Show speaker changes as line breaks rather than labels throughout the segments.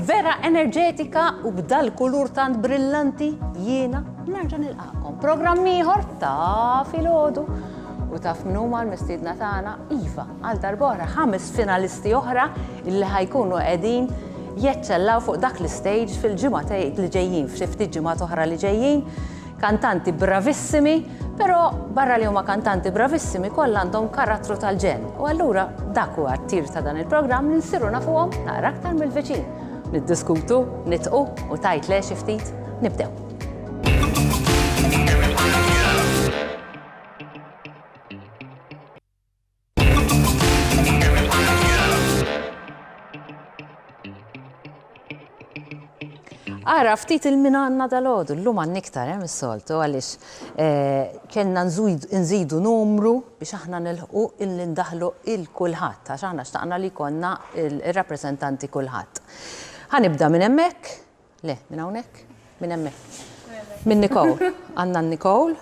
vera enerġetika u b'dal kulur tant brillanti jiena nerġa' nilqakom. Programm ieħor ta' filgħodu u taf min huma l-mistiedna tagħna iva għal darb'oħra 5 finalisti oħra illi ħajkunu qegħdin jeċċellaw fuq dak l-istage fil-ġimgħat li ġejjin, f'xi ftit ġimgħat oħra li ġejjin. Kantanti bravissimi, però barra li huma kantanti bravissimi kollha għandhom karattru tal-ġen. U allura dak huwa t-tir ta' dan il-programm li nsiru nafuhom naqra aktar mill-viċin. Niddiskutu, nitqu u tajt le xi ftit nibdew. Ara, ftit il-min għanna dal-għodu, l-lum għan niktar, mis-soltu, għalix kena nżidu numru biex aħna nilħu il-li ndaħlu il-kulħat, għax aħna xtaqna li konna il-rappresentanti kulħat. Ħanibda minn emmek? Le, minn hawnhekk? Minn emmek? Minn Nicole. Għanna Nicole,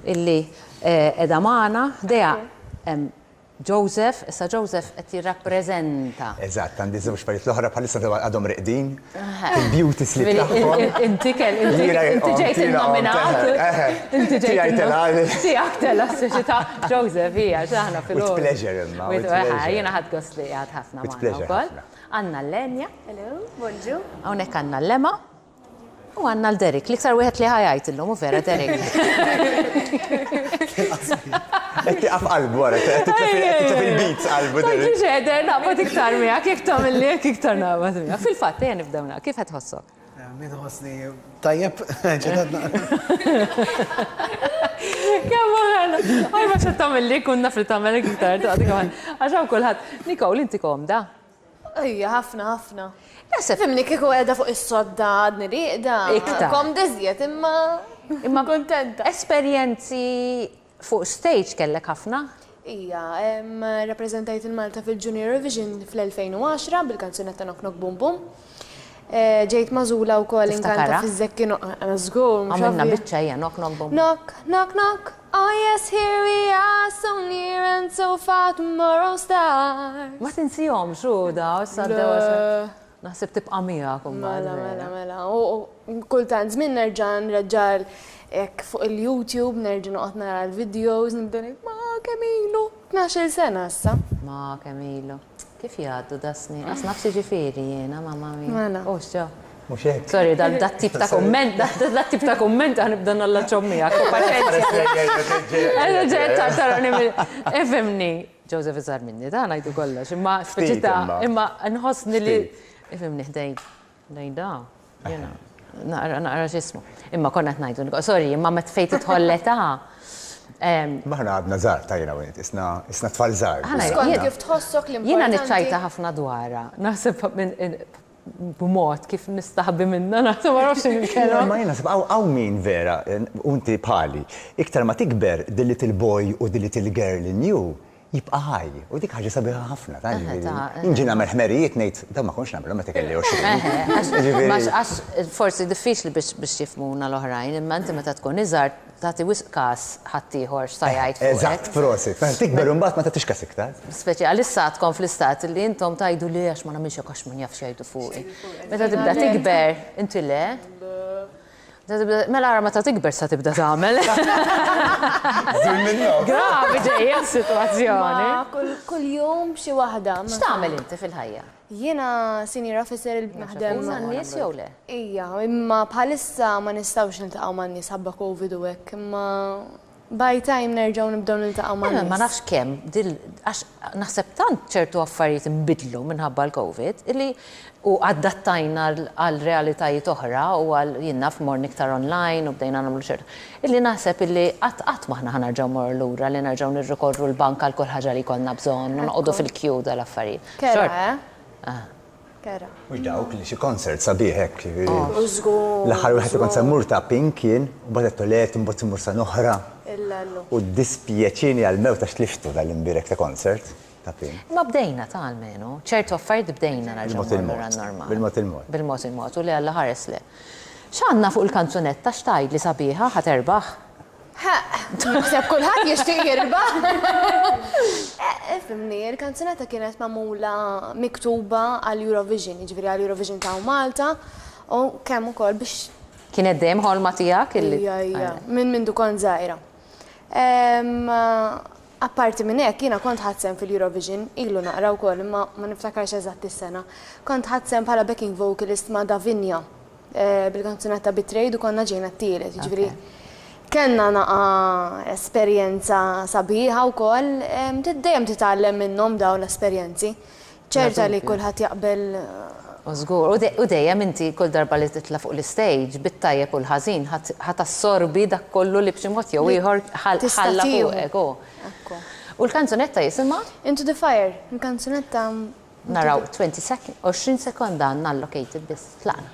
illi edha maħna, deja Joseph, issa Joseph qed jirrappreżenta.
Eżatt, għandi żewġ parit l-oħra bħalissa għadhom reqdin. Il-beauty slip tagħhom.
Inti ġejt innominat. Inti ġejt tiegħek tella s-soċjetà Joseph hija x'aħna fil-għodu.
With pleasure imma.
Jiena ħadd gost li qiegħed ħafna magħna wkoll. Għandna l-Lenja.
Hello, bonġu.
Hawnhekk għandna l-Lema. U għandna l-Derek, l-iktar wieħed li ħajajt illum u vera Derek.
Qed tiqaf qalbu wara, qed titfa' il-beats qalbu Derek.
Tajġi xeder naqbad iktar miegħek, jekk tagħmel hekk iktar naqbad miegħek. Fil-fatt ejja nibdewna, kif qed tħossok?
Min ħossni tajjeb, ġedadna.
Kemm ħana. Aj ma xed tagħmel li kunna fil tagħmel iktar taqdi kemm. Għax hawn kulħadd. Nicole, inti komda?
Ejja, ħafna. Fimni kieku għedha fuq is-sodda għadni riqda.
Iktar.
Kom dizjiet, imma kontenta.
Esperjenzi fuq stage kellek ħafna?
Ija, rappresentajt il-Malta fil-Junior Eurovision fl-2010 bil-kanzunetta Knock Knock Boom Boom. Ġejt mażula wkoll inkanta fiż-żekki żgur.
Għamilna biċċa Knock Knock Boom.
Knock, knock, knock. Oh yes, here we are, so near and so far tomorrow starts.
Ma tinsihom xu da, s-saddew naħseb tibqa' miegħek
Mela. U kultant żmien nerġa' nreġġal hekk fuq il-YouTube, nerġa' noqgħod nara l-videos, nibda ma kemm ilu 12 sena issa.
Ma kemm ilu. Kif jgħaddu da snin? Għas nafsi ġifieri jiena, mamma mia.
Mela.
Oxġa.
Mhux hekk.
Sorry, dat tip ta' komment, dat tip ta' komment ħanibda nallaċċhom miegħek. Paċenzja. Tarani ifhimni. Joseph iżgħar minni, da ngħidu kollox, imma speċità, imma nħossni li ifhimni ħdejn da. Naqra x'ismu. Imma konna qed ngħidu, sorry, imma meta fejn tidħol l-età.
Maħna għadna żgħar tajna wieħed, isna tfal żgħar.
Skont kif tħossok l-importanti.
Jiena niċċajta ħafna dwarha. Naħseb b'mod kif nistaħbi minna, naħseb ma nafx il-kelma.
Ma jiena għaw min vera, unti bħali, iktar ma tikber the little boy u the little girl in you, jibqa' ħaj. U dik ħaġa sabiħa ħafna, Inġi nagħmel ħmerijiet ngħid dawn ma kontx nagħmel meta kelli 20.
Għax forsi diffiċli biex jifhmuna l-oħrajn, imma inti meta tkun iżgħar tagħti wisq każ ħadd ieħor sa jgħid fuq.
Eżatt, prosit. Tikber u mbagħad ma tagħtix każ iktar.
Speċi għalissa tkun fl-istat li intom tajdu li għax ma nagħmilx hekk għax ma nafx jgħidu fuqi. Meta tibda tikber, inti le? Mela ara meta tikber sa tibda tagħmel. Gravi ġejja s-sitwazzjoni.
Kull jum xi waħda.
X'tagħmel inti fil-ħajja?
Jiena senior officer li naħdem
man-nies jew le?
Ija, imma bħalissa ma nistgħux niltaqgħu man-nies ħabba Covid u hekk, imma by time nerġgħu nibdew niltaqgħu man-nies. Ma
nafx kemm, għax naħseb tant ċertu affarijiet inbidlu minħabba l-Covid illi u adattajna għal realitajiet oħra u għal jinnaf mor niktar online u bdejna nagħmlu ċertu. Illi naħseb illi qatt maħna ħanerġgħu mor lura li nerġgħu nirrikorru l-bank għal kull ħaġa li konna bżonn u noqogħdu fil-queue dal-affarijiet.
Kera.
Mhux dawk li xi konsert sabiħ hekk.
Żgur.
L-aħħar wieħed ikun semmur ta' Pink jien, u bada tolet imbagħad timmur sa oħra. U dispjaċini għal-mewt għax tliftu dal-imbirek ta' konsert ta' Pink.
Ma bdejna ta' almenu, ċertu affarijiet bdejna narġgħu normali.
Bil-mod.
Bil-mod, u li Alla ħares li. X'għandna fuq il-kanzunetta x'tgħid li sabiħa ħaterbaħ?
Naħseb kulħadd jixtieq jirbaħ. Fimni, il-kanzunetta kienet magħmula miktuba għal-Eurovision, jiġifieri għal-Eurovision ta' Malta, u kemm ukoll biex.
Kienet dejjem ħolma tiegħek illi.
Minn dukon żgħira. Apparti minn hekk jiena kont ħadsem fil-Eurovision, ilu naqra wkoll imma ma niftakarx eżatt is-sena. Kont ħadsem bħala backing vocalist ma' Davinja bil-kanzunetta Betrayed u konna ġejna t-tielet, jiġifieri. Kenna naqa esperjenza sabiħa wkoll, dejjem titgħallem minnhom dawn l-esperjenzi. ċerta li kulħadd jaqbel.
Żgur, u dejjem inti kull darba li titla' fuq l-istage bit-tajjeb u l-ħażin ħadd assorbi dak kollu li b'xi mod jew ieħor ħalla fuqek. U l-kanzunetta jisimha?
Into the Fire, il-kanzunetta.
Naraw 20 sekonda għandna allocated biss tlaqna.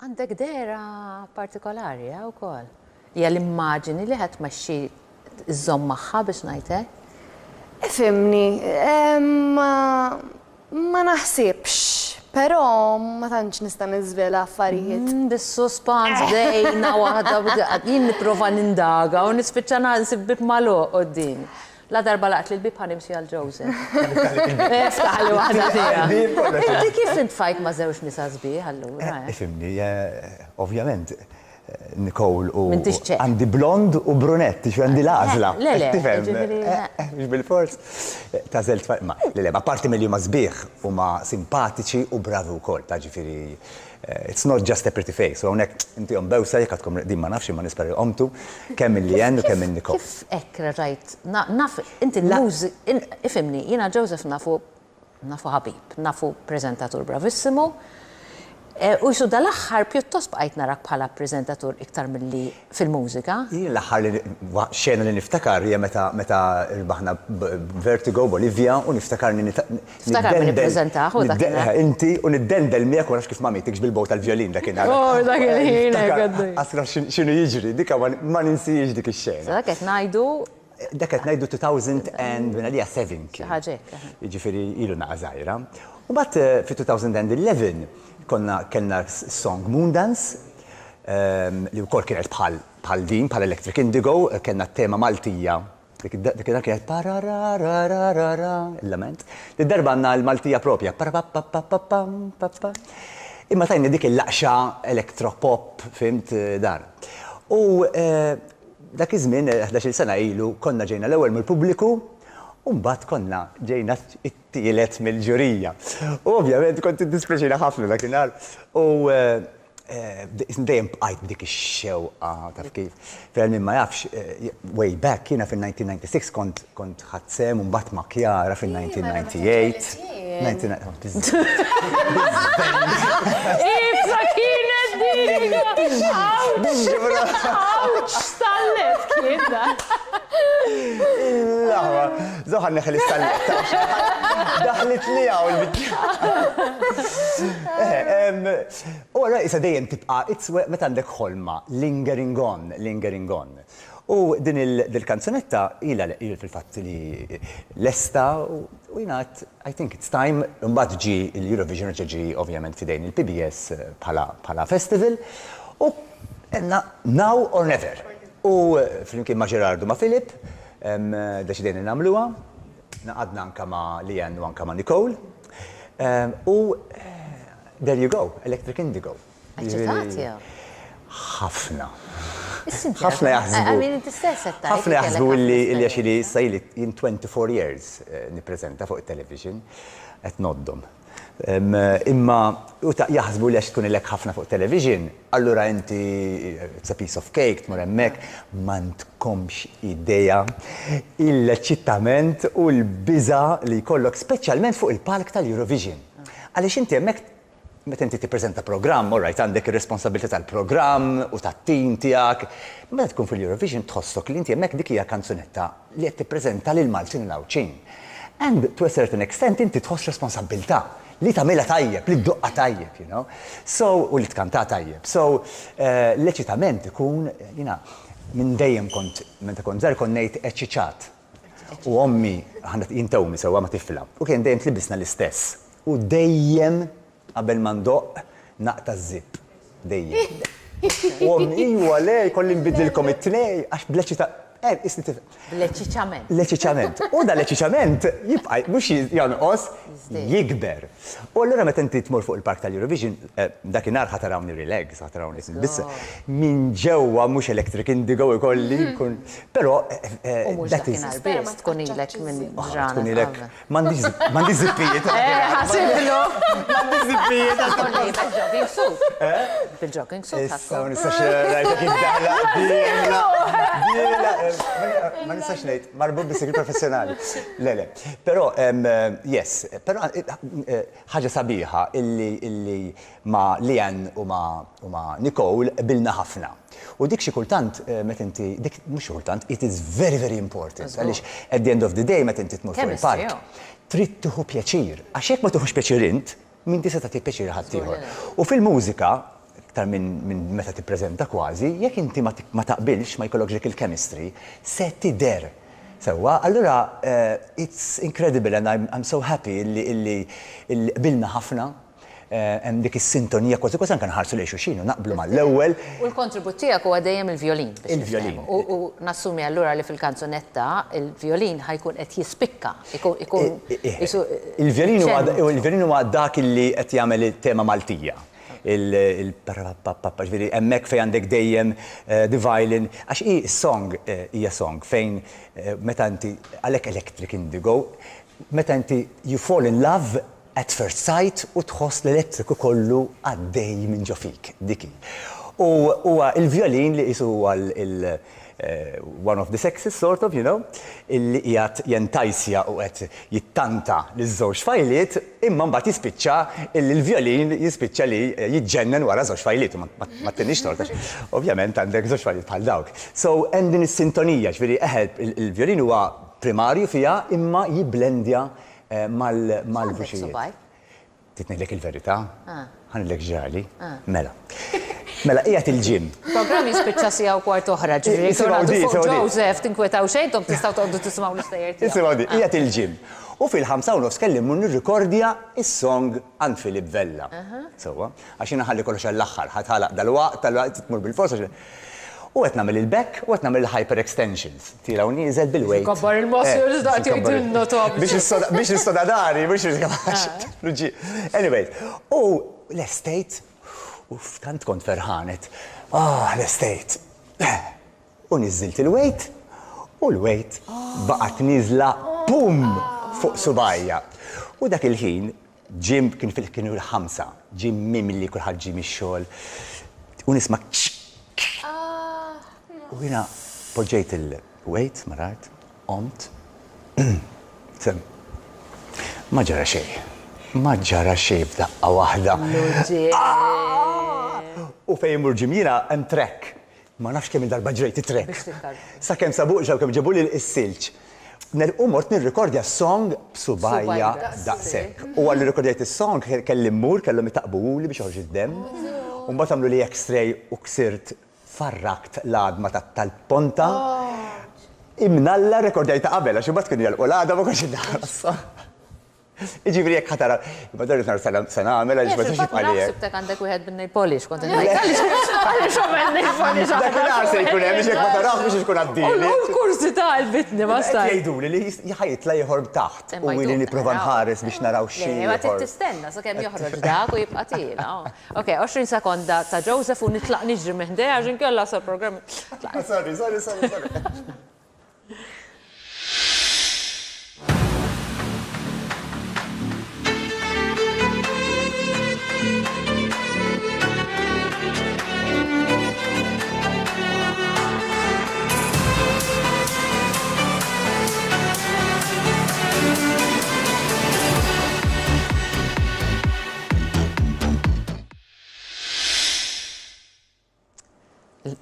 Għandek dera partikolari, wkoll. Hija l-immaġini li ħadd tmexxi iżżomm magħha biex ngħidlek?
Ifhimni, ma naħsibx, però ma tantx nista' niżvela affarijiet.
Bis-suspans dejna waħda jien nipprova nindaga u nispiċċa naħsib bib magħluq quddiem. La darba laqt li l-bib ħanimxi għal Joseph. Eftaħ li waħda tiegħek. Inti kif intfajt ma' żewġ nisa sbieħ allura?
Ifhimni, ovvjament, Nicole u għandi blond u brunetti, xo għandi l-għażla. Mhux bil-fors. Tażelt ma parti mill-li huma sbieħ huma simpatiċi u bravi wkoll, ta' ġifieri. It's not just a pretty face, so hawnhekk inti hom bewsa jekk għadkom din ma nafx ma nispera qomtu kemm il-Lien u kemm in-Nicole.
Kif hekk rajt? Naf inti l-mużik, ifhimni, jiena Joseph nafu ħabib, nafu preżentatur bravissimo. U jsu dal-aħħar pjuttost bqajt narak bħala preżentatur iktar milli fil-mużika.
L-aħħar xena li niftakar hija meta rbaħna Vertigo Bolivia u niftakarni
nippreżentaħ u dak
inti u niddendel miegħek u nafx kif ma mitikx bil-bow tal-vjolin dakinhar.
Dak il-ħin
Asra x'inhu jiġri, dika ma ninsijiex dik ix-xena.
Dak qed ngħidu
dak qed ngħidu 2007
ħaġek.
Jiġifieri ilu naqa' żgħira. U mbagħad fi 2011 kellna song Moondance li wkoll kienet bħal din, bħal Electric Indigo, kellna tema Maltija. Dik kienet pararararara, il-lament. Id-darba għandna l-Maltija propja. Imma tajni dik il-laqxa elektropop, fimt dar. U dak iż-żmien 11 sena ilu konna ġejna l-ewwel mill-pubbliku u mbagħad konna ġejna t-tielet mill-ġurija. U ovvjament kont dispjaċina ħafna dakinhar. U dejjem bqajt dik ix-xewqa taf kif. Fejn ma jafx way back jiena fin-1996 kont ħadsem u mbagħad ma' Kjara fin-1998.
Ibsa kienet dik! Awċ, stallet kien dak!
Laħwa, zoħan neħel istalletta. Daħlit li għaw il-bidja. U għara isa dejjem tibqa, meta għandek ħolma, lingering on. U din il-kanzunetta ila fil-fatt li l-esta u jinaħt, I think it's time, mbagħad ġi il-Eurovision ġi ovvjament fidejn il-PBS bħala festival u now or never. U flimkien ma' Gerardo ma' Filip, deċidejna nagħmluha, naqadna anke ma' Lien u anke ma' Nicole. U there you go, Electric Indigo. Ħafna. Ħafna jaħsbu. Ħafna jaħsbu li għaxili sajli in 24 years nippreżenta fuq il-television qed noddhom. Imma jaħsbu li għax tkun ilek ħafna fuq television, allura inti it's a piece of cake, tmur hemmhekk ma tkomx idea il-eċċittament u l-biża li jkollok speċjalment fuq il-palk tal-Eurovision. Għaliex inti hemmhekk meta inti tippreżenta programm, orajt għandek ir-responsabilità tal-programm u tat-tim tiegħek. Meta tkun fil-Eurovision tħossok li inti hemmhekk dik hija kanzunetta li qed tippreżenta lil Maltin Lawċin. And to a certain extent inti tħoss responsabilità li tagħmilha tajjeb, li ddoqqa tajjeb, you know. So, u li tkanta tajjeb. So, l-eċitament ikun, jina, minn dejjem meta kont żgħar kont ngħid eċċiċat. U ommi, jintawmi sewwa ma tifla. U kien dejjem tlibisna l-istess. U dejjem qabel ma ndoq naqta' żib. Dejjem. U ommi, iwa lej, kolli nbidlilkom it-tnej, għax bleċita.
L-eċiċament.
L-eċiċament. U da l-eċiċament jibqa' mhux jonqos, jikber. U allura meta inti tmur fuq il-park tal-Eurovision, dakinhar ħatarawni relax, ħatarawni biss minn ġewwa mhux Electric Indigo ikolli jkun. Però
that is biss tkun ilek minn ġrana.
tkun ilek m'għandix zippijiet.
Ħasiblu.
M'għandix zippijiet.
Bil-jogging suit. Bil-jogging suit.
Issa nistax rajtek iddaħla ma nistax ngħid, marbut bis-sigri professjonali. Le. Però yes, però ħaġa sabiħa illi ma' Lian u ma' Nicole bilna ħafna. U dik xi kultant meta inti dik mhux kultant, it is very very important. Għaliex at the end of the day meta inti tmur fuq il-park trid tieħu pjaċir. Għax hekk ma tieħux pjaċir int, min tista' tagħti pjaċir ħadd ieħor. U fil-mużika aktar minn meta tippreżenta kważi, jekk inti ma taqbilx ma jkollokx dik il-chemistry, se tidher. Sewwa, allura it's incredible and I'm so happy illi qbilna ħafna hemm dik is-sintonija kważi anke nħarsu lejn xulxin u naqblu mal-ewwel.
U l-kontribut tiegħek huwa dejjem il-violin.
Il-violin.
U nassumi allura li fil-kanzunetta il-violin ħajkun qed jispikka.
Il-violin huwa dak illi qed jagħmel it-tema Maltija. Ġviri, emmek fej għandek dejjem the violin, għax song hija song fejn meta inti għalek Electric Indigo, meta inti you fall in love at first sight u tħoss l-elettriku kollu għaddej minn ġofik, diki. U il-violin li jisu one of the sexes, sort of, you know, illi jgħat jentajsja u għet jittanta l-żewġ fajliet, imma mbagħad jispiċċa il-violin jispiċċa li jiġġennen wara żewġ fajliet, ma t-tenix torta, ovvjament għandek żewġ fajliet bħal dawk. So, hemm din is-sintonija, ġifieri il-violin huwa primarju fiha imma jibblendja mal-vuċijiet. Titnejlek il-verità? Ħanilek ġali? Mela. Mela, qiegħed il-ġim.
Programm jispiċċa sija u kwart oħra, ġifieri tornadu fuq Joseph tinkwetaw xejn, tom tistgħu toqgħodu tismgħu l-istejjer tiegħu.
Isimgħu di, qiegħed il-ġim. U fil-5:30 kellimmu nirrikordja is-song għand Filip Vella. Sewwa, għax jiena ħalli kollox għall-aħħar, ħatħalaq dal-waqt tmur bil-forsa. U qed nagħmel il-back u qed nagħmel il-hyper extensions. Tira u nieżel bil-weight.
Kabbar il-muscles daqt jgħidilna top.
Biex nistodadari, biex nistodadari. Anyway, u l-estate, tant kont ferħanet. L-estate. U niżilt il-weight u l-weight baqgħet niżla pum fuq subajja. U dak il-ħin ġim kienu l-5, ġim mimli kulħadd ġim ix-xogħol. U nisma' u jiena poġġejt il-weight marart, qomt. Ma ġara xejn. Ma ġara xejn f'daqqa waħda. U fejn imur ġim jiena hemm trek. Ma nafx kemm il-darba ġrejt it-trek. Sakemm sabuq ġew kemm ġebu li l-silġ. U mort nirrikordja song b'subajja daqshekk. U għalli rikordjajt is-song kelli mmur kellhom itaqbuli biex joħroġ id-demm. U mbagħad għamlu li X-ray u ksirt farrakt l-għadma tal-ponta. Imnalla rekordjajta qabel, għax imbagħad kienu jalqu l-għadha ma konx inħarsa. Iġifieri jekk ħatara, ma darrit nar se nagħmel għaliex ma tixtieq għalih.
Sibtek għandek wieħed bin-nail polish, kont għaliex għamel nail polish.
Dakinhar se jkun hemm biex jekk ma tarax biex ikun għaddili.
U l-kursità l-bitni ma staj.
Jgħiduli li jħajtla jħorb taħt u ili nipprova nħares biex naraw xi.
Ma tistenna sakemm joħroġ dak u jibqa' tiela. Okej, 20 sekonda ta' Joseph u nitlaq niġri minn dej għax inkella sa programm.
Sorry.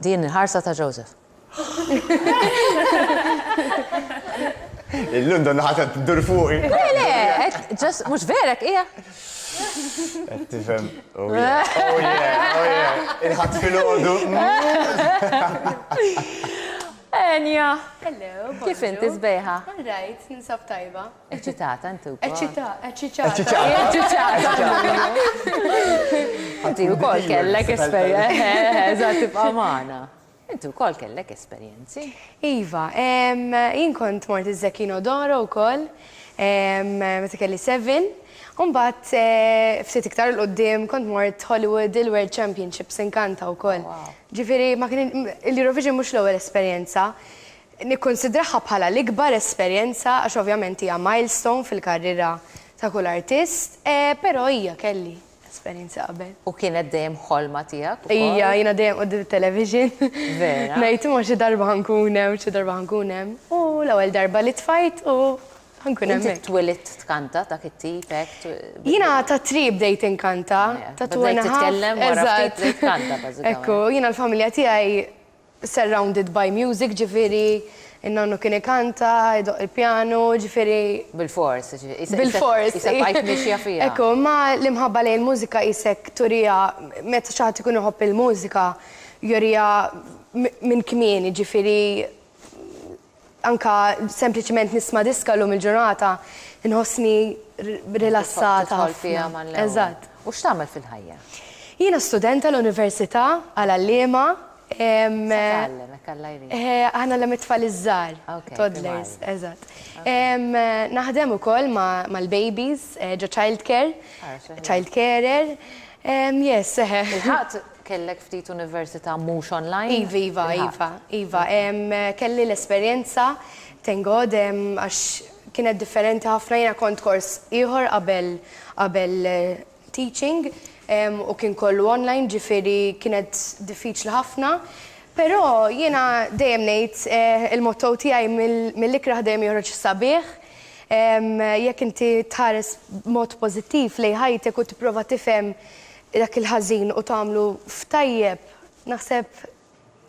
Din il-ħarsa ta' Joseph.
Il-London ħatat dur fuqi.
Le, Just, mux verek, ija.
Tifem, oh yeah. Il-ħat fil-ħodu.
Enja,
Hello,
kif inti zbejħa?
Right, ninsab tajba.
Eċitata, intu.
Eċċitata.
Inti u kol kellek esperienzi. Eżat, tibqa maħna. Inti u kol kellek esperienzi.
Iva, jien kont mort iż-Zekino Doro u kol, meta kelli 7. Umbat, ftit iktar l-qoddim, kont mort Hollywood il-World Championships inkanta u koll. Ġifiri, ma kien l-Eurovision mux l-ewwel esperjenza. Nikkonsidraħħa bħala l-ikbar esperjenza, għax ovvjament hija milestone fil-karriera ta' kull artist, pero hija kelli esperjenza qabel.
U kienet dejjem ħolma tiegħek?
Ija, jiena dejjem qoddim television.
Vera?
Ngħid ma xi darba ħankunem, xi darba ħankunem. U l-ewwel darba li tfajt u ħankun
Inti
hemmhekk.
twilit tkanta ta' kittipek?
Jina ta' trib dejt inkanta, ta'
Bdejt titkellem wara ftit trid tkanta, bażikament.
Ekku, jina l-familja tiegħi surrounded by music, ġifieri in-nonnu kien ikanta, jdoq il-pjano, ġifieri
Bil-fors,
bil-fors.
Isek għajt miexja fija.
Ekku, ma l-imħabba lejn il-mużika jisek turija, meta xaħat ikun iħobb il-mużika, jorija minn kmieni, ġifieri anka sempliciment nisma diska l-lum il-ġurnata, nħossni rilassata ħafna. Eżatt.
U x'tagħmel fil-ħajja?
Jiena studenta l-Università għal-Allema.
Tallem, Alla jrid.
Aħna l-mitfall iż-żar,
Okay,
toddlers, eżatt. Naħdem ukoll mal-babies, ġo child carer. Yes,
Il-ħadd kellek ftit università mhux online?
Iva. Kelli l-esperjenza, thank God, għax kienet differenti ħafna, jiena kont kors ieħor qabel teaching u kien kollu online, ġifieri kienet diffiċli ħafna. Però jiena dejjem ngħid il-motto tiegħi mill-ikraħ dejjem joħroġ sabiħ. Jekk inti tħares mod pożittiv lejn ħajtek u tipprova tifhem dak il-ħażin u tagħmlu f'tajjeb, naħseb.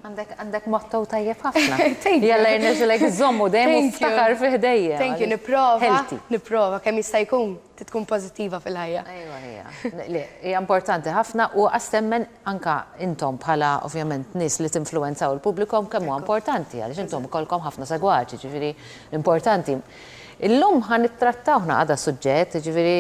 Għandek motto tajjeb ħafna.
Thank you.
Jalla jirnexilek iżommu dejjem ftakar fih dejjem.
Thank you, nipprova kemm jista' jkun tkun pożittiva fil-ħajja.
Ejwa, hija importanti ħafna u għastemmen anka intom bħala ovvjament nies li tinfluwenzaw il-pubblikom kemm huwa importanti għaliex intom ikollkom ħafna segwaċi, ġifieri importanti. Illum ħan nittrattawna għada suġġett, ġifieri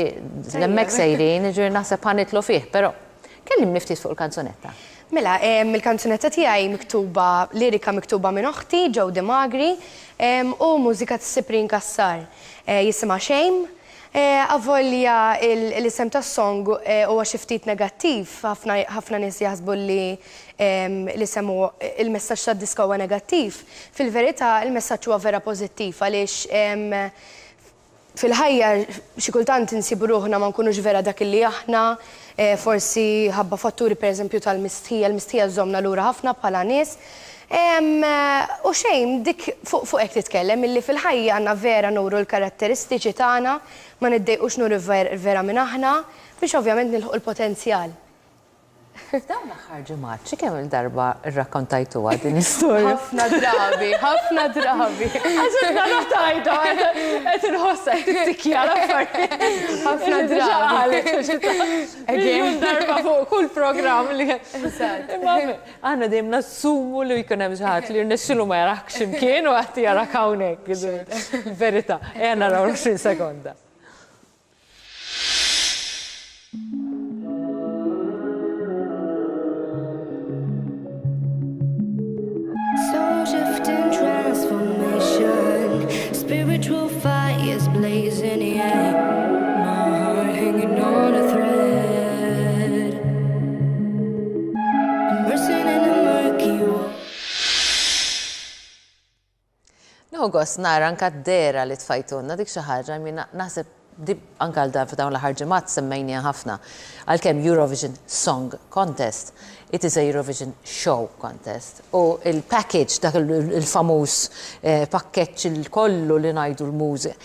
l-hemmhekk sejrin, ġifieri naħseb ħanitlu fih, però kellim niftit fuq il-kanzunetta.
Mela, il-kanzunetta tiegħi miktuba, lirika miktuba minn oħti, Jody Magri, u mużika ta' Siprin Kassar. Jisimha Shame. Avolja l-isem tas-song huwa xi ftit negattiv, ħafna nies jaħsbu li l-isem il-messaġġ tad-diska huwa negattiv. Fil-verità il-messaġġ huwa vera pożittiv għaliex fil-ħajja xi kultant insibu ruħna ma nkunux vera dak illi aħna, forsi ħabba fatturi pereżempju tal-mistħija, l-mistħija żommna lura ħafna bħala nies. U xejn dik fuq hekk titkellem illi fil-ħajja għandna vera nuru l-karatteristiċi tagħna, ma niddejqux nuru vera minn aħna biex ovvjament nilħu l-potenzjal.
Dawn l-aħħar ġimgħat xi kemm il-darba rrakkontajtuha din l-istorja?
Ħafna drabi.
Għaxinna notajta, qed inħossa tiktikja l-affarijiet.
Ħafna drabi.
Ejjun darba fuq kull programm li għandna dejjem nassumu li jkun hemm xi ħadd li rnexxielu ma jarakx imkien u qatt jarak hawnhekk. Verità, ejja naraw 20 sekonda.
Spiritual fires blazing, yeah. My heart hanging on a thread. Immersing in a murky world.
Nogos nara anka d-dera li tfajtunna dik xi ħaġa naħseb di anka għal dan f'dawn l-aħħar ġimgħat semmejniha ħafna. Għalkemm Eurovision Song Contest, it is a Eurovision Show Contest. U il-package, dak il-famuż pakkeġġ il-kollu li ngħidu l-mużik,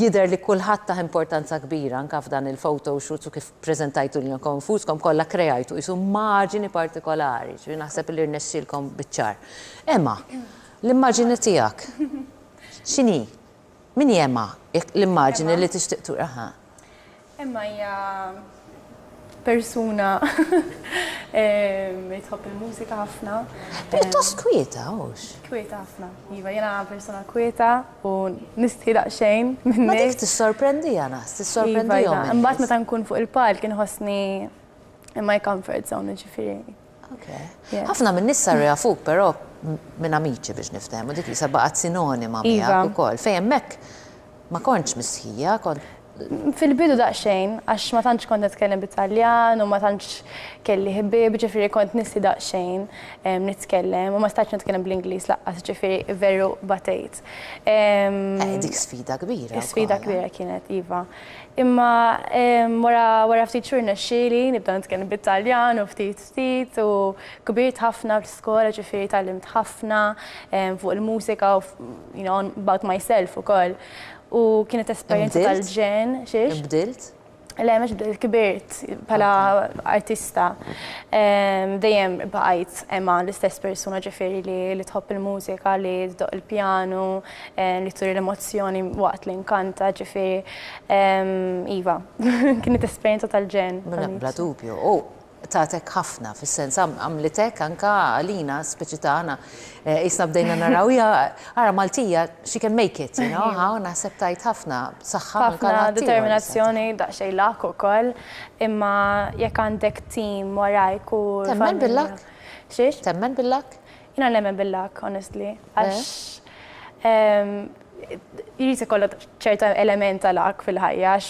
jidher li kulħadd ta' importanza kbira anke f'dan il-photo shoot u kif preżentajtu li konfuskom kollha krejajtu isu immaġini partikolari, ġifieri naħseb li rnexxielkom biċ-ċar. Emma, l-immaġini tiegħek x'inhi? Min jema, l-immaġini li tixtieq turaħa.
Imma hija persuna li tħobb il-mużika ħafna.
Pjuttost kwieta, hux.
Kwieta ħafna. Iva, jiena persuna kwieta u nistħi daqsxejn minn
Ma dik
nies.
tissorprendi jana,
Iva,
tissorprendihom.
iva. Imbagħad meta nkun fuq il-palk inħossni in my comfort zone, ġifieri. Yeah.
Ħafna minn nissa fuq, però minn amiċi biex nifhem, u dik li sabaqat sinonima
Iva.
miegħek ukoll. Fejn hemmhekk ma kontx mistħija, kont
Fil-bidu daqsxejn, għax ma tantx kont nitkellem bit-Taljan u ma tantx kelli ħbieb, ġifieri kont nissi daqsxejn nitkellem u ma stax nitkellem bl-Ingliż laqqas, ġifieri veru batejt.
dik sfida kbira.
Sfida
wkoll,
kbira kienet, iva. Imma wara ftit xhur nexxieli nibda nitkellem bit-Taljan u ftit u kbirt ħafna fl-iskola, ġifieri tallimt ħafna fuq il-mużika u about myself ukoll. U kienet esperjenza
Imbdilt?
tal-ġen, xiex?
Imbdilt?
Le, mux kibirt bħala artista. Dejjem baqajt Emma l-istess persuna ġifieri li tħobb il-mużika, li tdoq il-pjanu, li turi l-emozzjoni waqt li nkanta, ġifieri. Iva, kienet esperjenza tal-ġen.
Bla dubju. U tatek ħafna, fis-sens għamlitek anka għalina, speċi tagħna, isna bdejna naraw ara Maltija, she can make it, you know, naħseb tajt ħafna, saħħa
ħafna determinazzjoni, daqsxejn lak ukoll, imma jekk għandek team warajk u.
Temmen bil-lak?
Xiex?
Temmen bil-lak?
Jina nemmen bil-lak, honestly. Għax jrid ikollok ċerta element tal-lak fil-ħajja, għax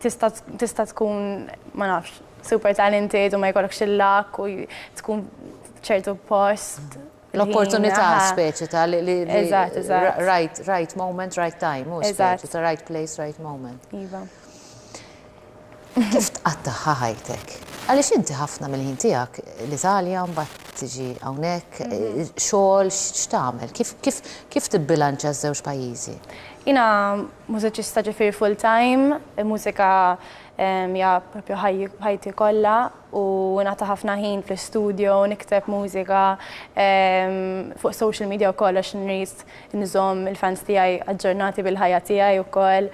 tista' tkun, ma nafx, super talented u ma jkollokx il-lak u tkun ċertu post.
L-opportunità speċi ta' li
Eżatt.
right moment, right time, u speċi ta' right place, right moment.
Iva.
Kif tqattaħħa ħajtek? Għaliex inti ħafna mill-ħin tiegħek l-Italja mbagħad tiġi hawnhekk, xogħol x'tagħmel? Kif tibbilanċja ż-żewġ pajjiżi?
Jina mużiċista ġifieri full time, mużika hija propju ħajti kollha u nagħta ħafna ħin fl-istudio, nikteb mużika fuq social media wkoll għax nrid nżomm il-fans tiegħi aġġornati bil-ħajja tiegħi wkoll,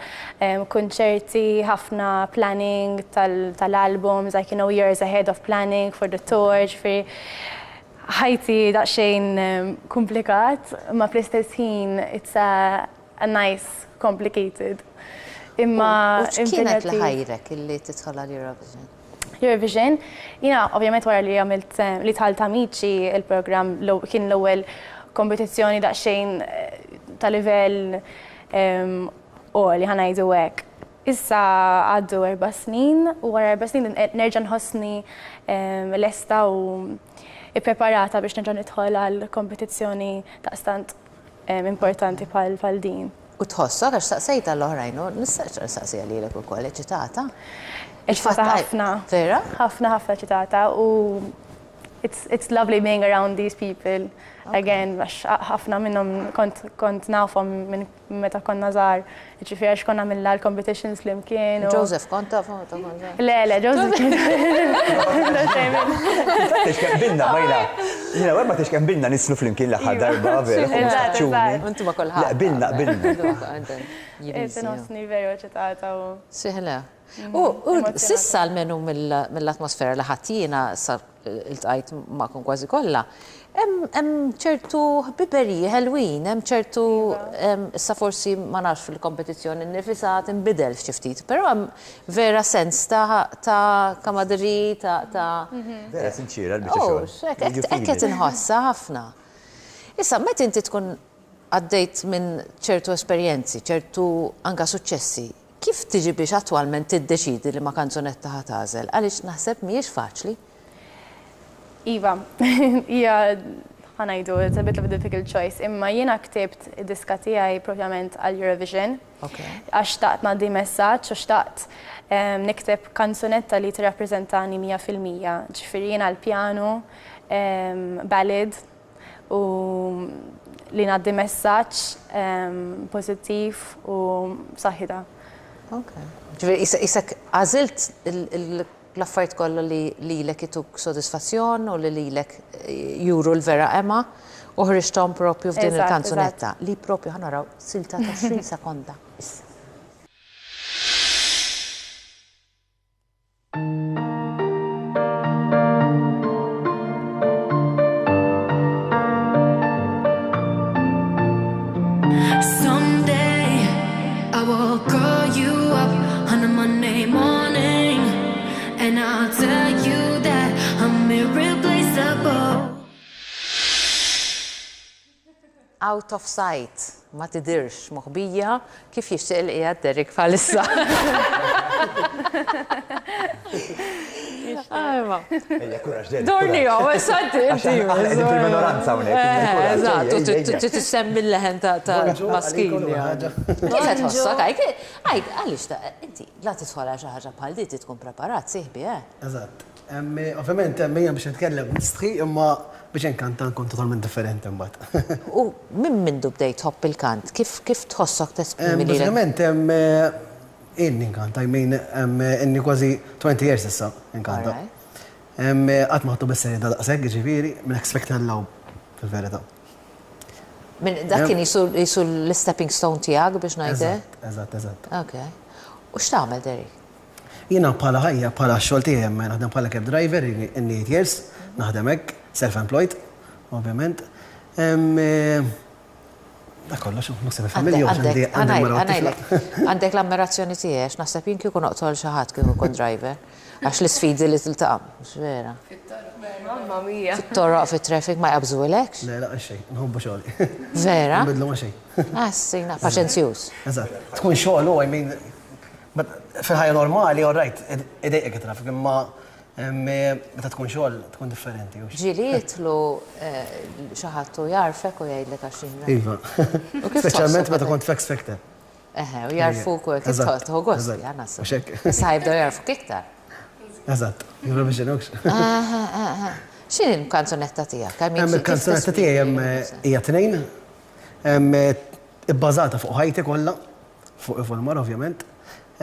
kunċerti, ħafna planning tal-albums, like years ahead of planning for the tour, ġifieri ħajti daqsxejn komplikat, ma fl-istess ħin it's a nice, complicated. Imma
kienet li ħajrek illi tidħol għal-Eurovision?
Eurovision, jina ovvjament wara li għamilt li tħalt Amici il-programm kien l-ewwel kompetizzjoni daqsxejn ta' livell li ħanajdu hekk. Issa għaddu 4 snin u wara 4 snin nerġa' nħossni lesta u ippreparata biex nerġa' nidħol għal kompetizzjoni daqstant importanti bħal din.
U tħossok għax saqsejta l-oħrajn, nistax saqsija lilek ukoll eċitata?
Eċitata ħafna.
Vera?
Ħafna eċitata u it's lovely being around these people. Again, għax ħafna minnhom kont nafhom minn meta konna żgħar. Ġifieri għax konna mill competitions li mkien.
Joseph, kont tafhom ta' kont.
Le, Joseph kien.
Tixkembilna, Majla. Jina, ma tixkembilna nislu fl-imkien l-aħħar darba, vera.
Intu ma kolħat.
Bilna.
Nosni veru eċitata u.
Siħla. U sissa l-menu mill-atmosfera li ħaddina sar il-tqajt ma'kom kważi kollha. Hemm ċertu biberiji ħelwin, hemm ċertu issa forsi ma nafx fil-kompetizzjoni nifisha tinbidel f'xi ftit, però hemm vera sens ta' kamadri ta'
Vera sinċira l-biċċa xogħol.
Hekk qed inħossha ħafna. Issa meta inti tkun għaddejt minn ċertu esperjenzi, ċertu anka suċċessi, kif tiġi biex attwalment tiddeċidi li ma kanzunetta ħatażel? Għaliex naħseb mhijiex faċli.
Iva, hija ħanajdu, it's a bit of a difficult choice, imma jiena ktibt id-diska tiegħi propjament għal Eurovision. Għax xtaqt ngħaddi messaġġ u xtaqt nikteb kanzunetta li tirrappreżentani 100%. Ġifieri jiena l-pjanu, ballad u li ngħaddi messaġġ pożittiv u saħħita.
Ġifieri isek għażilt l-affarijiet kollha li lilek ituk sodisfazzjon u li lilek juru l-vera Emma U ħriġtom propju f'din
Eżatt,
il-kanzunetta li propju ħanaraw silta ta' 20 sekonda. Issa.
Someday I will call you up on a Monday morning, and I'll tell you that I'm irreplaceable.
Out of sight, ma tidirx moħbija kif jixtieq li qiegħed Derek bħalissa. Ajma. Dorni għaw, s-saddi,
fil-minoranza
Eżatt, tissemmi l-leħen ta' maskili. Kif qed tħossok? Għaliex ta' inti la tidħol xi ħaġa bħal di tkun preparat sieħbi,
Eżatt. Ovvjament, mejja biex nitkellem nistħi, imma biex nkanta nkun totalment differenti mbagħad.
U minn mindu bdejt ħobb il-kant, kif tħossok tesprimi li?
Bażikament inni nkanta, inni kważi 20 years issa nkanta. Qatt ma ħadtu bis-serjetà daqshekk, ġifieri, minn expect law fil-verità.
Dak kien jisu l-stepping stone tiegħek biex ngħidlek?
Eżatt.
Okay. U x'tagħmel Derek?
Jiena bħala ħajja, bħala x-xogħol tiegħi naħdem bħala cab driver, inni 8 years, naħdem hekk, self-employed, ovvjament. Da kollox, naħseb il-familja
għandek l-ammirazzjoni tiegħek, naħseb jien kieku noqtol xi ħadd kieku kun driver. Għax l-isfidi li tiltaqa' mhux vera.
Mamma mia.
Fit-toroq fit-traffic ma jqabżulekx?
Le, xejn, nħobbu xogħli.
Vera?
Nbidlu ma xejn.
Sina, paċenzjuż.
Eżatt. Tkun xogħol fil-ħajja normali, all right, idejqek it-traffic, imma meta tkun xogħol tkun differenti.
Ġieli jitlu xi ħadd u jarfek u jgħidlek għaxin.
Iva. Speċjalment meta kont f'X Factor.
U jarfuk u kif tħu gosti, għanassu. Sajbda jarfuk iktar.
Eżatt, Eurovision ux.
X'in il-kanzunetta tiegħek?
Il-kanzunetta tiegħi hija tnejn, bbażata fuq ħajti kollha, fuq il-Volmar ovvjament,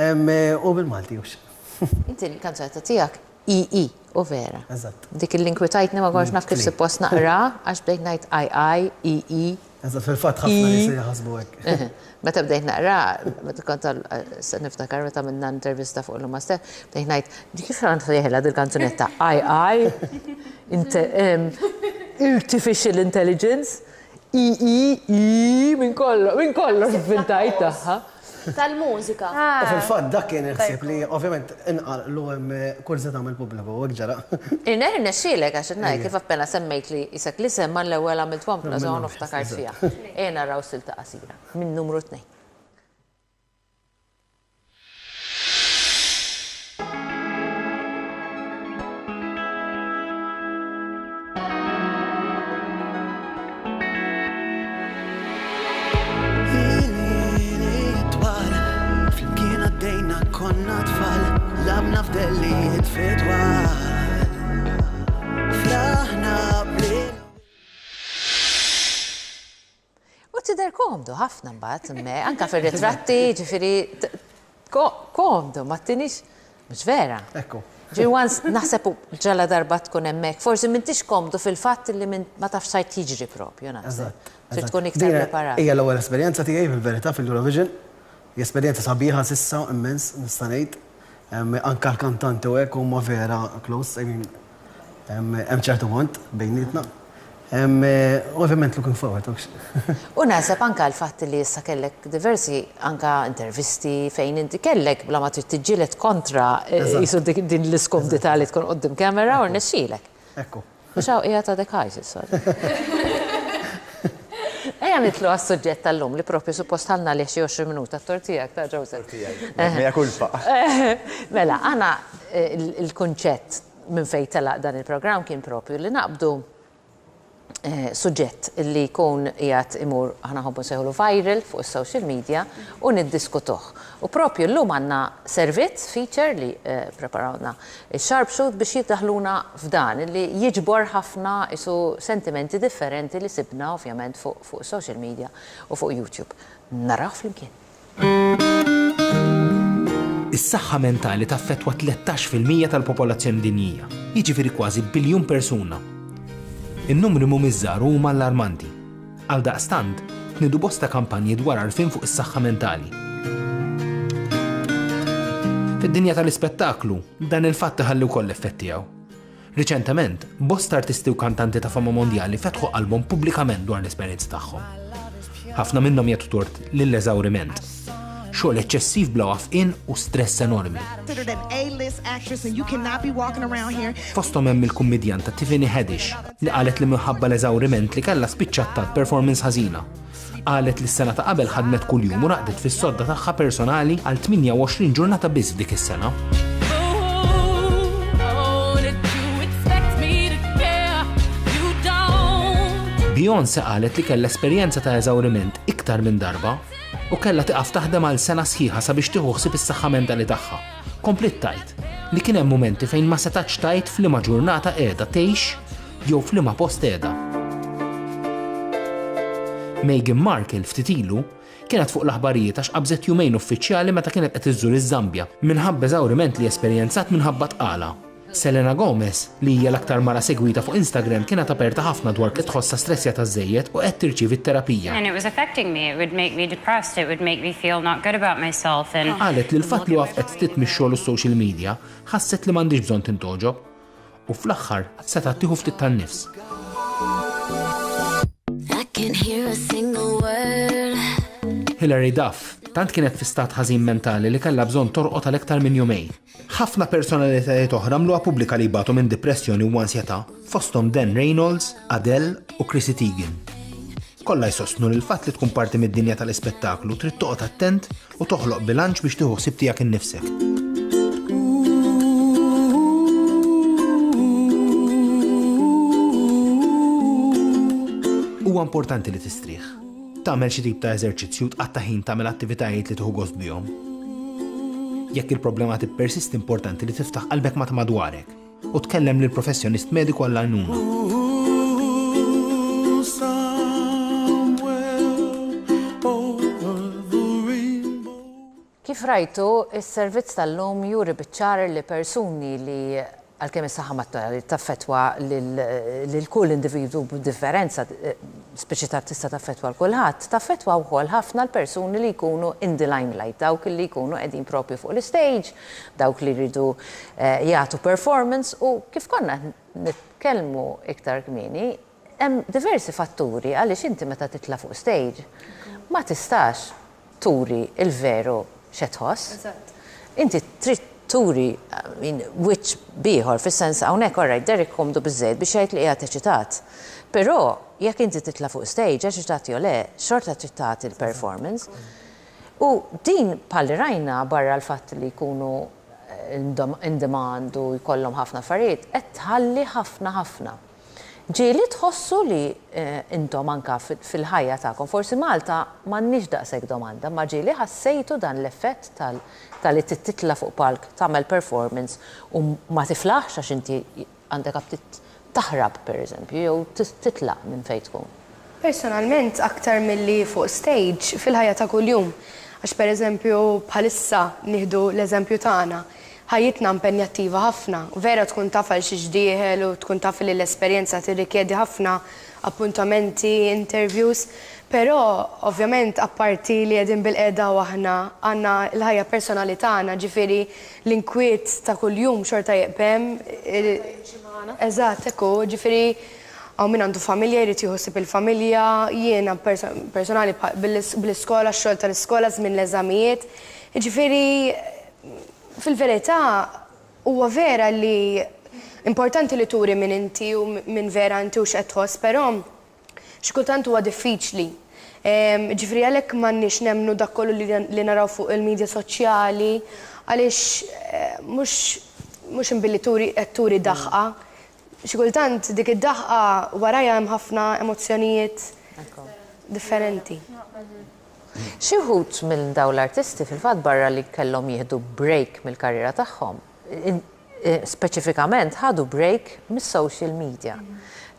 u bil-Malti ux.
Inti il-kanzunetta tiegħek II u vera.
Eżatt.
Dik il-linkwitajtni ma konx naf kif suppost naqra, għax bdejt ngħid II.
Eżatt, fil-fatt ħafna nies jaħsbu hekk.
Meta bdejt naqra, meta kont niftakar meta minna intervista fuq l-Master, bdejt ngħid, dik kif għand jieħla dil-kanzunetta II, Artificial Intelligence, II, minn kollox vintajt taħħa.
Tal-mużika.
U fil-fatt dak kien iħsieb li ovvjament inqallu kull żed għamil pubbliku u ġara.
Irna xilek għax ngħid kif appena semmejt li isek li semma l-ewwel għamilt wampla żon u ftakart fiha. Ejna raw silta qasira minn numru 2.
Konna tfal, labna f'dellijiet fitwal, fraħna blin.
U tidher komdu ħafna mbagħad, anke fir-ritratti, ġifieri komdu, ma tinix mhux vera.
Ekku.
Once naħseb ġala darba tkun hemmhekk, forsi m'intix komdu fil-fatt li ma tafx sajt jiġri propju naħseb. Trid tkun iktar preparat.
Hija l-ewwel esperjenza tiegħi fil-verità fil-Eurovision. Esperienza sabiħa sissa immens, nista' ngħid. Anke l-kantanti u hekk huma vera close, hemm ċertu bond bejnietna. Ovvjament looking forward.
U naħseb anke l-fatt li issa kellek diversi anke intervisti fejn inti kellek bla ma trid tiġġieled kontra jisu din l-iskomdità li tkun qudiem kamera u rnexxielek.
Ekku.
Mhux hawn qiegħed għadek ħajs Ejja nitlu għas-suġġett tal-lum li propju suppost ħalna li xi 20 minuta t-tortijak ta' Joseph.
Mija kulpa.
Mela, għana il-kunċett minn fejn telaq dan il-programm kien propju li naqbdu suġġett li jkun qiegħed imur aħna ħobbu nsejħulu viral fuq is-social media u niddiskutuh. U propju llum għandna servizz feature li preparawna il-sharpshoot biex jiddaħluna f'dan li jiġbor ħafna isu sentimenti differenti li sibna ovvjament fuq social media u fuq YouTube. Naraw flimkien.
Is-saħħa mentali taffettwa 13% tal-popolazzjoni dinjija, jiġifieri kważi biljun persuna. In-numri mhumiex żgħar huma allarmanti. Għaldaqstant, tniedu bosta kampanji dwar għarfien fuq is-saħħa mentali. Fid-dinja tal-ispettaklu, dan il-fatt iħalli wkoll effett tiegħu. Riċentement, bosta artisti u kantanti ta' fama mondjali fetħu album pubblikament dwar l-esperjenzi tagħhom. Ħafna minnhom jagħtu tort lill-eżawriment. Xogħol eċċessiv bla wafqien u stress enormi. Fosthom hemm il-kummedjan ta' Tiffany Haddish li qalet li minħabba l-eżawriment li kellha spiċċattat performance ħażina. Qalet li s-sena ta' qabel ħadmet kuljum u raqdet fis-sodda tagħha personali għal 28 ġurnata biss dik is-sena. Beyoncé qalet li kellha esperjenza ta' eżawriment iktar minn darba u kellha tiqaf taħdem għal sena sħiħa sabiex tieħu ħsieb is-saħħa mentali tagħha. Komplit tajt li kien hemm mumenti fejn ma setax tajt f'liema ġurnata qiegħda tgħix jew f'liema post qiegħda. Meghan Markle ftit ilu kienet fuq l-aħbarijiet għax qabżet jumejn uffiċjali meta kienet qed iżżur iż-Zambja minħabba eżawriment li esperjenzat minħabba tqala. Selena Gomez, li hija l-aktar mara segwita fuq Instagram, kienet aperta ħafna dwar li tħossha stressja taż-żejjed u qed tirċievi t-terapija.
And it was affecting me. It would make me depressed. It would make me feel not good about myself. And
qalet li l-fatt li waqfet ftit mix-xogħol u s-social media ħasset li m'għandix bżonn tintoġob u fl-aħħar seta' tieħu ftit tan-nifs.
I can't hear a single word.
Hilary Duff tant kienet fi stat ħażin mentali li kellha bżonn torqod għal iktar minn jumejn. Ħafna personalitajiet oħra mluha pubblika li jbagħtu minn depressjoni u ansjetà, fosthom Dan Reynolds, Adele u Chrissy Teigen. Kollha jsostnu li l-fatt li tkun parti mid-dinja tal-ispettaklu trid toqgħod attent u toħloq bilanċ biex tieħu ħsieb tiegħek innifsek. Huwa importanti li tistrieħ. Tagħmel xi tip ta' eżerċizzju tqatta' ħin tagħmel attivitajiet li tieħu gost bihom. Jekk il-problema tippersist importanti li tiftaħ qalbek ma' madwarek u tkellem lil professjonist mediku għall għajnuna.
Kif rajtu, is-servizz tal-lum juri biċ-ċar li persuni li għalkemm is-saħħa mentali taffettwa lil kull individwu b'differenza, speċi tista' taffettwa l kulħadd, taffettwa wkoll ħafna l-persuni li jkunu in the limelight, dawk li jkunu qegħdin propju fuq l-istage, dawk li jridu jagħtu performance u kif konna nitkellmu iktar kmieni, hemm diversi fatturi għaliex inti meta titla' fuq stage ma tistax turi il-veru x'tħoss. Inti trid turi wiċċ bieħor fis-sens hawnhekk alright Derek komdu biżżejjed biex jgħid li qiegħed eċitat. Però jekk inti titla' fuq stage eċitat jew le, xorta trid tagħti l-performance. U din bħalli rajna barra l-fatt li jkunu in demand u jkollhom ħafna affarijiet, qed tħalli ħafna. Ġieli tħossu li intom anka fil-ħajja tagħkom, forsi Malta m'għandniex daqshekk domanda, ma ġieli ħassejtu dan l-effett tal-li titla fuq palk, tagħmel performance u ma tiflaħx għax inti għandek ftit taħrab pereżempju jew titlaq minn fejn tkun.
Personalment aktar milli fuq stage fil-ħajja ta' kuljum. Għax pereżempju bħalissa nieħdu l-eżempju tagħna. Ħajjitna impenjattiva ħafna, vera tkun taf għal xi ġdieħel u tkun taf li l-esperjenza tirrikjedi ħafna appuntamenti, interviews, però ovvjament apparti li qegħdin bil-qiegħda u aħna għandna l-ħajja personali tagħna, ġifieri l-inkwiet ta' kuljum xorta jeqbem. Eżatt, ekku, ġifieri hawn min għandu familja jrid jieħu ħsieb il-familja, jiena personali bil-iskola, x-xogħol tal-iskola, żmien l-eżamijiet. Ġifieri fil-verità huwa vera li importanti li turi minn inti u minn vera inti u x'qed tħoss, però xi kultant huwa diffiċli. Ġifieri għalhekk m'għandniex nemmnu dak kollu li naraw fuq il-medja soċjali għaliex mhux inbilli qed turi daħqa. Xi kultant dik id-daħqa warajja hemm ħafna emozzjonijiet differenti.
Xi wħud minn dawn l-artisti fil-fatt barra li kellhom jieħdu break mill-karriera tagħhom, speċifikament ħadu break mis-social media.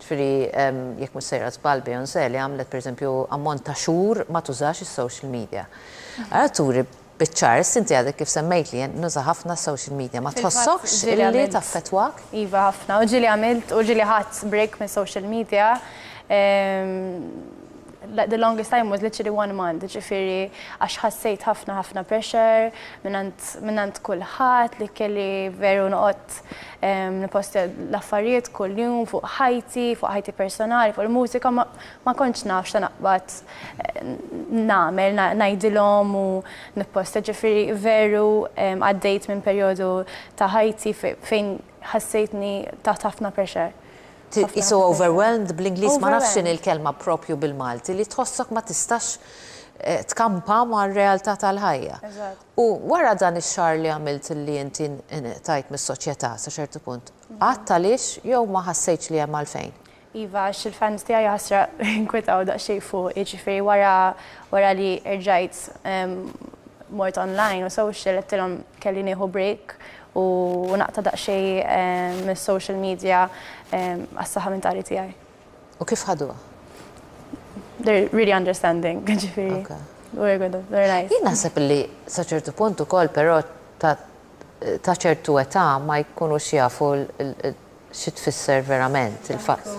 Ġifieri jekk mhux sejra żball Beyoncé li għamlet pereżempju ammont ta' xhur ma tużax is-social media. Ara turi Biċ-ċars, inti għadek kif semmejt li nuża ħafna social media, ma tħossokx illi taffetwak?
Iva ħafna, u ġili ħadd break minn social media. The longest time was literally 1 month, ġifiri għax ħassejt ħafna pressure minnant kulħadd li kelli veru noqgħod niposta l-affarijiet kull jum fuq ħajti personali, fuq il-mużika ma kontx nafx ta' naqbad nagħmel ngħidilhom u nipposta ġifiri veru għaddejt minn perjodu ta' ħajti fejn ħassejtni taħt ħafna pressure.
Isu overwhelmed bl-Ingliż ma nafx il-kelma propju bil-Malti li tħossok ma tistax tkampa ma' r-realtà tal-ħajja. U wara dan ix-xahar li għamilt li inti tajt mis-soċjetà sa ċertu punt, għadt għaliex jew ma ħassejtx li hemm għalfejn?
Iva, il-fans tiegħi ħasra inkwetaw daqsxejn fuq, jiġifieri wara li rġajt mort online u social qedtilhom kelli nieħu break u naqta daqsxejn mis-social media għas-saħħa mentali tiegħi.
U kif ħaduha?
They're really understanding, ġifieri. Very good, very nice.
Jien naħseb li sa ċertu punt ukoll però ta' ċertu età ma jkunux jafu xi tfisser verament il-fatt.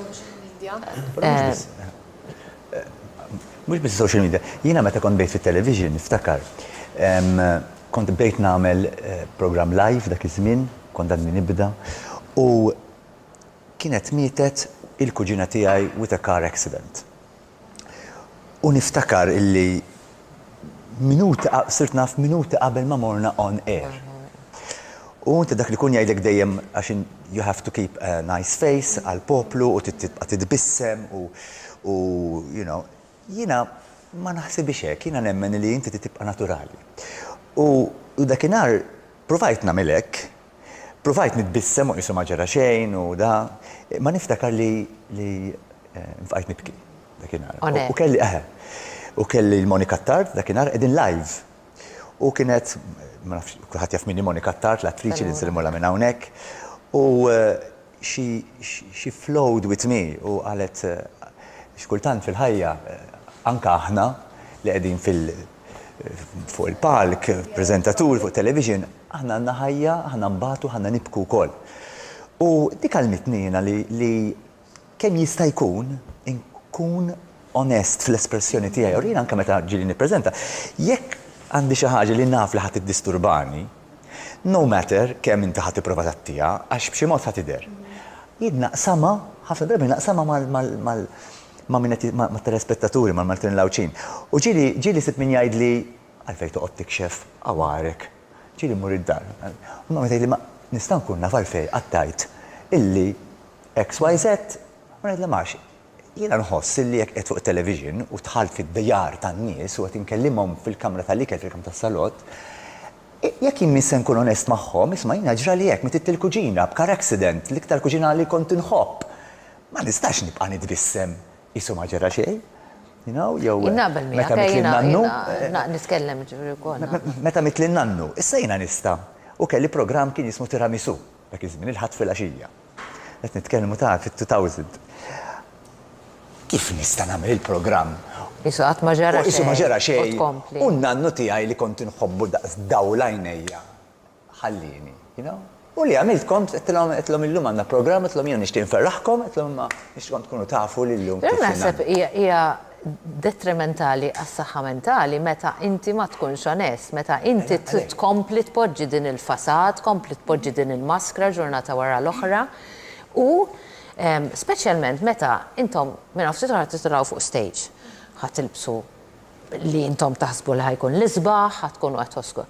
Mhux biss social media. Jiena meta kont bejt fit-television niftakar. Kont bejt nagħmel program live dak iż-żmien, kont għadni nibda, u kienet mietet il-kuġina tiegħi with a car accident. U niftakar illi sirt naf minuti qabel ma morna on air. U inti dak li kun jgħidlek dejjem għax you have to keep a nice face għal poplu u titbissem u you know, jiena ma naħsibx hekk, jiena nemmen li inti tibqa' naturali. U dakinhar provajt nagħmel hekk, provajt nitbissem u qisu ma ġara xejn u da, ma niftakar li nfqajt nibki dakinhar. U kelli l-Monika Tart dakinhar qegħdin live. U kienet, ma nafx, kulħadd jaf minni Monika Tart, l-attriċi li nsilmula minn hawnhekk. U she flowed with me u qalet xkultant fil-ħajja anka aħna li qegħdin fuq il-palk, prezentatur, fuq television, aħna għandna ħajja, aħna mbagħtu, aħna nibku wkoll. U dik għalmitnina li kemm jista' jkun inkun onest fl-espressjoni tiegħi. U jien anke meta ġieli nippreżenta, jekk għandi xi ħaġa li naf li ħadd iddisturbani, no matter kemm inti ħadd tipprova tattija, għax b'xi mod ħadd tidher. Jien naqsama, ħafna drabi naqsama ma' telespettaturi, ma' Martin Lawċin. U ġieli sitt min jgħid li għalfejn toqgħod tikxef għawarek. Ġieli mmur id-dar. U ma' li ma nista' nkun naf għalfejn għattajt illi XYZ, ma ngħidla max. Jiena nħoss illi jekk qed fuq television u tħalt fid-djar tan-nies u qed inkellimhom fil-kamra tal-ikel fil-kamra tas-salott, jekk jien se nkun onest magħhom, isma' jiena ġra li hekk mitit il-kuġina b'car accident, l-iktar kuġina li kont inħobb. Ma nistax nibqa' nitbissem isu ma ġara xejn, you know, jew meta mitli nannu.
Nitkellem ġifieri wkoll.
Meta mitli nannu, issa jiena nista' u kelli programm kien jismu Tiramisu, dak iż-żmien il-ħadd fil-għaxija. Qed nitkellmu ta' fit-2000. Kif nista' nagħmel il-programm?
Isu qatt ma ġara xejn.
Isu ma ġara xejn. U nannu tiegħi li kont inħobbu dawl għajnejja ħallini, you know? U li għamilt kont, għetlom illum għanna program, għetlom jgħu nishtin ferraħkom, għetlom ma nishtkont kunu tafu li l-lum.
Naħseb hija detrimentali għas-saħħa mentali meta inti ma tkunx onest, meta inti tkompli tpoġġi din il-fasad, tkompli tpoġġi din il-maskra ġurnata wara l-oħra u speċjalment meta intom minn għafsi titraw fuq stage ħatilbsu li intom taħsbu li ħajkun l-isbaħ, ħatkunu għatosku.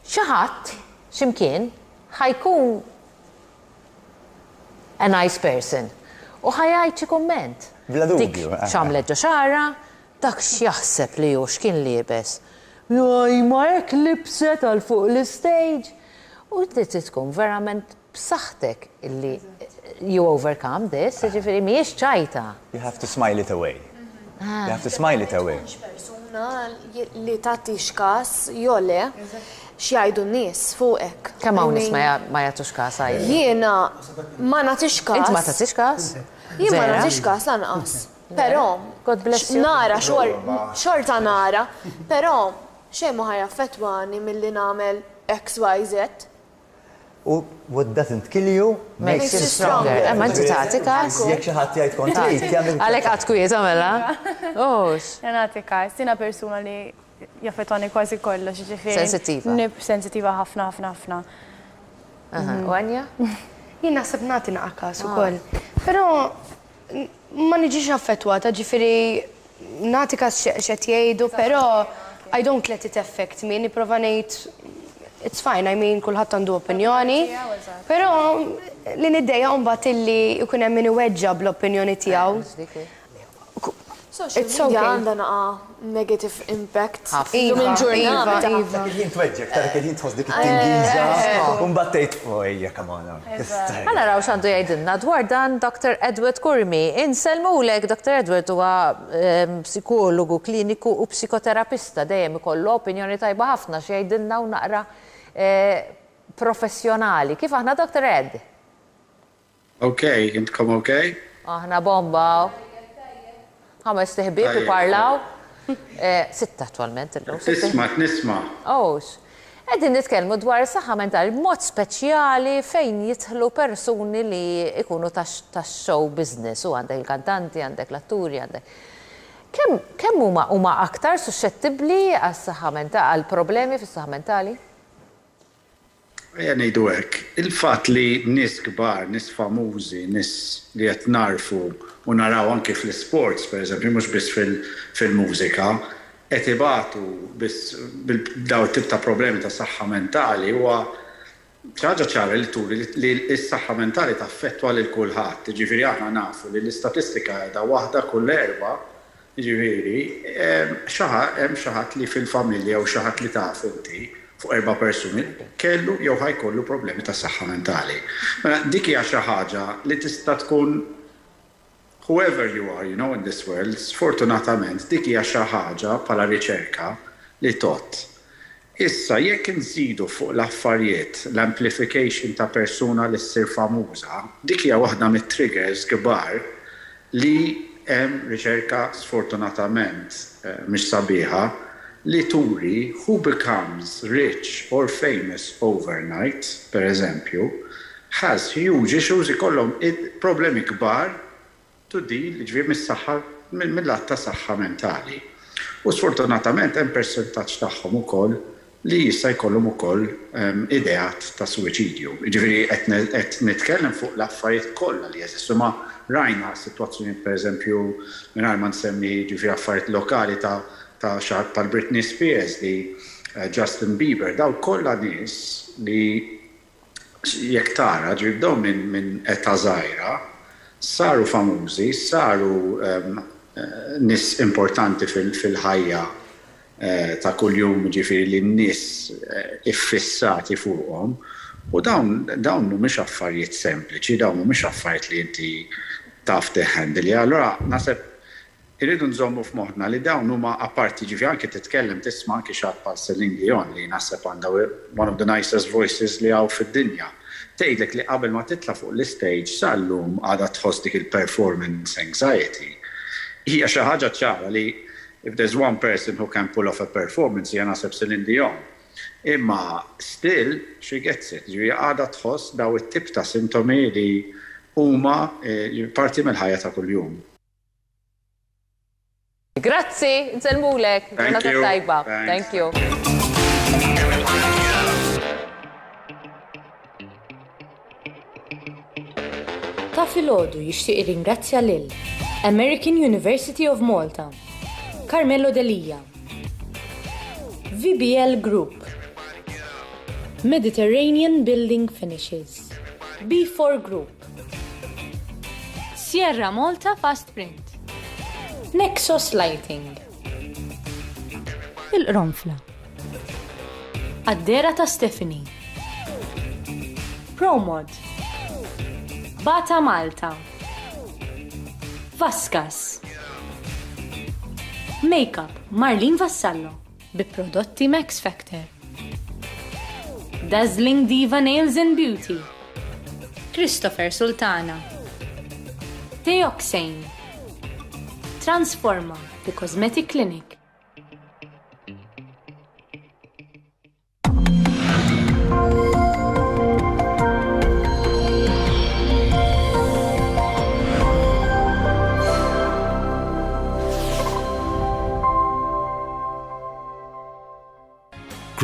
Xaħat, ximkien, ħajkun a nice person. U ħajajt xi komment.
Bla dubju.
Dik xamlet ġo xara, dak x'jaħseb li hu x'kien liebes. Jaj, ma hekk libset għal fuq l-stage. U inti tkun verament b'saħħtek illi you overcome this, ġifieri mhijiex ċajta.
You have to smile it away. You have to smile it away.
Persuna li tagħti x'każ jole x'jgħidu n-nies fuqek.
Kemm hawn nies ma jagħtux każ għajja.
Jiena ma nagħtix każ.
Inti ma tagħtix każ?
Jien ma nagħtix każ lanqas. Però nara xorta nara, però xejn ma ħajaffettwani milli nagħmel XYZ.
U what doesn't kill you
Makes you stronger. Ma inti tagħti każ.
Jekk xi ħadd jgħid kontrit, jagħmel.
Għalhekk qatt kwieta mela. Ux.
Nagħti każ, jiena persuna li jaffettwani kważi kollox, ġifieri.
Sensittiva.
Sensitiva ħafna.
U Anja?
Jien naħseb nagħti naqa' każ ukoll. Però ma niġix affettwata, ġifieri nagħti każ x'qed jgħidu, però I don't let it affect me, nipprova ngħid it's fine, I mean, kulħadd għandu opinjoni, però li niddejja mbagħad illi jkun hemm min iweġġa bl-opinjoni tiegħu.
Social media għandha naqa' negative impact.
Iva, iva.
Jien tweġġek, tara kien tħoss dik it-tingiża u mbagħad tgħid fuq come on.
Mela raw x'għandu jgħidilna dwar dan Dr. Edward Kurmi. Inselmulek Dr. Edward huwa psikologu kliniku u psikoterapista dejjem ikollu opinjoni tajba ħafna x'jgħidilna u naqra professjonali. Kif aħna Dr. Ed?
Okay, intkom okay?
Aħna bomba. Ħames tiħbieb iparlaw. Sitta attualment illum.
Nisma'.
Owx. Qegħdin nitkellmu dwar is-saħħa mentali b'mod speċjali fejn jidħlu persuni li ikunu tax-show business u għandek il-kantanti, għandek l-atturi, għandek. Kemm huma aktar suscettibbli għas-saħħa mentali, għal problemi fis-saħħa mentali?
Ejja ngħidu hekk, il-fatt li nies kbar, nies famużi, nies li qed narfu u naraw anke fl-sports, pereżempju, mhux biss fil-mużika, qed ibatu biss daw tip ta' problemi ta' saħħa mentali huwa ħaġa ċara li turi li s-saħħa mentali taffettwa lil kulħadd. Jiġifieri aħna nafu li l-istatistika qiegħda waħda kull erba', jiġifieri hemm xi ħadd li fil-familja u xi ħadd li taf inti fuq 4 persuni kellu jew ħajkollu problemi ta' saħħa mentali. Mela dik hija xi ħaġa li tista' tkun whoever you are, in this world, sfortunatament dik hija xi ħaġa bħala riċerka li tot. Issa jekk inżidu fuq l-affarijiet l-amplification ta' persuna li ssir famuża, dik hija waħda mit-triggers kbar li hemm riċerka sfortunatament mhix sabiħa li turi who becomes rich or famous overnight, per eżempju, has huge issues ikollhom problemi kbar to deal ġifier mis-saħħa mill-lat ta' saħħa mentali. U sfortunatament hemm persentaġġ tagħhom ukoll li jista' jkollhom ukoll ideat ta' suwiċidju. Ġifieri qed nitkellem fuq l-affarijiet kollha li jeżistu ma rajna sitwazzjoni pereżempju mingħajr ma nsemmi ġifieri affarijiet lokali ta' xahar tal-Britney Spears li Justin Bieber, daw kollha nies li jekk tara ġibdew minn età żgħira saru famużi, saru nies importanti fil-ħajja ta' kuljum ġifieri li n-nies iffissati fuqhom u dawn mhumiex affarijiet sempliċi, dawn mhumiex affarijiet li inti taf tiħhandli. Allura naħseb irridu nżommu f'moħħna li dawn huma apparti ġifieri anke titkellem tisma' anke xi ħadd bħal Celine Dion li naħseb għandha one of the nicest voices li hawn fid-dinja. Tgħidlek li qabel ma titla' fuq l-istage sal-lum għadha tħoss dik il-performance anxiety. Hija xi ħaġa ċara li if there's one person who can pull off a performance hija naħseb Celine Dion. Imma still she gets it. Ġifieri għadha tħoss daw it-tip ta' sintomi li huma parti mill-ħajja ta' kuljum.
Grazzi, nselmulek.
Thank you.
Tajba. Thank you.
Ta' filgħodu jixtieq irringrazzja lil American University of Malta, Carmelo Delija, VBL Group, Mediterranean Building Finishes, B4 Group,
Sierra Malta Fast Print,
Nexus Lighting,
Il-Qronfla,
Addera ta' Stephanie,
Promod,
Bata Malta, Vaskas,
Makeup Marlene Vassallo bi prodotti Max Factor,
Dazzling Diva Nails and Beauty,
Christopher Sultana,
Theoxane, Transforma, the Cosmetic Clinic,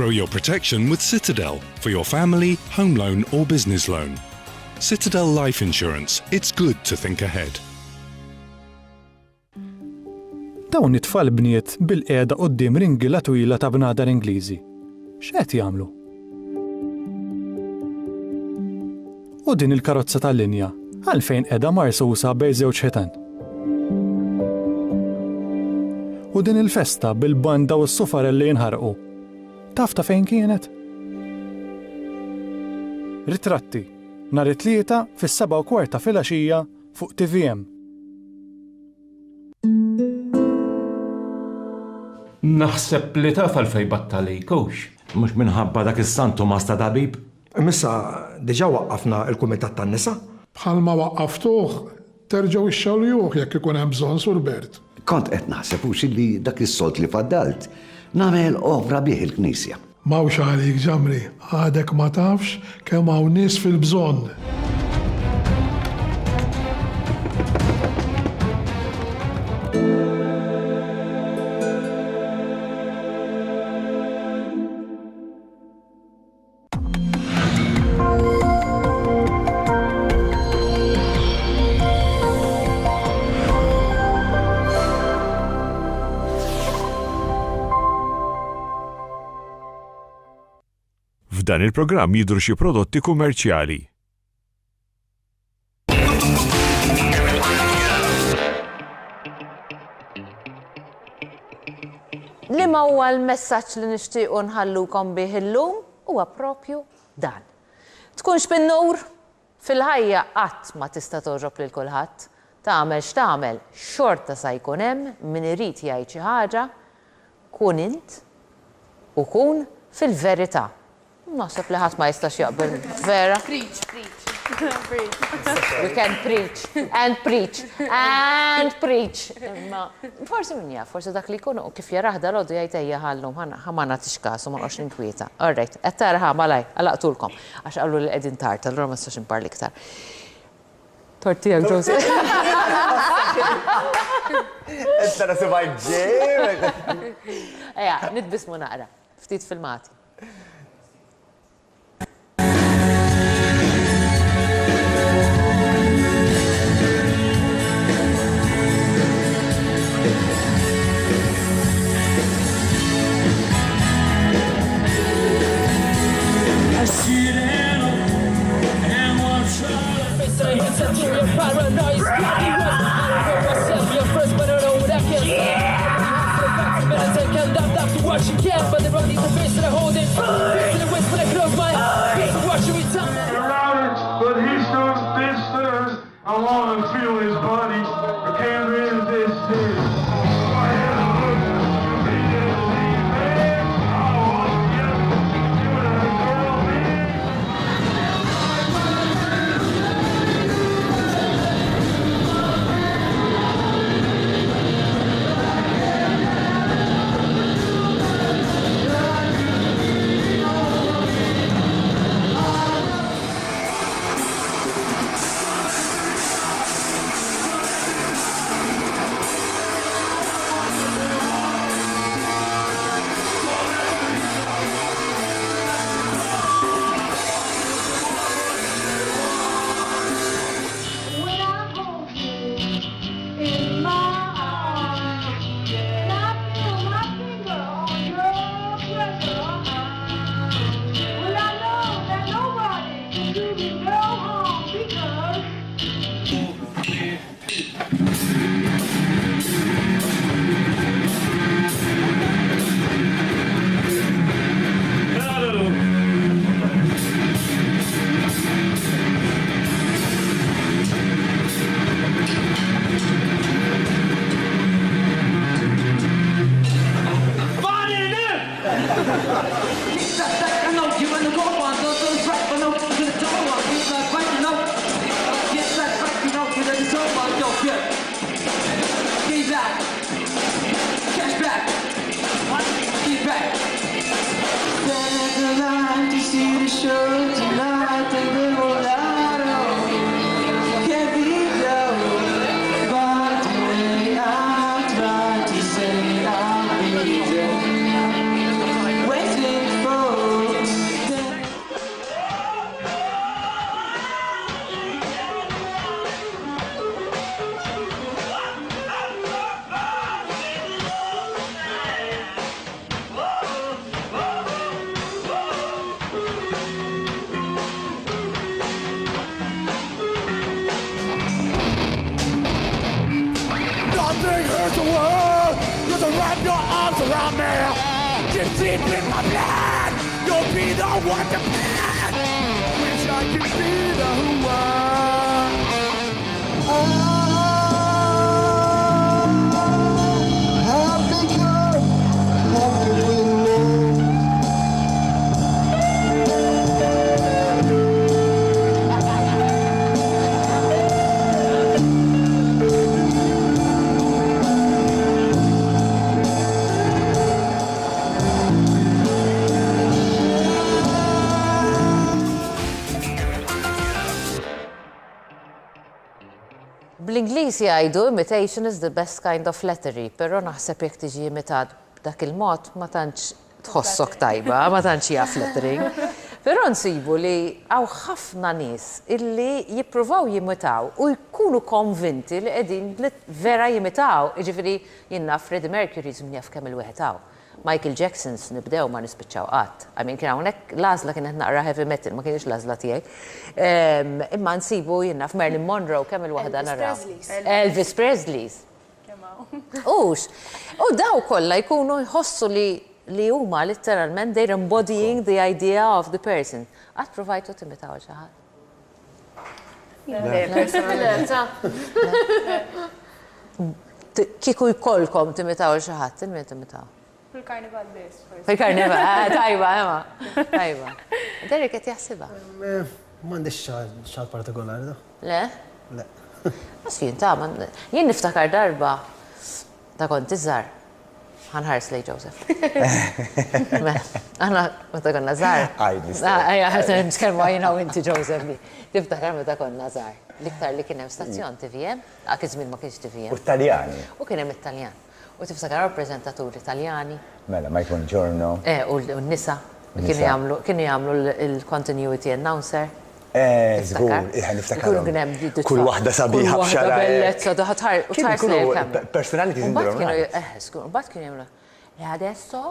Grow your protection with Citadel for your family, home loan or business loan. Citadel Life Insurance. It's good to think ahead.
Dawn it-tfal bniet bil-qiegħda quddiem ringila twila ta' bnadar Ingliżi. X'qed jagħmlu? U din il-karozza tal-linja għalfejn qiegħda marsusa bejn żewġ ħitan. U din il-festa bil-banda u s-sufarelli jinħarqu. Taf ta' fejn kienet? Ritratti nhar it-tlieta fis-7:15 filgħaxija fuq TVM.
Naħseb li taf għalfejn battalejkux.
Mhux minħabba dak is-Sant Tomas ta' Dabib.
Missa diġà waqqafna l-Kumitat tan-Nisa.
Bħalma waqqaftuh terġgħu ixxawluh jekk ikun hemm bżonn Sur Bert.
Kont qed naħseb li dak is-solt li faddalt nagħmel ovra bih il-Knisja.
Mawx għalik ġamri, għadek ma tafx kemm hawn nies fil-bżonn.
F'dan il-programm jidhru xi prodotti kummerċjali.
Liema huwa l-messaġġ li nixtiequ nħallukom bih illum huwa proprju dan. Tkunx bin-nur fil-ħajja qatt ma tista' toġob lil kulħadd. Tagħmel x'tagħmel xorta sa jkun hemm min irid jgħid xi ħaġa, kun int u kun fil-verità. Naħseb li ħadd ma jistax jaqbel vera.
Preach.
We can preach and preach and preach. Ma forsi min jaf, forsi dak li jkun kif jarah dal-għodu jgħid ejja ħallhom ħa ma nagħtix kasu ma nqgħodx ninkwieta. All right, qed tara ħa malaj, għalaqtulkom għax qalu li qegħdin tard, allura ma nistax imparli iktar. Tortijak ġosi.
Qed tara sibgħek ġej.
Ejja, nitbismu naqra, ftit filmati.
What you can, but the body the face that I hold it. Face in the waist when I close my eyes. Watch you eat time.
But he still this. I wanna feel his body. I can't resist this. Nothing hurts the world. You can wrap your arms around me. Get deep in my blood. You'll be the one to plan. Wish I could be the one.
Bl-Inglisi għajdu imitation is the best kind of flattery, pero naħseb jekk tiġi imitat dak il-mod ma tantx tħossok tajba, ma tantx hija flattering. Però nsibu li għaw ħafna nies illi jippruvaw jimitaw u jkunu konvinti li qegħdin vera jimitaw. Jiġifieri jiena Freddie Mercury żmien kemm il-wieħed hawn. Michael Jacksons nibdew ma nispiċċaw qatt. I mean kien hawnhekk l-għażla kienet naqra heavy metal, ma kienx l-għażla tiegħi. Imma nsibu jiena f'Marilyn Monroe kemm il-waħda naraw. Elvis Presley's. Ux. U daw kollha jkunu jħossu li huma literalment they're embodying the idea of the person. Qatt provajtu timitaw xi ħadd? Kieku jkollkom timitaw xi ħadd, min timitaw?
Fil-karnival biss.
Fil-karnival, tajba, ema. Tajba. Derek qed jaħsibha.
M'għandix xahar partikolari da.
Le?
Le.
Għas jien niftakar darba ta' kont iżgħar. Ħanħares lej Joseph. Aħna meta konna żgħar. Ejja, nitkellmu jiena u inti Joseph li. Tiftakar meta konna żgħar. L-iktar li kien hemm stazzjon TVM, dak iż-żmien ma kienx TVM.
U Taljani.
U kien hemm it-Taljan. U tiftakar rappreżentaturi Taljani.
Mela, Mike Buongiorno.
U n-nisa. Kienu jagħmlu l-continuity announcer.
Żgur, niftakar. Kull waħda sabiħa b'xara.
Bellezza, daħħar
personality syndrome.
Mbagħad kienu jagħmlu. E adesso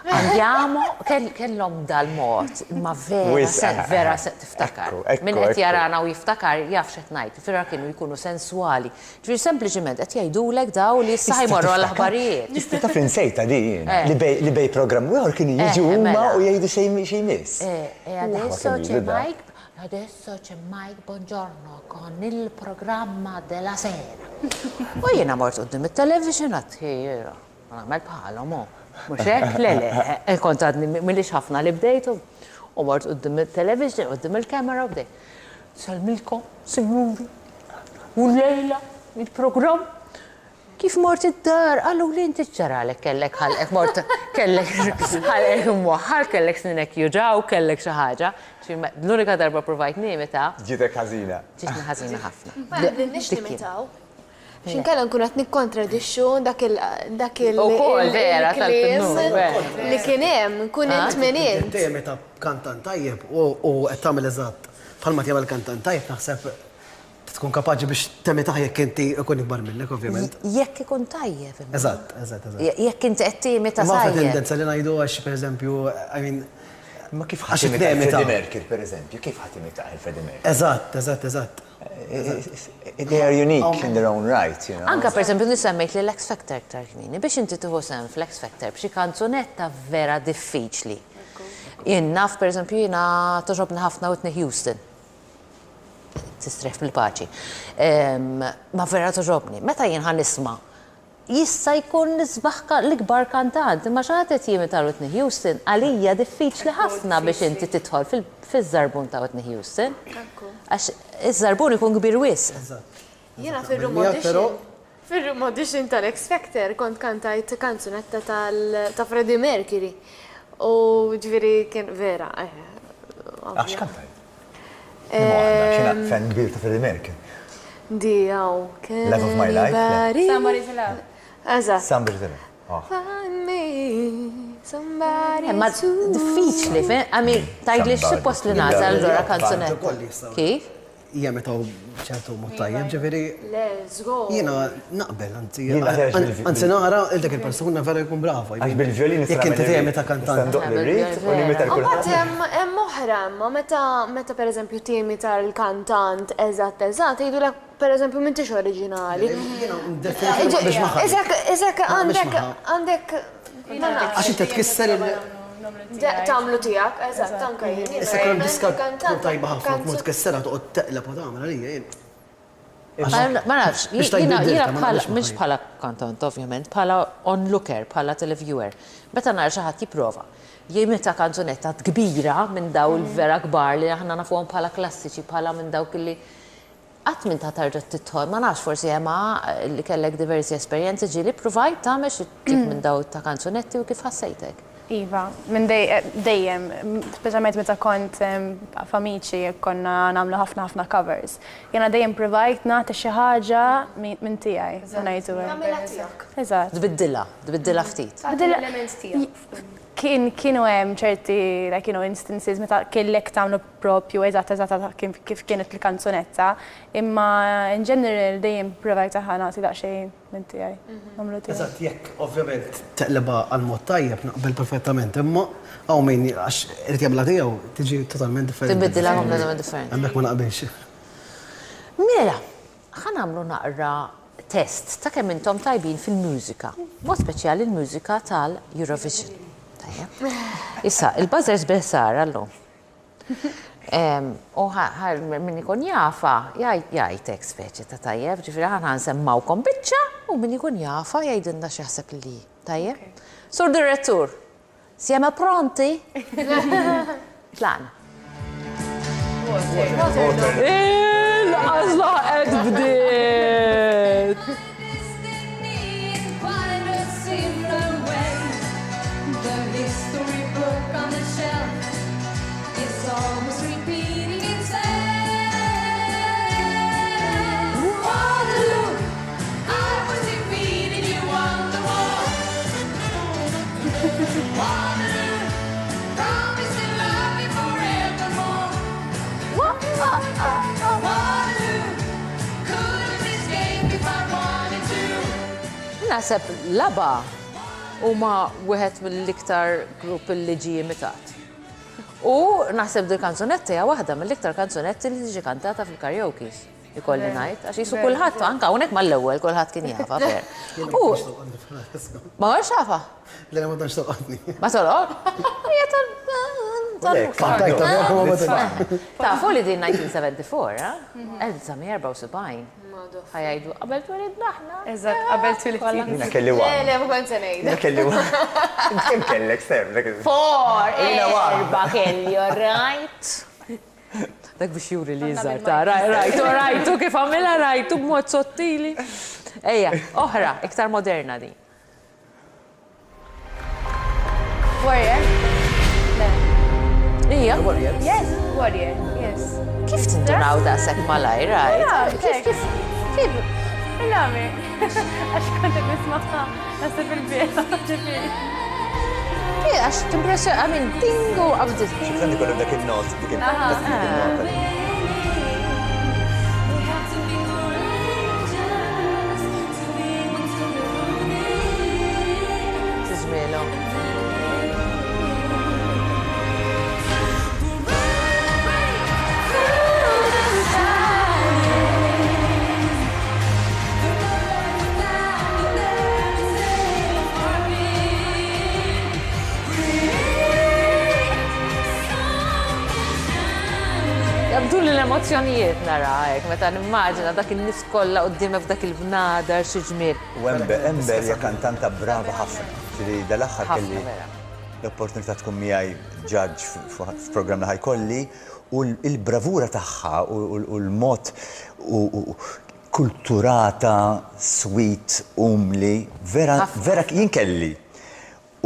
andiamo kellhom dal-mod, imma vera tiftakar. Min qed jarana u jiftakar jaf x'qed ngħid, firra kienu jkunu sensuali. Ġifieri sempliċement qed jgħidulek daw li issa jmorru għall-aħbarijiet.
Tista' taf insejta din li bej programm ieħor kienu jiġu huma u jgħidu xejn miss.
Adesso c'è Mike Buongiorno con il programma della sera. U jiena mort qudiem it-television għadd nagħmel bħalhom mhux hekk, le, kont għadni milix ħafna li bdejtu u mort qudiem it-television, qudiem il-kamera u bdejt. Salmilkom, sinjuri, u lejla, il-programm. Kif mort id-dar, għallu li inti ċaralek kellek ħalek mort, kellek ħalek mwaħħal, kellek sninek juġaw, kellek xi ħaġa. L-unika darba provajt nimita.
Ġitek ħażina.
Ġitni ħażina ħafna.
Ma nix nimitaw. Xinkella nkun qed nikkontradixxu dak il
vera
li kien hemm, nkun int min int.
Temi ta' kantant tajjeb u qed tagħmel eżatt bħalma tagħmel kantant tajjeb naħseb tkun kapaċi biex temi taħjek inti ikun ikbar minnek, ovvjament.
Jekk ikun tajjeb.
Eżatt.
Jekk inti qed temi ta'
sajjeb. Ma tendenza li ngħidu għax pereżempju, I mean,
ma kif ħadd Freddie Mercury, pereżempju, kif ħadd imita Freddie Mercury?
Eżatt.
They are unique in their own right, you know.
Anka pereżempju nisemmejt li l-X Factor aktar kmini biex inti tieħu sehem fl-X Factor b'xi kanzunetta vera diffiċli. Jien naf pereżempju jiena toġobni ħafna Whitney Houston. Tistref bil-paċi. Ma vera toġobni. Meta jien ħan nisma' jista' jkun nisbaħ l-ikbar kantant, imma xaħat qed jimita Whitney Houston għalija diffiċli ħafna biex inti tidħol fiż-żarbun ta' Whitney Houston. Għax iż-żarbun ikun kbir wisq.
Jiena fir-room audition tal-X Factor kont kantajt kanzunetta ta' Freddie Mercury. U ġifieri kien vera.
Għax kantajt? Xina fan kbir ta' Freddie Mercury.
Dijaw,
Love of my life.
Somebody's love.
Eżatt.
Somebody's love.
Find me somebody.
Ma diffiċli, għami, tajdli x-suppost li nażel ġora kanzunetta. Kif?
hija meta ċertu mod tajjeb, ġifieri.
Le, żgur.
Jiena naqbel, anzi nara dak il-persuna vera jkun brava.
Għax bil-violin
jekk inti dejjem meta kantant.
Hemm oħra, ma meta pereżempju tiemi tal-kantant eżatt jgħidulek pereżempju m'intix oriġinali. Eżek għandek
għax inti tkisser
tagħmlu tiegħek, eżatt, anke jien.
Issa kemm diska tkun tajba ħafna tmur tkisserha toqgħod teqleb u tagħmel għalija jien.
Ma nafx, jiena mhix bħala kantant ovvjament, bħala onlooker, bħala televiewer. Meta nara xi ħadd jipprova jimita kanzunetta kbira minn daw il-vera kbar li aħna nafuhom bħala klassiċi, bħala minn dawk li qatt minn ta' tarġa' titħol, ma nafx forsi hemm li kellek diversi esperjenzi ġieli provajt tagħmel xi tip minn daw ta' kanzunetti u kif ħassejtek?
Iva, minn dejjem, speċjalment meta kont f'amiċi konna nagħmlu ħafna covers. Jiena dejjem provajt nagħti xi ħaġa minn tiegħi. Eżatt.
Tbiddilha ftit.
L-element tiegħek. Kienu hemm ċerti instances meta kellek tagħmlu propju eżatt kif kienet il-kanzunetta, imma in general dejjem provajt nagħti daqsxejn minn tiegħi.
Eżatt, jekk ovvjament teqleba għal-mod tajjeb naqbel perfettament, imma hawn min għax irid jagħmilha tiegħu tiġi totalment differenti.
Tibbiddilha kompletament differenti.
Hemmhekk ma naqbilx.
Mela, ħanamlu naqra test ta' kemm intom tajbin fil-mużika, mod speċjali l-mużika tal-Eurovision. Issa, il-buzzers bil-sar għallum. U min ikun jafa, jgħajtek speċi ta' tajjeb, ġifiri ħana nsemmawkom biċċa u min ikun jafa jgħidinna xaħseb li tajjeb. Sur direttur, siema pronti? Tlan. Il-għazla għed bdiet! Naseb laba huma wieħed mill-iktar grupp li ġie imitat. U naħseb dil kanzunetti hija waħda mill-iktar kanzunetti li tiġi kantata fil-karaoke. Ikolli ngħid, għax jisu kulħadd anke hawnhekk mal-ewwel kulħadd kien jafa fer. Ma warx jafa?
Le ma tantx toqgħodni.
Ma tolqod? Tafu li din 1974, 1974. ħajajdu, qabel twelidna aħna.
Eżatt, qabel twelidna.
Jina kelli wa.
Le, ma kont se ngħid.
Jina kelli wa. Kim kellek ser?
4 kelli, alright. Dak biex juri li jizzar, ta' rajtu kif għamela rajtu b'mod sottili. Ejja, oħra, iktar moderna di.
Warrior?
Ija?
Yes, Warrior, yes.
Kif tindunaw da' sekk malaj, rajt? Kif?
Il-għami, għax kontet nismaħħa, nasib il-bieta, ġifiri.
Għax timpressju, għamin, tingu għabdit.
Xifran dikollu dak il-not, dik il-not.
Tizmilo. Jabdu li l-emozjonijiet narajk, meta nimmaġina dak il-nis kollha qudiem f'dak il-bnadar xi ġmiel.
U Ember hija kantanta brava ħafna. Ġieli dal-aħħar kelli l-opportunità tkun miegħi judge f'programm li ħajkolli u l-bravura tagħha u l-mod kulturata, sweet, umli, vera jien kelli.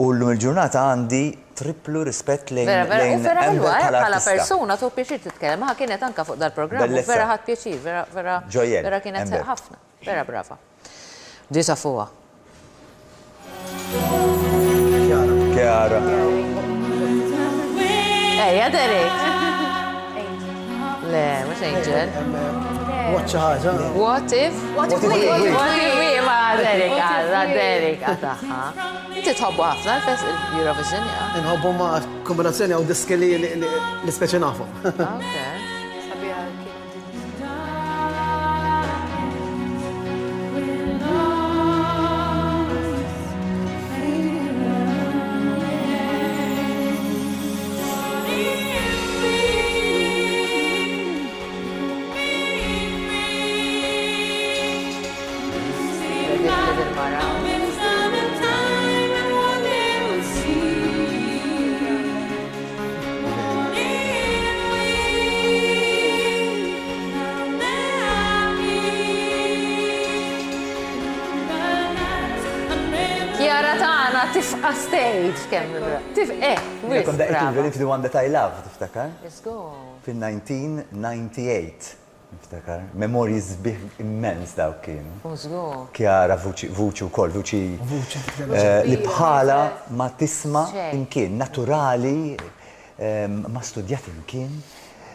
U l-lum il-ġurnata għandi triplu rispett lejn
Ember bħala persuna tu pjaċir titkellem, ma kienet anka fuq dal-programm u vera ħadd pjaċir, vera kienet ħafna, vera brava. Disa fuqha. Chiara. Ejja Derek. Le, mux Angel.
Watch ħaġa.
What if? What if we ma Derika taħħa. Inti tħobbu ħafna l-Eurovision, ja?
Nħobbu ma' kombinazzjoni għaw diski li speċi nafu.
Tifqa stage, kemm
Kon da equivalent to the one that I love, tiftakar?
Let's go.
Fin-1998, tiftakar. Memories bih immens daw kienu.
Let's go.
Kjara vuċi u koll, vuċi li bħala ma tisma imkien, naturali, ma studjat imkien.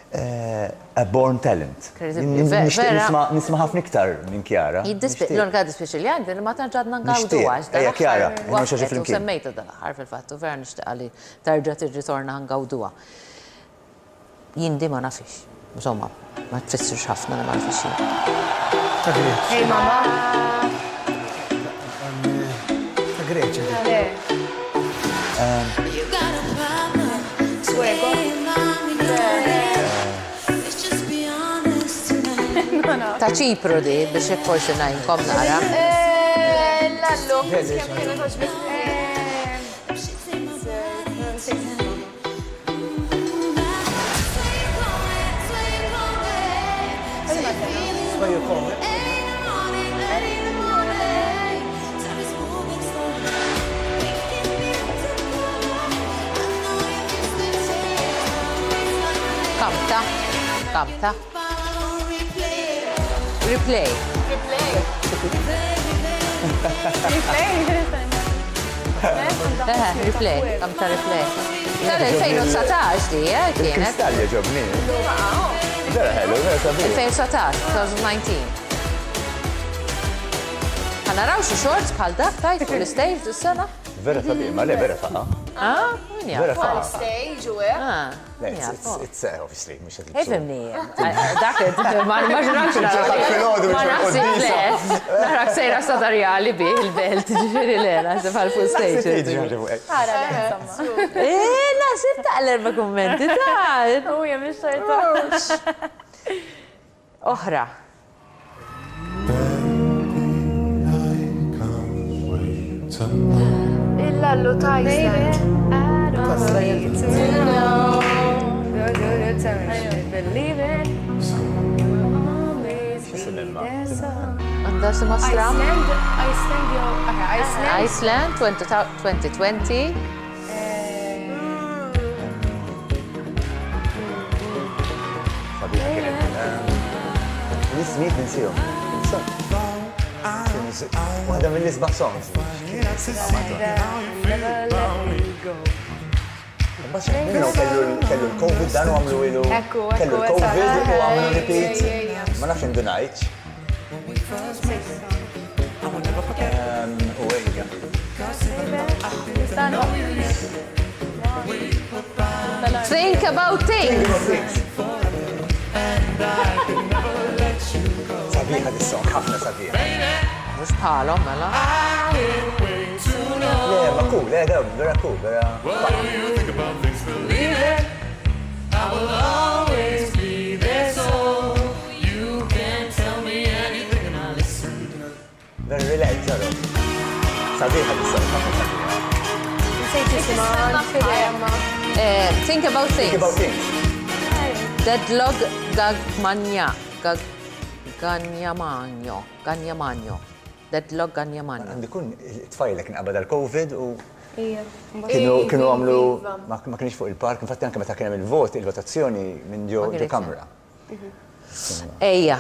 A born talent. Nisma ħafna iktar minn Kjara.
L-unika dispieċi li għandi, ma tanġadna ngawdu għax.
Ejja Kjara, xaġa
fil-kien. Semmejta dal-ħar fil-fattu, vera nishtiqa li tarġa tirritorna ngawduha. Jindi ma nafix. Insomma, ma tfissirx ħafna li ma nafix.
Hey mama.
Ta' Greċja.
Swego.
Ta' Ċipru di, biex jek forsi najnkom nara.
Lallu, kemm kienu toġbit.
Kamta. Replay. Replay, kamta replay. Tal-2019 di, kienet.
Il-kristalli ġobni. Vera ħelu, vera sabi.
2019, 2019. Għanaraw xie shorts bħal dak tajt fuq l-stage dis-sena?
Vera sabi, ma le vera faqa. Vera faqa.
Stage u
It's obviously, mux għadib.
Efemni, dak ma ġurnawx ma naħsib le. Naħrak sejra stadarjali bi il-belt, ġifiri le, naħsib għal full stage. Naħsib ta' l-erba kommenti, ta'
Uja, mish tajta.
Oħra.
Il-lallu ta'
Għanda sima stram?
Iceland,
2020.
Nismit ninsijom. Waħda mill-isbaħ songs. Kellu l-Covid dan u għamlu ilu. Kellu l-Covid u għamlu repeat. Ma nafx indunajċ. U għejja.
Think about things.
Sabiħa dis-song, ħafna sabiħa.
Mux bħalom, mela.
Le, ma cool, vera cool, vera.
I will always be there so you can tell me anything and I'll listen.
Very relaxed, ġaro. Sabiħa dis-song, ħafna sabiħa.
Think about things.
Think about things.
Deadlock Gagnamanjo. Deadlock Gagnamanjo.
Għandikun it-tfajlek nqabad għal-Covid u kienu għamlu, ma kienx fuq il-park, infatti anke meta kien hemm il-vot, il-votazzjoni minn ġo kamra.
Ejja,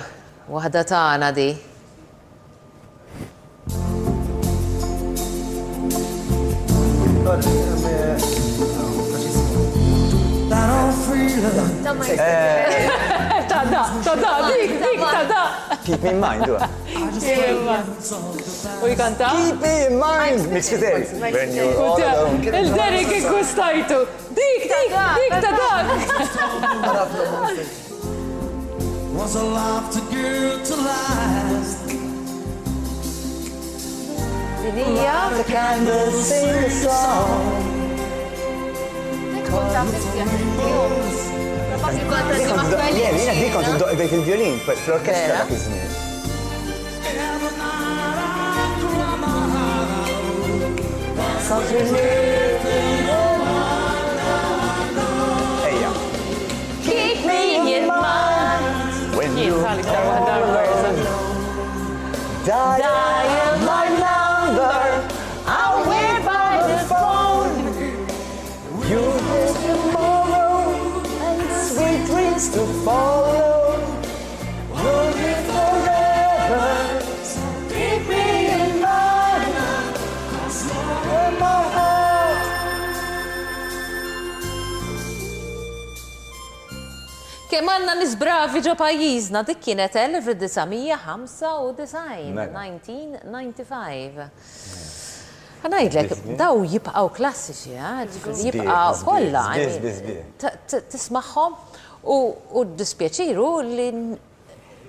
waħda tagħna di. dik ta.
Keep me in mind, du.
U jkanta?
Keep me in mind, Mix Fidel. When you're all alone.
Il-Derek ikkustajtu. Dik ta dak.
Was a love to girl to last.
Dinija.
The candles sing a song.
Jena dik kont id-doq bejt il-violin fl-orkestra dak iż-żmien. Ejja.
Keep me in mind.
When you
dial my number, I'll wait by the phone. You live tomorrow and sweet dreams to follow. You'll live forever, so keep me in mind. 'Cause you're in my heart.
Kemm għandna nies bravi ġo pajjiżna dik kienet 1995. Għanajdlek, daw jibqaw klassiċi, jibqaw kollha. Tismaħħom u dispjaċiru li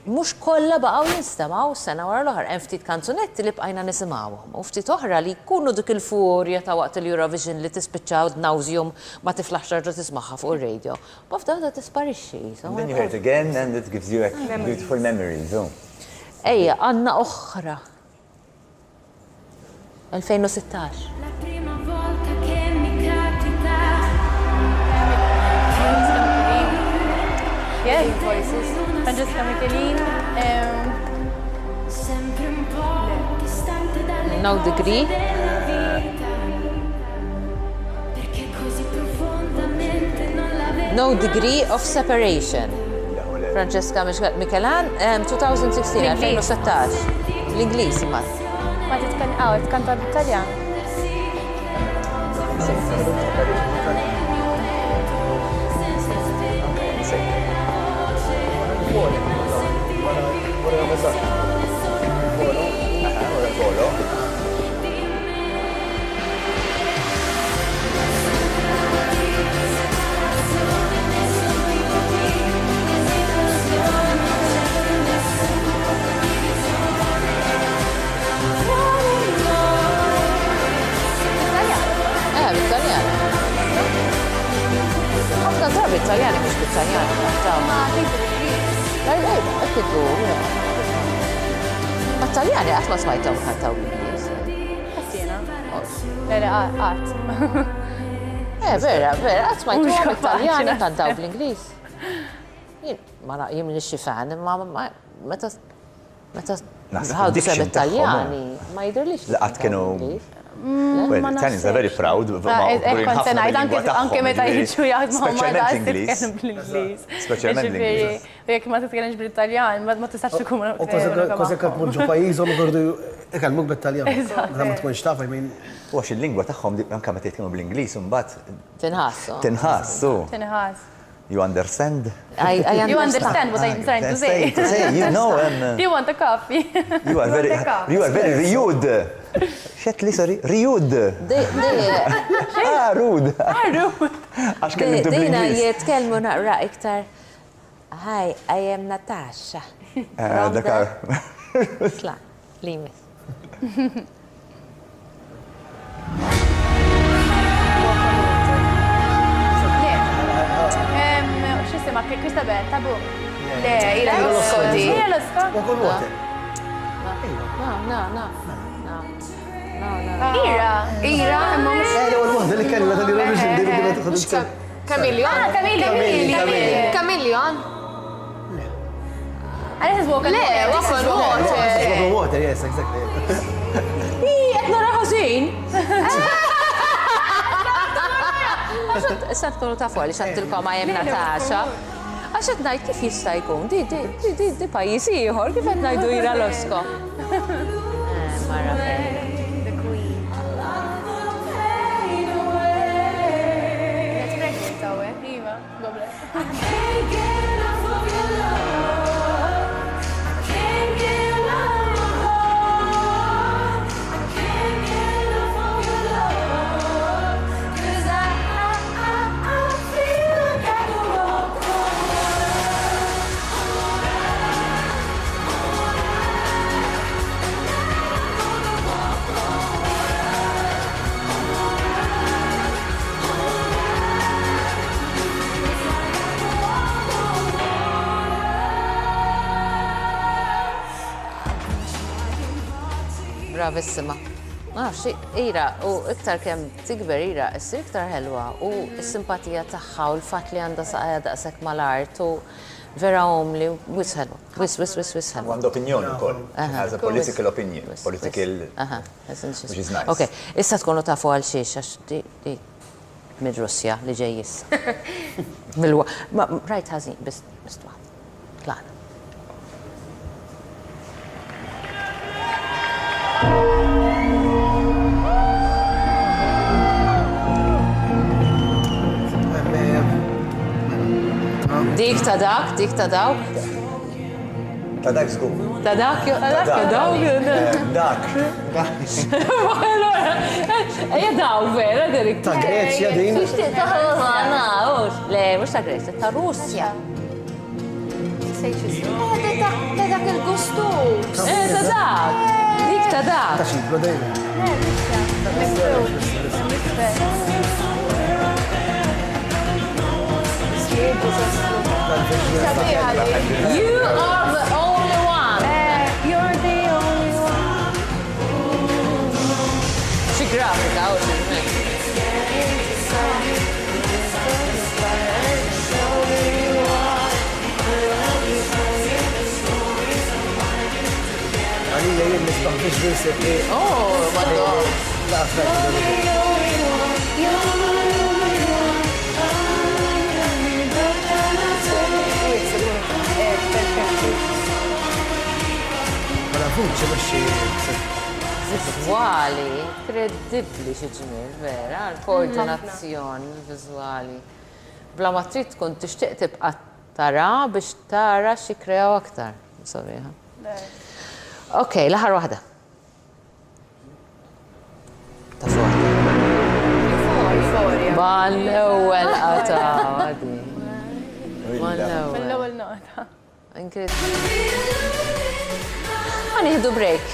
mhux kollha baqgħu jinstemaw sena wara l-oħra. Hemm ftit kanzunetti li bqajna nisimgħuhom u ftit oħra li jkunu dik il-furja ta' waqt il-Eurovision li tispiċċaw d-nawżjum ma tiflaħx tarġa' tismaħħa fuq ir-radio. Ma f'dawda tisparixxi.
Then you hear it again and it gives you beautiful memories.
Ejja, għandna oħra. 2016.
La prima volta che mi capita.
Yeah, voices. Francesca Michelin.
Sempre un po' distante dalle
No Degree.
Perché così profondamente non la vedo.
No Degree of Separation. Francesca Michelin, 2016, 2016. L-Ingliż imma.
Ma titkanta b'Italjan.
Bit-Taljani mhux bit-Taljani. Ma Taljani qatt ma smajthom kantaw bl-Ingliż.
Qatt.
Vera, qatt smajthom bit-Taljani kantaw bl-Ingliż. Jien m'iniex xi fan, imma meta ħadu sem it-Taljani ma jidhirlix.
Laqat kienu Italians are very proud.
Anke meta jiġu jaħdmu ma titkellem bl-Ingliż.
Speċjalment bl-Ingliż.
Jekk ma titkellemx bl-Italjan, ma tistax tkun.
U kważi ġu pajjiżhom igordu ikellmuk bit-Taljan. Ma tkunx taf jmin.
Għax il-lingwa tagħhom anke meta jitkellmu bl-Ingliż imbagħad
tinħassu.
You understand?
You understand what I'm trying to say.
You know.
Do you want a coffee?
You are very rude. Xet li sorry? Rude. Rude. Għax kellimtu bl-Ingliż.
Dina jitkellmu naqra iktar. Hi, I am Natasha.
Dakar.
Tla, limis.
X'isima Kristabel, tabu.
Le, ila l-osko di.
Ila l-osko?
No.
Ira, imma mhux.
L-waħda li kellha tal-Eurovision dejjem kienet tħodd.
Chameleon. Chameleon.
This is Walk on Water.
Walk on Water.
Walk on Water, yes, exactly.
Qed nara ħażin. Issa tkunu tafu għaliex għandilkom għajem Natasha. Għax qed ngħid kif jista' jkun, di pajjiż ieħor kif qed ngħidu ira l-osko. Mara
The Queen. Let's break it, Iva. God bless.
Bravissima. Nafx, Ira, u iktar kemm tikber Ira, issir iktar ħelwa u s-simpatija tagħha u l-fatt li għandha saqajja daqshekk mal-art u vera omli wis ħelwa. Wis ħelwa.
Għandu opinjoni wkoll. Has a political opinion. Political. Which is nice.
Okay, issa tkunu tafu għal xiex għax di mid-Russja li ġej issa. Rajt ħażin biss waħda. Tlaqna. Dik ta' dawk.
Ta' dak żgur.
Ta' dak,
Dak.
Ejja daw vera, Derek.
Ta' Greċja din.
Le, mhux ta' Greċja, ta' Russja.
Ta' dak il-gustu.
Ta' dak. Dik ta' dak.
Ta' xi brodejna.
You are the only one.
You're the only one.
Xi grafika, u
Għalija jien nisbaħ biex birsek li.
Oh, madonna. Vizuali, inkredibbli xi ġmiel, vera, l-koordinazzjoni viżwali. Bla ma trid tkun tixtieq tibqa' tara biex tara xi kreaw aktar. Sabiħa. Okej, l-aħħar waħda. Ta' fuq. Mal-ewwel qata għadi.
Mal-ewwel nota.
Incredibbli. Ħanieħdu break.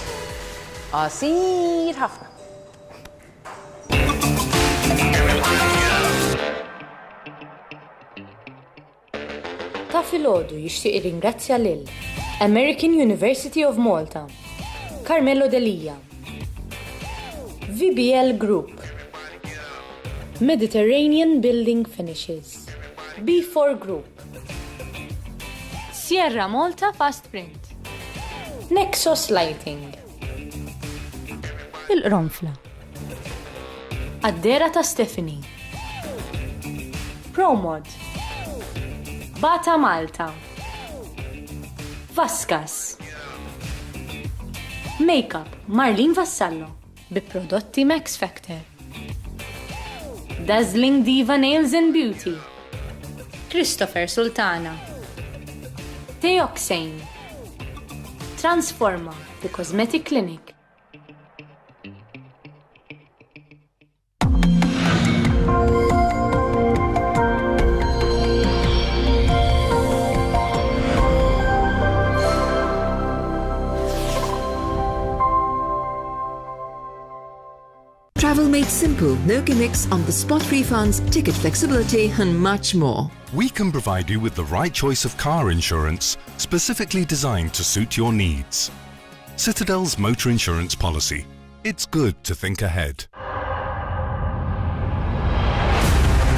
Qasir ħafna.
Ta' filgħodu jixtieq irringrazzja lil American University of Malta, Carmelo Delija, VBL Group, Mediterranean Building Finishes, B4 Group,
Sierra Malta Fast Print,
Nexus Lighting,
Il-Qronfla,
Addera ta' Stephanie, Promod, Bata Malta, Vaskas, Makeup Marlene Vassallo bi prodotti Max Factor, Dazzling Diva Nails and Beauty,
Christopher Sultana,
Teoxane, Transforma The Cosmetic Clinic.
Travel made simple, no gimmicks, on-the-spot refunds, ticket flexibility and much more.
We can provide you with the right choice of car insurance, specifically designed to suit your needs. Citadel's motor insurance policy. It's good to think ahead.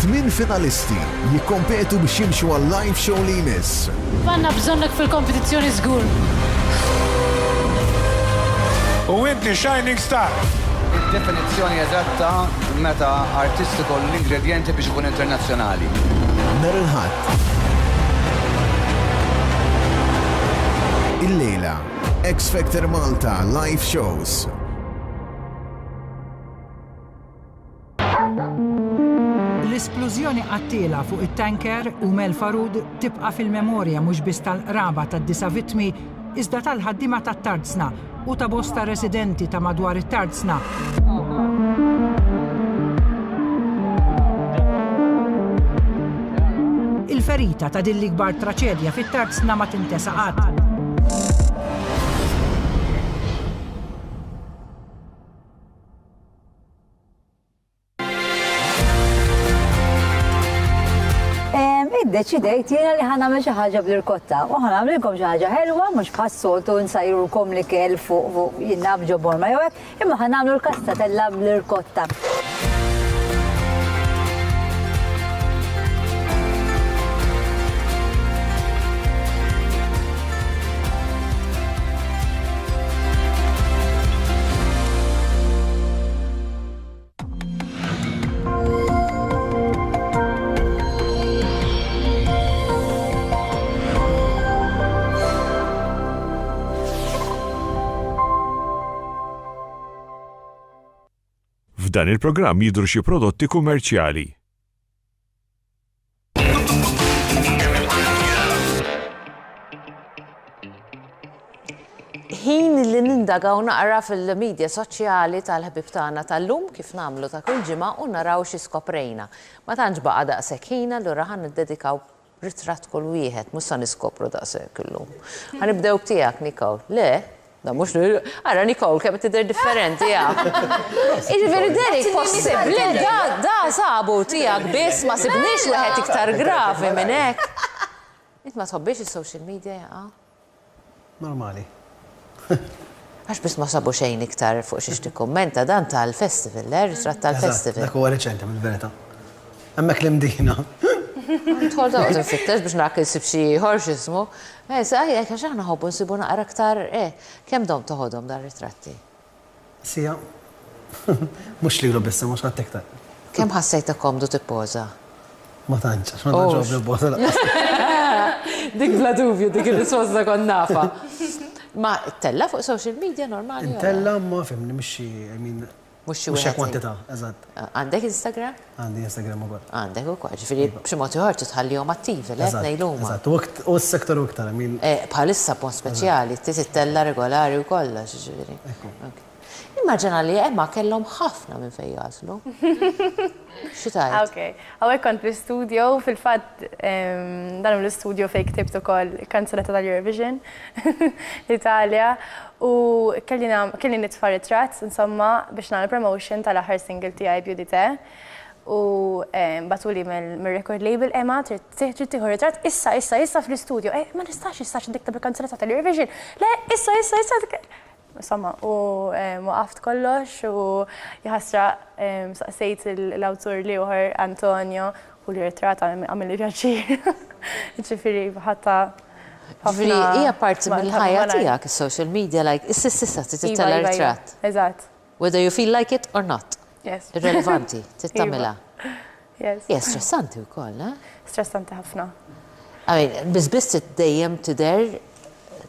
8 finalisti jikkompetu biex jimxu għal live show li jmiss.
Vanna bżonnek fil-kompetizzjoni żgur.
U inti Shining Star.
Definizzjoni eżatta meta artisti kollu l-ingredienti biex ikun internazzjonali.
Nar il-ħadd. Il-lejla, X Factor Malta live shows.
L-esplużjoni qattila fuq it-tanker u Mel Farud tibqa' fil-memorja mhux biss tal-qraba tad-disa' vittmi iżda tal-ħaddiema tat-Tardsna u ta' bosta residenti ta' madwar it-Tardsna. Il-ferita ta' din l-ikbar traċedja fit-Tardsna ma tintesa' qatt.
deċidejt jiena li ħanamel xi ħaġa bl-irkotta u ħanamlilkom xi ħaġa ħelwa mhux bħas-soltu nsajrulkom l-ikel fuq jiena b'ġoborma jew hekk, imma ħanamlu l-kastatella bl-irkotta.
F'dan il-programm jidhru xi prodotti kummerċjali.
Ħin li nindagaw naqra fil-medja soċjali tal-ħbib tagħna tal-lum kif nagħmlu ta' kull ġimgħa u naraw xi skoprejna. Ma tantx baqa' daqshekk ħin allura ħan niddedikaw ritratt kull wieħed mhux se niskopru daqshekk illum. Ħanibdew b'tiegħek Nicole. Le? Da mux għara Nicole, kemm tidher differenti, ja. Iġifieri Derek, possibbli, da sabu tiegħek biss ma sibniex wieħed iktar gravi minn hekk. Int ma tħobbix is-social media, ja?
Normali.
Għax biss ma sabu xejn iktar fuq xiex tikkummenta dan tal-festival, ritratt tal-festival.
Dak huwa reċenti mill-verità. Hemmhekk l-imdina.
Tħol da għodin fittex biex naqqa jisib xie ħorġismu. Sajja, għax aħna ħobbu nsibu naqra ktar, kem dom toħodhom dar ritratti?
Sija, mux li bissa, mux għattektar.
Kem ħassejta komdu tippoza?
Ma tanċax, ma tanċax bil-boza.
Dik bla dubju, dik il-risposta kon nafa. Ma tella fuq social media normali?
Tella ma fimni, mux kwantita, eżatt.
Għandek Instagram?
Għandi Instagram u
Għandek u kwa, ġifiri b'ximot uħor titħallihom attivi, l-għet nejluma.
Eżatt, u s-sektor u ktar,
bħalissa pon speċjali, titella regolari u kolla, ġifiri. Immaġina li emma kellhom ħafna minn fejn jaslu. Xitajt?
Ok, għawek kont l-studio, fil-fat dan l-studio fej ktibt ukoll kanzunetta tal-Eurovision Italja u kelli nitfa' ritratt, insomma, biex nagħmel promotion tal-aħħar single tiegħi Beauty Te u batuli mill-record label Emma trid tieħu ritratt issa fl-istudio. Ma nistax dikta bil-kanzunetta tal-Eurovision. Le, issa. Insomma, u waqaft kollox u jħassra saqsejt l-awtur li uħar Antonio u li ritratt għamil li pjaċir. Ġifiri, ħatta
ġifiri, hija parti mill-ħajja tiegħek is-social media, like, issa titella ritratt.
Eżatt.
Whether you feel like it or not.
Yes.
Irrelevanti, tittamilha.
Yes.
Yes, stressanti wkoll, eh?
Stressanti ħafna.
Biss dejjem tidher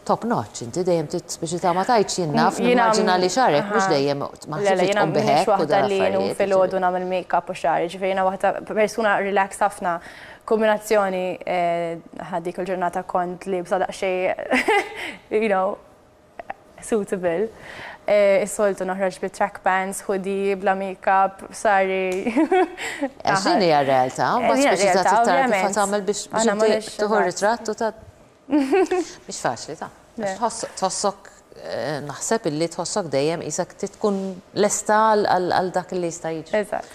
top notch, inti dejjem biex ta' ma tajċ jinnaf, nimmaġina li xarek, mux dejjem maħsibx tkun biħek u da' affarijiet.
Fil-ħodu namel make-up u xarek, ġifiri jena waħda persuna relax ħafna, kombinazzjoni ħaddik il-ġurnata kont li b'sadaq xej, suitable. Is-soltu naħraġ bi track pants, hoodie, bla make-up, sari.
Għaxini għal-realta, bas biex ta' t-tarki fatamel biex tuħu ritratt u ta' Biex faċli ta' tħossok, naħseb illi tħossok dejjem isak tkun lesta għal dak li jista' jiġri.
Eżatt.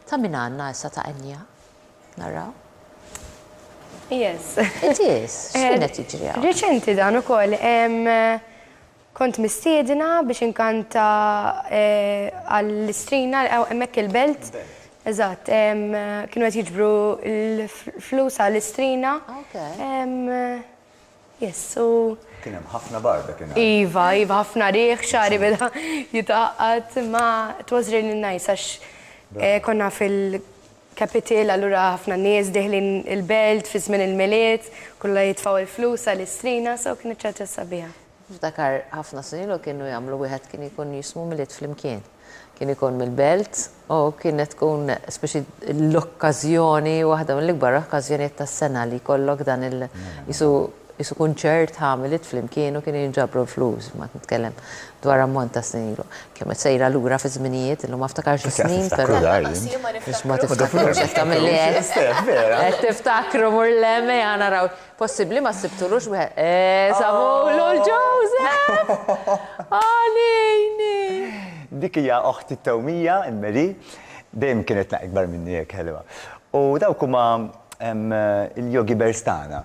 Ta' min għandna issa ta' Enja? Naraw?
Yes.
It is. X'kienet jiġri hawn?
Reċenti dan ukoll. Kont mistiedina biex inkanta għall-istrina hemmhekk il-belt. Eżatt, kienu qed jiġbru l-flus għall-istrina. Yes, so...
Kien hemm ħafna barba kien hemm.
Iva, ħafna riħ, xari beda jitaqqat, ma it was really nice, għax konna fil-kapital, allura ħafna nies deħlin il-belt, fi żmien il-miliet, kollha jitfaw il-flus għall-istrina, so kienet ċaġa sabiħa.
F'dakar ħafna snilu kienu jagħmlu wieħed kien ikun jismu miliet flimkien. Kien ikun mill-belt u kienet tkun speċi l-okkażjoni, waħda mill-ikbar okkażjonijiet tas-sena li jkollok dan Isu kunċert ħamilit fl-imkien u kien jinġabru flus, ma nitkellem dwar ammont ta' snilu. Kemm qed sejra lura fi żminijiet illum ma ftakarx is-snin, però biex ma tiftakrux qed tagħmel qed tiftakru mur lemme naraw. Possibbli ma ssibtulux wieħed Samulu l-Joseph! Għalini!
Dik hija oħti t-tewmija, Mary, dejjem kienet ikbar minni hekk ħelwa. U dawk huma il-Yogi Bears tagħna.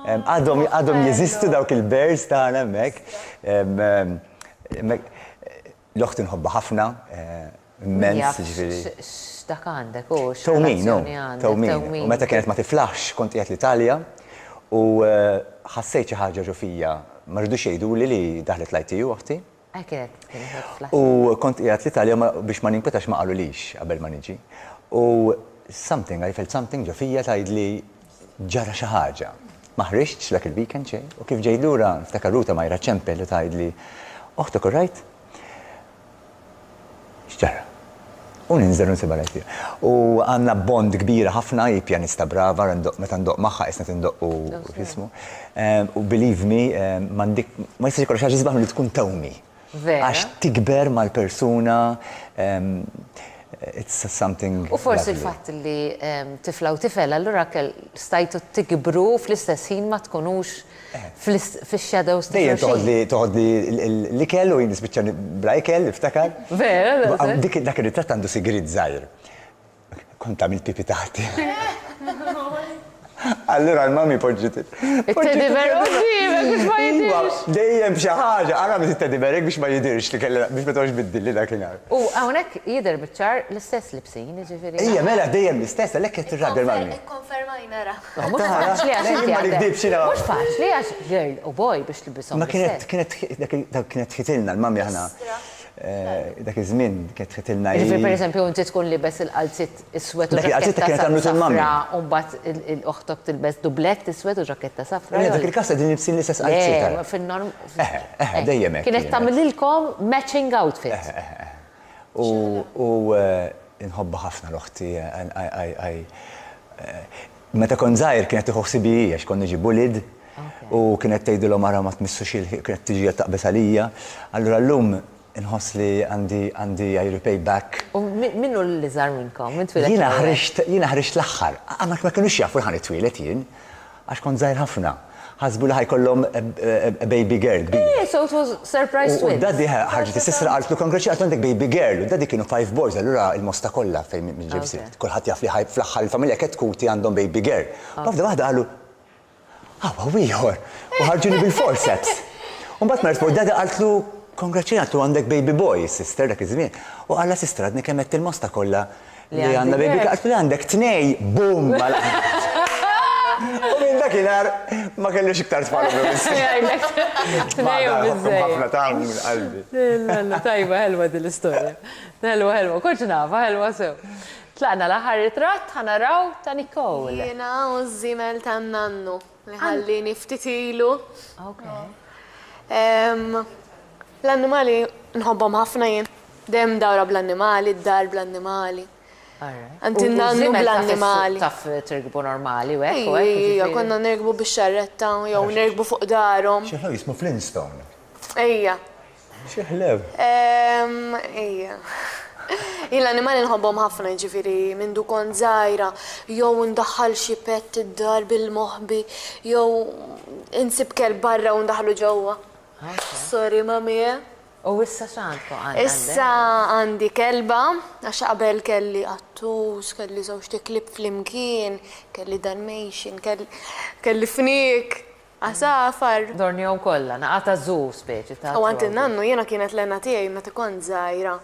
Għadhom jeżistu dawk il-bears tagħna hemmhekk. L-oħt inħobba ħafna, immens, ġifieri.
X'dak għandek u
Tawmin. U meta kienet ma tiflaħx kont qiegħed l-Italja u ħassejt xi ħaġa ġo fija ma rridux jgħiduli li daħlet l-ITU aħti. U kont qiegħed l-Italja biex ma ninkwetax ma qalulix qabel ma niġi. U I felt something ġo fija tgħidli ġara xi ħaġa. Ma ħriġtx dak il-weekend xejn u kif ġej lura niftakar Ruta Majra Ċempel li tgħidli oħtok orajt? X'ġara? U ninżel nsibha lajti. U għandna bond kbira ħafna, hi pjanista brava, meta ndoq magħha qisna tindoq jismu. U believe me, ma jistax ikollok xi ħaġa isbaħ li tkun tawmi. Għax tikber mal-persuna, it's something.
U forsi l-fatt li tifla u tifel, allura stajtu tikbru fl-istess ħin ma tkunux fix-shadows.
Dejjem toħodli l-ikel u jinisbiċċa bla ikel, iftakar.
Vera,
dak ir-ritratt għandu sigrid żgħir. Kont għamil pipi taħti. Allura l-mami poġġiet.
It-teddy bear biex ma jidirx.
Dejjem xi ħaġa, għamil it-teddy bear biex ma jidirx li kellha biex ma tgħux biddilli dakinhar.
U hawnhekk jidher biċ-ċar l-istess libsin, jiġifieri.
Ija mela dejjem l-istess, għalhekk qed tirrabbi l-mami.
Ikkonfermajna ra.
Mhux faċli mhux faċli għax girl u boy biex tilbishom.
Ma kienet tħitilna l-mami aħna. Dak iż-żmien kienet tħitilna.
Jiġifieri pereżempju inti tkun libes il-qalzit iswed u ġaketta safra u mbagħad il-oħtok tilbes dublett iswed u ġaketta safra.
Dak il-każ qegħdin nibsin l-istess qalzit.
Fin-norm.
Dejjem hekk.
Kienet tagħmililkom matching outfit.
U inħobba ħafna l-oħti. Meta kon żgħir kienet iħossbi għax konna niġi bullied u kienet tgħidilhom ara ma tmissux kienet tiġi taqbes għalija. Allura llum inħoss li għandi I repay back.
U minnu li żar minnkom?
Jiena ħriġt l-aħħar. Ma kienux jafu ħan itwilet jien għax kont żgħir ħafna. Ħasbu li ħajkollhom baby girl.
So it was surprise twins.
U daddi ħarġet is-sisra qaltlu kongraċjat għandek baby girl. U daddi kienu 5 boys, allura il-mosta kollha fejn ġibsi. Kulħadd jaf li fl-aħħar il-familja Ketkuti għandhom baby girl. Waħda waħda qalu ieħor u ħarġuni bil-forceps. U mbagħad mart fuq daddi qaltlu kongraċjatu għandek baby boy, sister dak iż-żmien. U għalla sister għadni kemm il-mosta kollha li għandha baby girl. Qaltlu li għandek tnej, boom! U minn dakinhar ma kellux iktar tfal.
Tnej u biżżejjed.
Ħafna tagħmlu minn qalbi.
Tajba ħelwa din l-istorja. Ħelwa, kont nafa ħelwa sew. Tlaqna l-aħħar ritratt ħanaraw ta' Nicole.
Jiena u żimel ta' nannu li ħallini ftit ilu. L-annimali nħobbhom ħafna jien. Dem dawra bl-annimali, d-dar bl-annimali. Għanti nannu bl-annimali.
Taf tirgbu normali u hekk.
Ejja, konna nergbu bix-xarretta, jew nergbu fuq darhom.
Xeħlew jismu Flintstone.
Ejja.
Xeħlew.
Ejja. L-annimali nħobbhom ħafna ġifieri minn du kont żgħira, jew ndaħħal xi pett id-dar bil-moħħbi, jew insib kelb barra u ndaħlu ġewwa. Sorry, mami.
U issa x'għandkom għandek?
Issa għandi kelba, għax qabel kelli qattus, kelli żewġ tiklib flimkien, kelli dalmation, kelli fnik, għasafar.
Dornihom kollha, naqata żu speċi ta'.
U għand nannu jiena kienet l-għena tiegħi meta kont żgħira.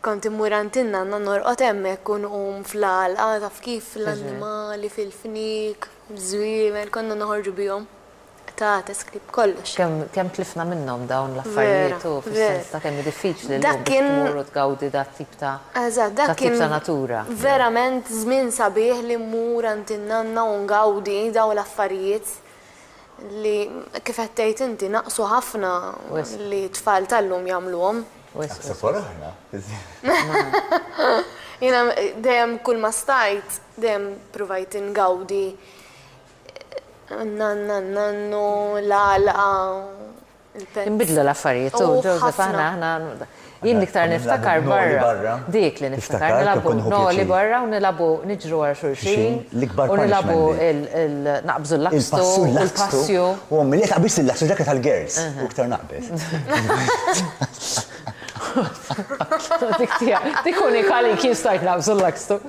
Kont immur għand nanna norqod hemmhekk u nqum fl-għalqa taf kif l-annimali fil-fnik, żwiemel, konna noħorġu bihom. Ta' teskrib kollox.
Kemm tlifna minnhom dawn l-affarijiet u fis-sens ta' kemm diffiċli li tmur u tgawdi dat tip ta' natura.
Verament żmien sabiħ li mmur għand in-nanna u ngawdi dawn l-affarijiet li kif qed tgħid inti naqsu ħafna li tfal tal-lum jagħmluhom. Jiena dejjem kull ma stajt dejjem provajt ingawdi nannu, l-għalqa, il-pet.
Nbidlu l-affarijiet, u Joseph, aħna jien liktar niftakar barra. Dik li niftakar, nilabu noli barra u nilabu niġru għara xurxin. U nilabu naqbżu l-laqstu, l-passju.
U għommi li taqbis l-laqstu ġaket għal-girls, u ktar naqbis.
Dik unika li kien stajt naqbżu l-laqstu.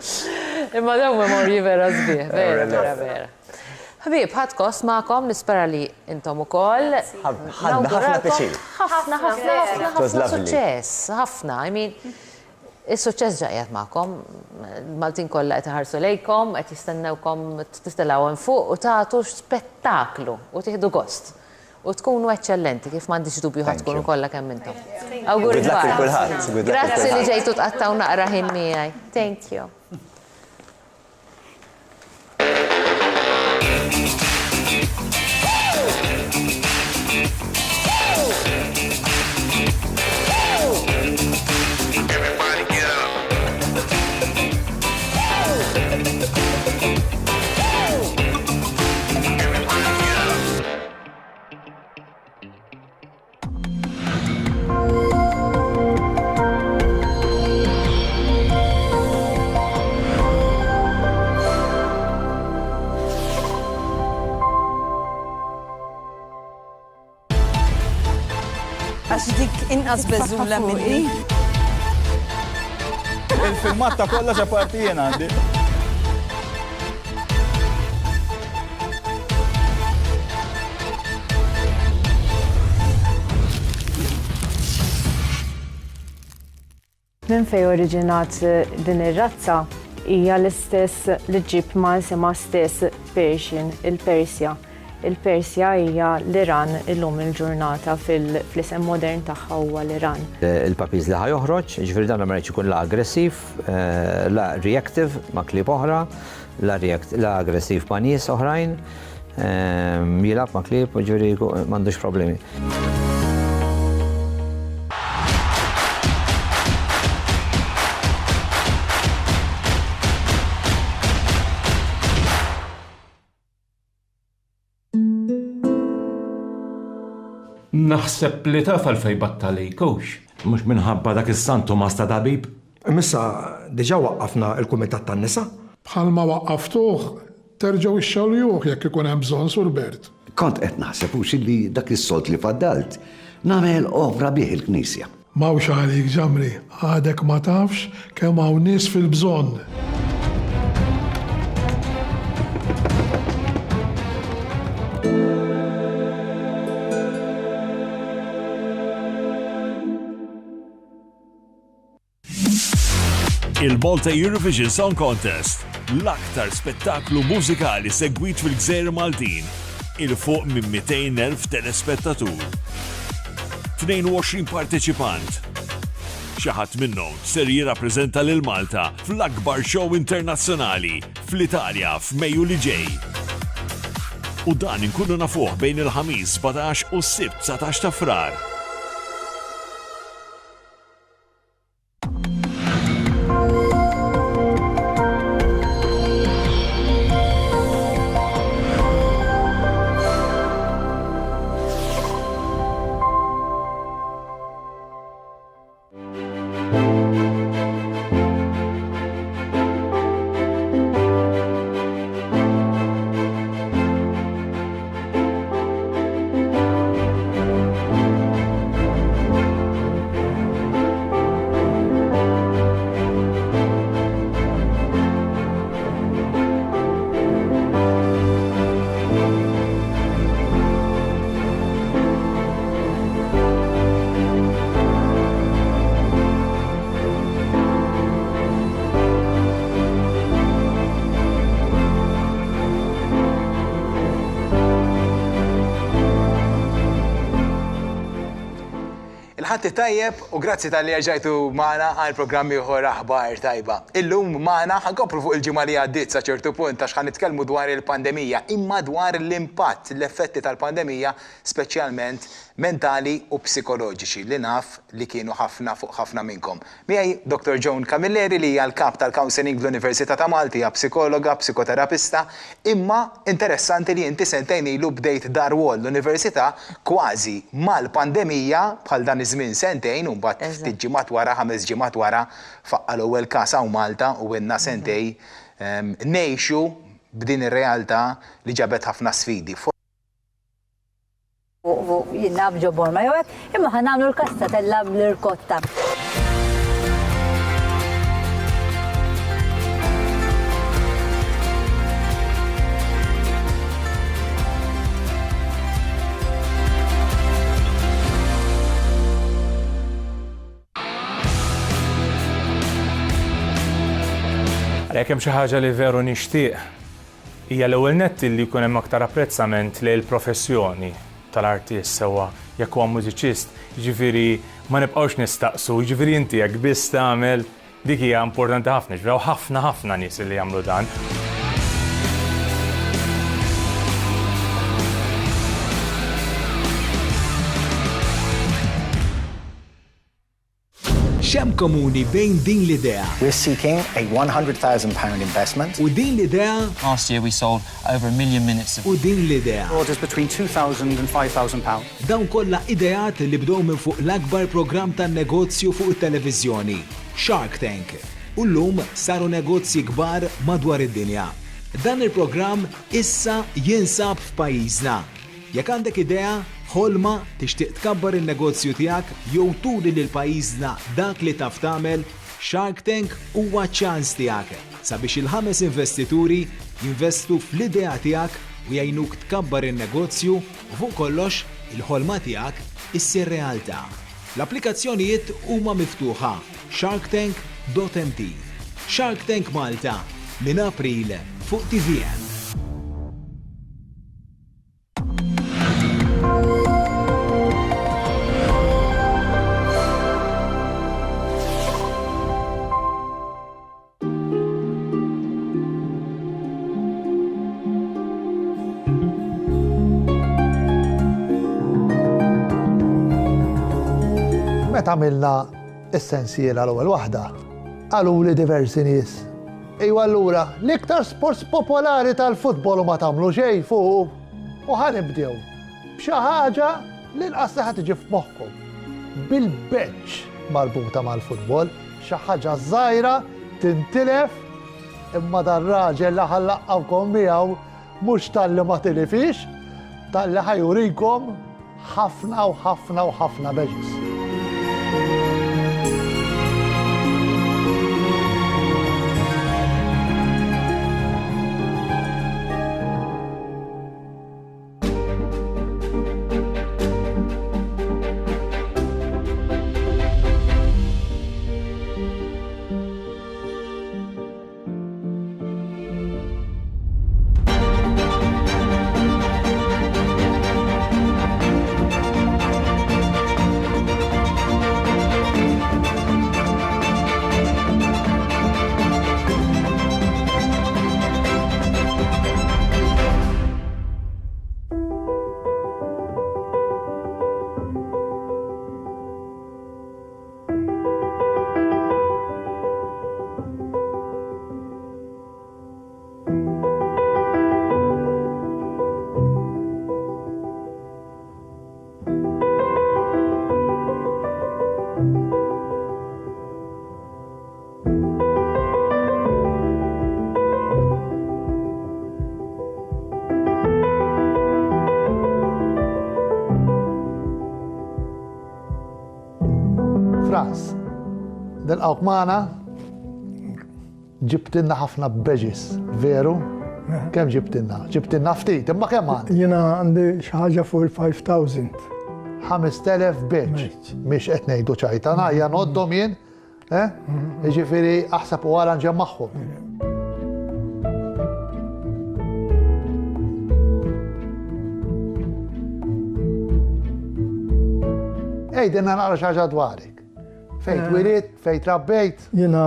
Imma daw memorji vera zbieħ, vera. Ħbib, ħadd kost magħkom, nispera li intom ukoll.
ħafna piċir.
ħafna suċċess, ħafna. I mean, is-suċċess ġaqjat magħkom, Maltin kollha qed iħarsu lejkom, qed jistennewkom tistelgħu fuq u tagħtu spettaklu u tieħdu gost. U tkunu eċċellenti kif m'għandix dubju ħadd tkunu kollha kemm intom. Awguri Grazzi li ġejtu tqattaw naqra ħin miegħi. Thank you.
Għax dik inqas beżula minni.
Il-filmat ta' kollha xa partijen għandi.
Minn fej oriġinat din ir-razza hija l-istess li ġib ma' sema stess Persian, il-Persja. Il-Persja hija l-Iran illum il-ġurnata fil-isem modern tagħha huwa l-Iran.
Il-papiż li ħajoħroġ, ġifieri dan ma rridx ikun la aggressiv, la reactive ma' klieb oħra, la aggressiv ma' nies oħrajn, jilab ma' klieb, ġifieri m'għandux problemi.
Naħseb li taf għalfej battalejkux.
Mux minħabba dak is-Sant Tomas ta' Dabib. Missa, diġà waqqafna l-Kumitat tan-Nisa?
Bħalma waqqaftuh, terġgħu ixxawluh jekk ikun hemm bżonn Sur Bert.
Kont qed naħseb li dak is-solt li faddalt nagħmel ovra bih il-Knisja.
Mawx għalik ġamri, għadek ma tafx kemm hawn nies fil-bżonn.
Il-Malta Eurovision Song Contest, l-aktar spettaklu mużikali segwit fil-Gżejjer Maltin, il-fuq minn 200,000 telespettatur. 22 parteċipant. Xi ħadd minnhom ser jirrappreżenta lil Malta fl-akbar show internazzjonali fl-Italja f'Mejju li ġej. U dan inkunu nafuh bejn il-ħamis 17 u s-sibt 19 ta' frar.
Ħatti tajjeb u grazzi tal-li ġajtu maħna għal programmi uħor aħbar tajba. Illum maħna ħankopru fuq il-ġimgħa li għaddiet sa ċertu punt għax ħanitkellmu dwar il-pandemija, imma dwar l-impatt, l-effetti tal-pandemija, speċjalment mentali u psikoloġiċi li naf li kienu ħafna fuq ħafna minnkom. Miegħi Dr. Joan Camilleri li hija l-kap tal-Counseling fl-Università ta' Malti, hija psikologa, psikoterapista, imma interessanti li inti sentejn ilu bdejt dar wol l-Università kważi mal-pandemija bħal dan iż-żmien sentejn u mbagħad ftit ġimgħat wara, 5 ġimgħat wara faqqa l-ewwel każ hawn Malta u inna sentej ngħixu b'din ir-realtà li ġabet ħafna sfidi.
Jinnab ġobor ma jowek, imma ħanamlu l-kasta tal-lab l-irkotta.
Jekk hemm xi ħaġa li veru nixtieq hija l-ewwel nett li jkun hemm aktar apprezzament lejn il-professjoni tal-artist sewwa jekk huwa mużiċist, jiġifieri ma nibqgħux nistaqsu, jiġifieri inti jekk biss tagħmel dik hija importanti ħafna, ġifieri ħafna nies li jagħmlu dan.
Xem komuni bejn din l-idea.
We're seeking a £100,000 investment.
U din l-idea.
Last year we sold over 1 million minutes.
U din l-idea.
Orders between £2,000 and £5,000.
Dawn kollha ideat li bdew minn fuq l-akbar programm tan-negozju fuq it-televiżjoni, Shark Tank. U llum saru negozji kbar madwar id-dinja. Dan il-programm issa jinsab f'pajjiżna. Jekk għandek idea, ħolma tixtieq tkabbar in-negozju tiegħek jew turi lil pajjiżna dak li taf tagħmel, Shark Tank huwa ċans tiegħek sabiex il-5 investituri jinvestu fl-idea tiegħek u jgħinuk tkabbar in-negozju u fuq kollox il-ħolma tiegħek issir realtà. L-applikazzjonijiet huma miftuħa sharktank.mt. Shark Tank Malta minn April fuq TVN.
Meta għamilna essenzjela l-ewwel waħda, qalu li diversi nies. Ejwa allura l-iktar sports popolari tal-futbol ma tagħmlu xejn fuq u ħanibdew b'xi ħaġa li nqas ħadd tiġi f'moħħkom. Bil-beċċ marbuta mal-futbol, xi ħaġa żgħira tintilef imma dan raġel li ħallaqqawkom miegħu mhux talli ma tilifix, talli ħajurikom ħafna u ħafna u ħafna beġis. Delqawk magħna, ġibtilna ħafna beġis, veru? Kemm ġibtilna? Ġibtilna ftit, imma kemm għandek?
Jiena għandi xi ħaġa fuq il-5,000.
5,000 beġ, mhix qed ngħidu ċajtana, hija noddhom jien, jiġifieri aħseb u wara nġemmagħhom. Ejdinna naqra xi ħaġa dwarek. Fejn twilit, fejn trabbejt?
Jiena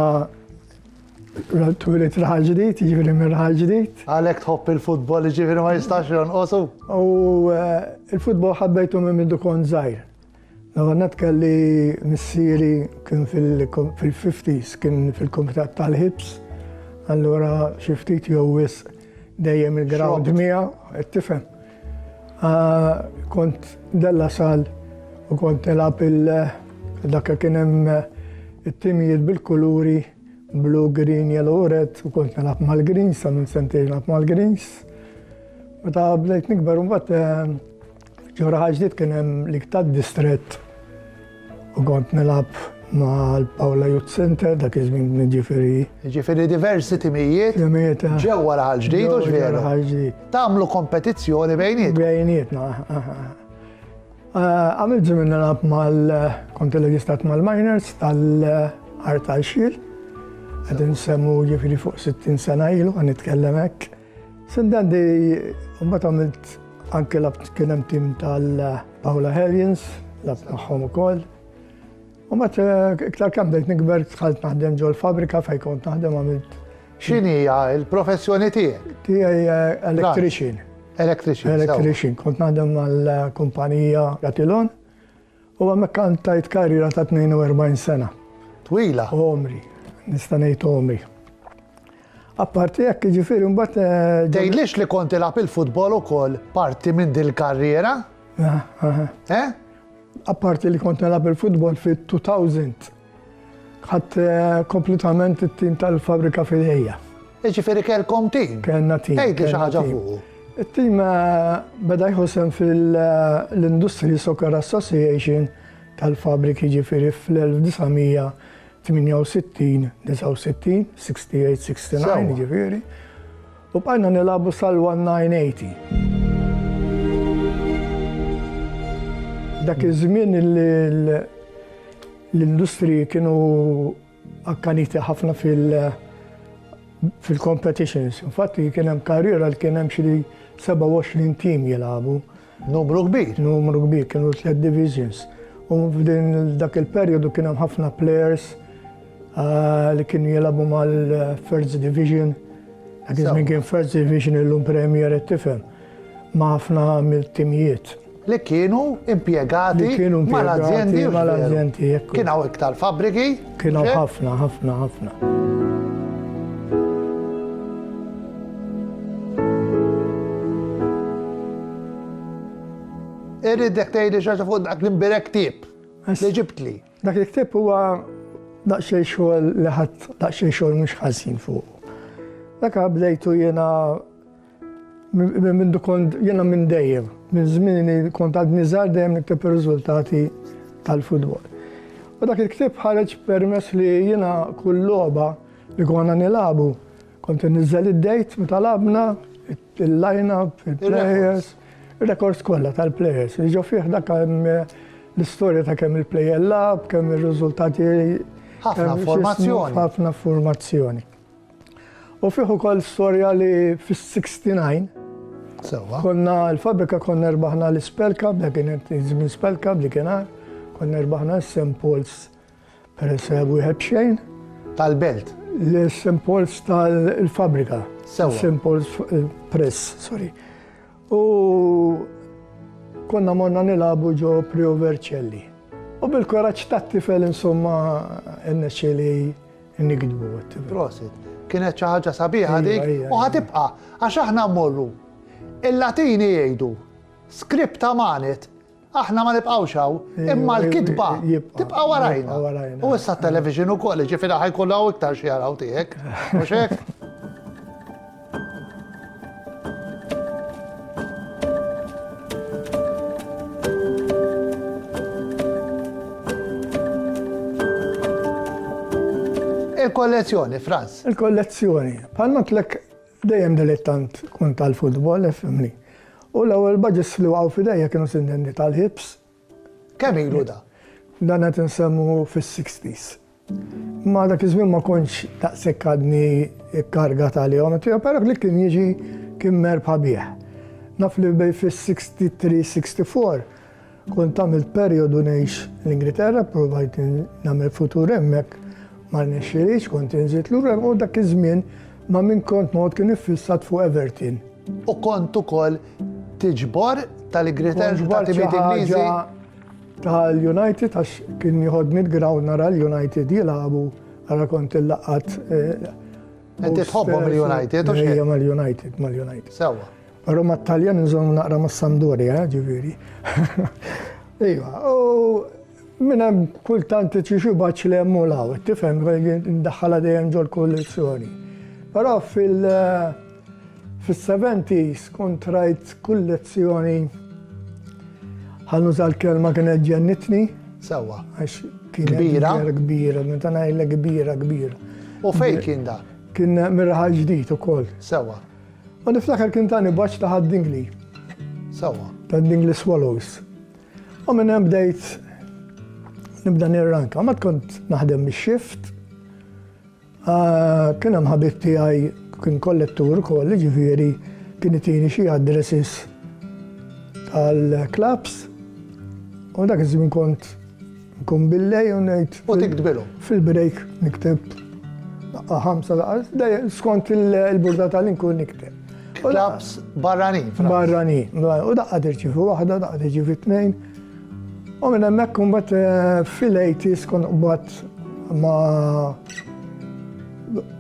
twilit raħal ġdid, jiġifieri minn raħal ġdid.
Għalhekk tħobb il-futbol, jiġifieri ma jistax jonqosu?
U il-futbol ħabbejtu minn mindu kont żgħir. L-għannat kelli missieri kien fil-50s, kien fil-komitat tal-ħibs, allura xi ftit jew wisq dejjem il-ground miegħu, tifhem. Kont della sal u kont nilgħab dakka kien hemm it-timijiet bil-kuluri, blue, green, yellow, red, u kont nilgħab mal-greens, sa minn sentejn nilgħab mal-greens. Meta bdejt nikber mbagħad ġewra ħaġdiet kien hemm lik tad-distrett u kont nilgħab mal-Pawla Youth Center, dak iż-żmien ġifieri.
Ġifieri diversi timijiet ġewwa raħal ġdid u x'veru. Tagħmlu kompetizzjoni bejnietkom.
Bejnietna. Għamilt żmien nilgħab kont reġistrat mal-minors tal-Art tal-Xil Għadin semmu ġifiri fuq 60 sena ilu, għan nitkellem hekk. Sindan di, mbagħad għamilt anke labt kien hemm tim tal-Paula Hellions, labt magħhom ukoll. U mbagħad iktar kemm bdejt nikber dħalt naħdem ġol fabrika fejn kont naħdem għamilt.
X'inhi hija l-professjoni tiegħek?
Tiegħi electrician. Electrician. Kont naħdem mal-kumpanija Gatilon u hemmhekk kantajt karriera ta' 42 sena.
Twila?
Omri. Nista' ngħid omri. Apparti jekk ġifieri mbagħad.
Tgħidlix li kont tilgħab il-futbol ukoll parti minn din il-karriera?
Apparti li kont nilgħab il-futbol fit-2000. Ħadd kompletament it-tim tal-fabrika fidejja.
Ġifieri kellkom tim?
Kellna tim.
Tgħidli xi ħaġa fuq.
It-tim beda jħossem fil-Industry Soccer Association tal-fabriki ġifieri fl-1968, 69, 68, 69 ġifieri. U bqajna nilagħbu sal-1980. Dak iż-żmien l-industri kienu akkaniti ħafna fil-competitions. Infatti kien hemm karriera li kien hemm xi 27 tim jilagħbu.
Numru kbir.
Numru kbir, kienu 3 divisions. U f'din dak il-perjodu kien hemm ħafna players li kienu jilagħbu mal-First Division. Dak iż-żmien kien First Division illum Premier qed tifhem. Ma' ħafna mill-timijiet.
Li kienu impjegati mal-azzjendi. Kien hawn iktar fabbriki?
Kienu ħafna.
Irridek tgħidli xi ħaġa fuq dak l-imbirek ktieb li ġibtli.
Dak il-ktieb huwa daqsxejn xogħol li ħadd daqsxejn xogħol mhux ħażin fuq. Dak bdejtu jiena minn dejjem, minn żmien kont għadni żgħar dejjem nikteb ir-riżultati tal-futbol. U dak il-ktieb ħareġ permess li jiena kull logħba li konna nilagħbu kont inniżżel id-dejt meta labna, il-line-up, il-players, il-records kollha tal-players. Ġew fih dak l-istorja ta' kemm il-player lab, kemm ir-riżultati. Ħafna formazzjoni. U fih ukoll storja li fis-69 konna l-fabrika konna rbaħna l-Spell Cup, dak kienet żmien Spell Cup li kien konna rbaħna St. Paul's peress wieħed xejn.
Tal-Belt?
L-St. Paul's tal-fabrika. St. Paul's Press, sorry. U konna morna nilagħbu ġo Prio Vercelli. U bil-koraġġ tat-tifel insomma nnexxieli nikdbu.
Prosit. Kienet xi ħaġa sabiħa dik u ħatibqa' għax aħna mmorru. Il-Latini jgħidu skripta manet aħna ma nibqgħux hawn, imma l-kitba tibqa' warajna. U issa t-television ukoll ġifieri ħajkollu iktar xi jaraw tiegħek. Mhux hekk? Il-kollezzjoni, Franz.
Il-kollezzjoni. Bħalma tlek dejjem dilettant kun tal-futbol, fimni. U l-ewwel budgets li waqgħu f'idejja kienu sindendi tal-hips.
Kemm ilu da?
Dan qed insemmu fis-60s. Ma dak iż-żmien ma kontx daqshekk għadni kkarga tal-jom, però li kien jiġi kien merb ħabieħ. Naf li bej fis-63-64 kont għamilt perjodu ngħix l-Ingilterra, provajt nagħmel futur hemmhekk. Ma nixxilix, kont inżid lura u dak iż-żmien ma min kont mod kien iffissat fuq Everton.
U kont ukoll tiġbor tal-Ingilterra tal-timiet Ingliżi
tal-United għax kien jieħodni l-ground nara l-United jilagħbu ara kont illaqat.
Inti tħobbhom il-United u x'kien?
Ejja mal-United.
Sewwa.
Però mat-Taljan nżommu naqra mas-Sampdoria, ġifieri. Ejwa, minn hemm kultant xi baċċ li hemm law, tifhem ndaħħalha dejjem ġol kollezzjoni. Però fis-70s kont rajt kollezzjoni ħanuża l-kelma kienet ġennitni.
Sewwa.
Għax kienet kbira, meta ngħidlek kbira.
U fejn kien da?
Kien mirħal ġdid ukoll.
Sewwa.
U niftakar kien tani baċċ ta' Dingley.
Sewwa.
Ta' Dingley Swallows. U minn hemm bdejt nibda nirranka, ma kont naħdem bix-shift, Kien hemm ħabib tiegħi kien kollettur ukoll, ġifieri kien itini xi addresses tal-clubs u dak iż-żmien kont nkun billej u ngħid.
U tiktbilhom.
Fil-break nikteb daqqa 5 daqqa, skont il-burda tal-inkun nikteb.
Clubs barranin.
Barranin. U daqqa tirċifu waħda, daqqa tirċifu 2. U minn hemmhekk imbagħad fil-80s kont qbad ma'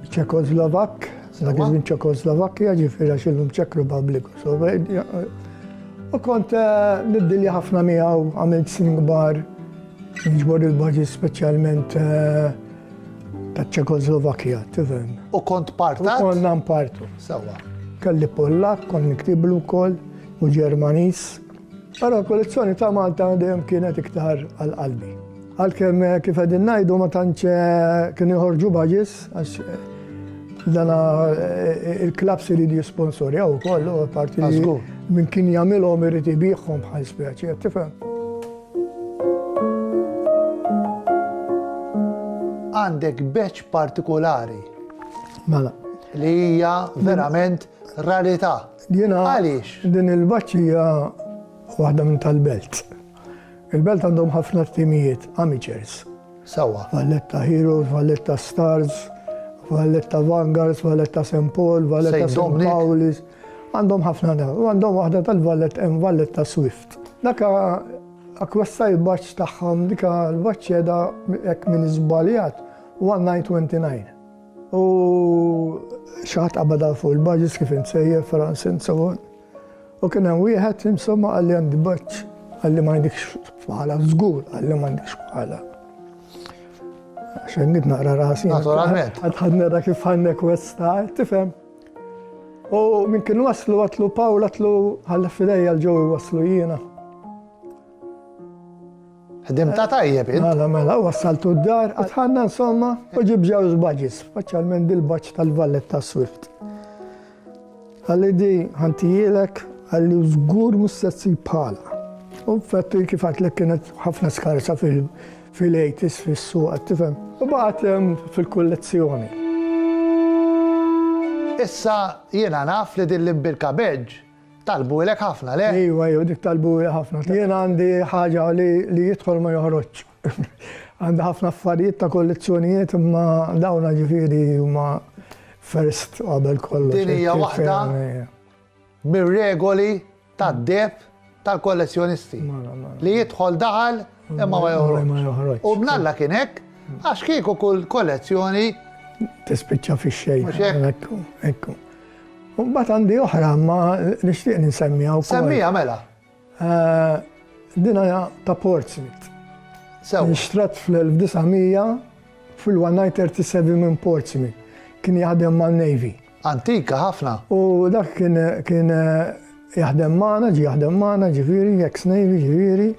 Ċekoslovak, dak iż-żmien Ċekoslovakkja, ġifieri għax illum Czech Republic. U kont niddilja ħafna miegħu, għamilt snin kbar, niġbor il-budget speċjalment taċ-Ċekoslovakkja, tifhem.
U kont partat?
U konna partu.
Sewwa.
Kelli Pollak, kont niktiblu wkoll u Ġermaniż. Però l-kollezzjoni ta' Malta dejjem kienet iktar għal-qalbi. Għalkemm kif qegħdin ngħidu ma tantx kien iħorġu budgets għax dana il-klabs iridu jisponsorjaw ukoll u parti li min kien jagħmilhom irid ibihom bħal spjaċi, tifhem.
Għandek beċ partikolari.
Mela.
Li hija verament rarità. Għaliex?
Din il-baċċ hija waħda minn tal-belt. Il-belt għandhom ħafna timijiet, amateurs.
Sawa.
Valletta Heroes, Valletta Stars, Valletta Vanguards, Valletta St. Paul, Valletta St. Paulis. Għandhom ħafna da. U għandhom waħda tal-Valletta Valletta Swift. Daka akkwesta il-baċċ tagħhom, dika l-baċċ jeda hekk minn iżbaljat 1929. U xaħat qabada fuq il-budgets kif insejjer Fransen sewon. U kien hemm wieħed insomma għalli għandi baċċ, għalli ma għandikx bħala, żgur għalli ma għandikx bħala. Għaxen għid naqra rasi.
Naturalment.
Għadħadnera kif għandek westa, tifhem. U minn kien waslu għatlu Pawl għatlu ħalla fidejja l-ġew waslu jiena.
Ħdimta tajjeb int?
Mela, wassaltu d-dar, għadħanna insomma, u ġib ġewż budgets, speċjalment dil-baċċ tal-Valletta Swift. Għalli di ħantijilek, għalli żgur mhux se tsib bħala. U fettu kif għatlek kienet ħafna skarsa fil-80s fis-suq, tifhem. U bagħad fil-kollezzjoni.
Issa jiena naf li din l-imbirka beġ talbu ilek ħafna, le?
Ejwa, dik talbu ilek ħafna. Jiena għandi ħaġa li jidħol ma joħroġ. Għandi ħafna affarijiet ta' kollezzjonijiet imma dawna ġifieri huma first qabel kollox.
Din hija waħda mir-regoli tad-deb tal-kollezzjonisti. Li jidħol daħal imma ma joħroġ. U bnalla kien hekk għax kieku kull kollezzjoni
tispiċċa fix-xejn. Ekku. U mbagħad għandi oħra ma nixtieq ninsemmiha wkoll.
Semmija mela.
Dina ta' Portsmouth. Nixtrat fl-1900 fil-1937 minn Portsmouth. Kien jaħdem mal-Navy.
Antika ħafna.
U dak kien jaħdem magħna, jaħdem magħna ġifieri, ex-Navy ġifieri,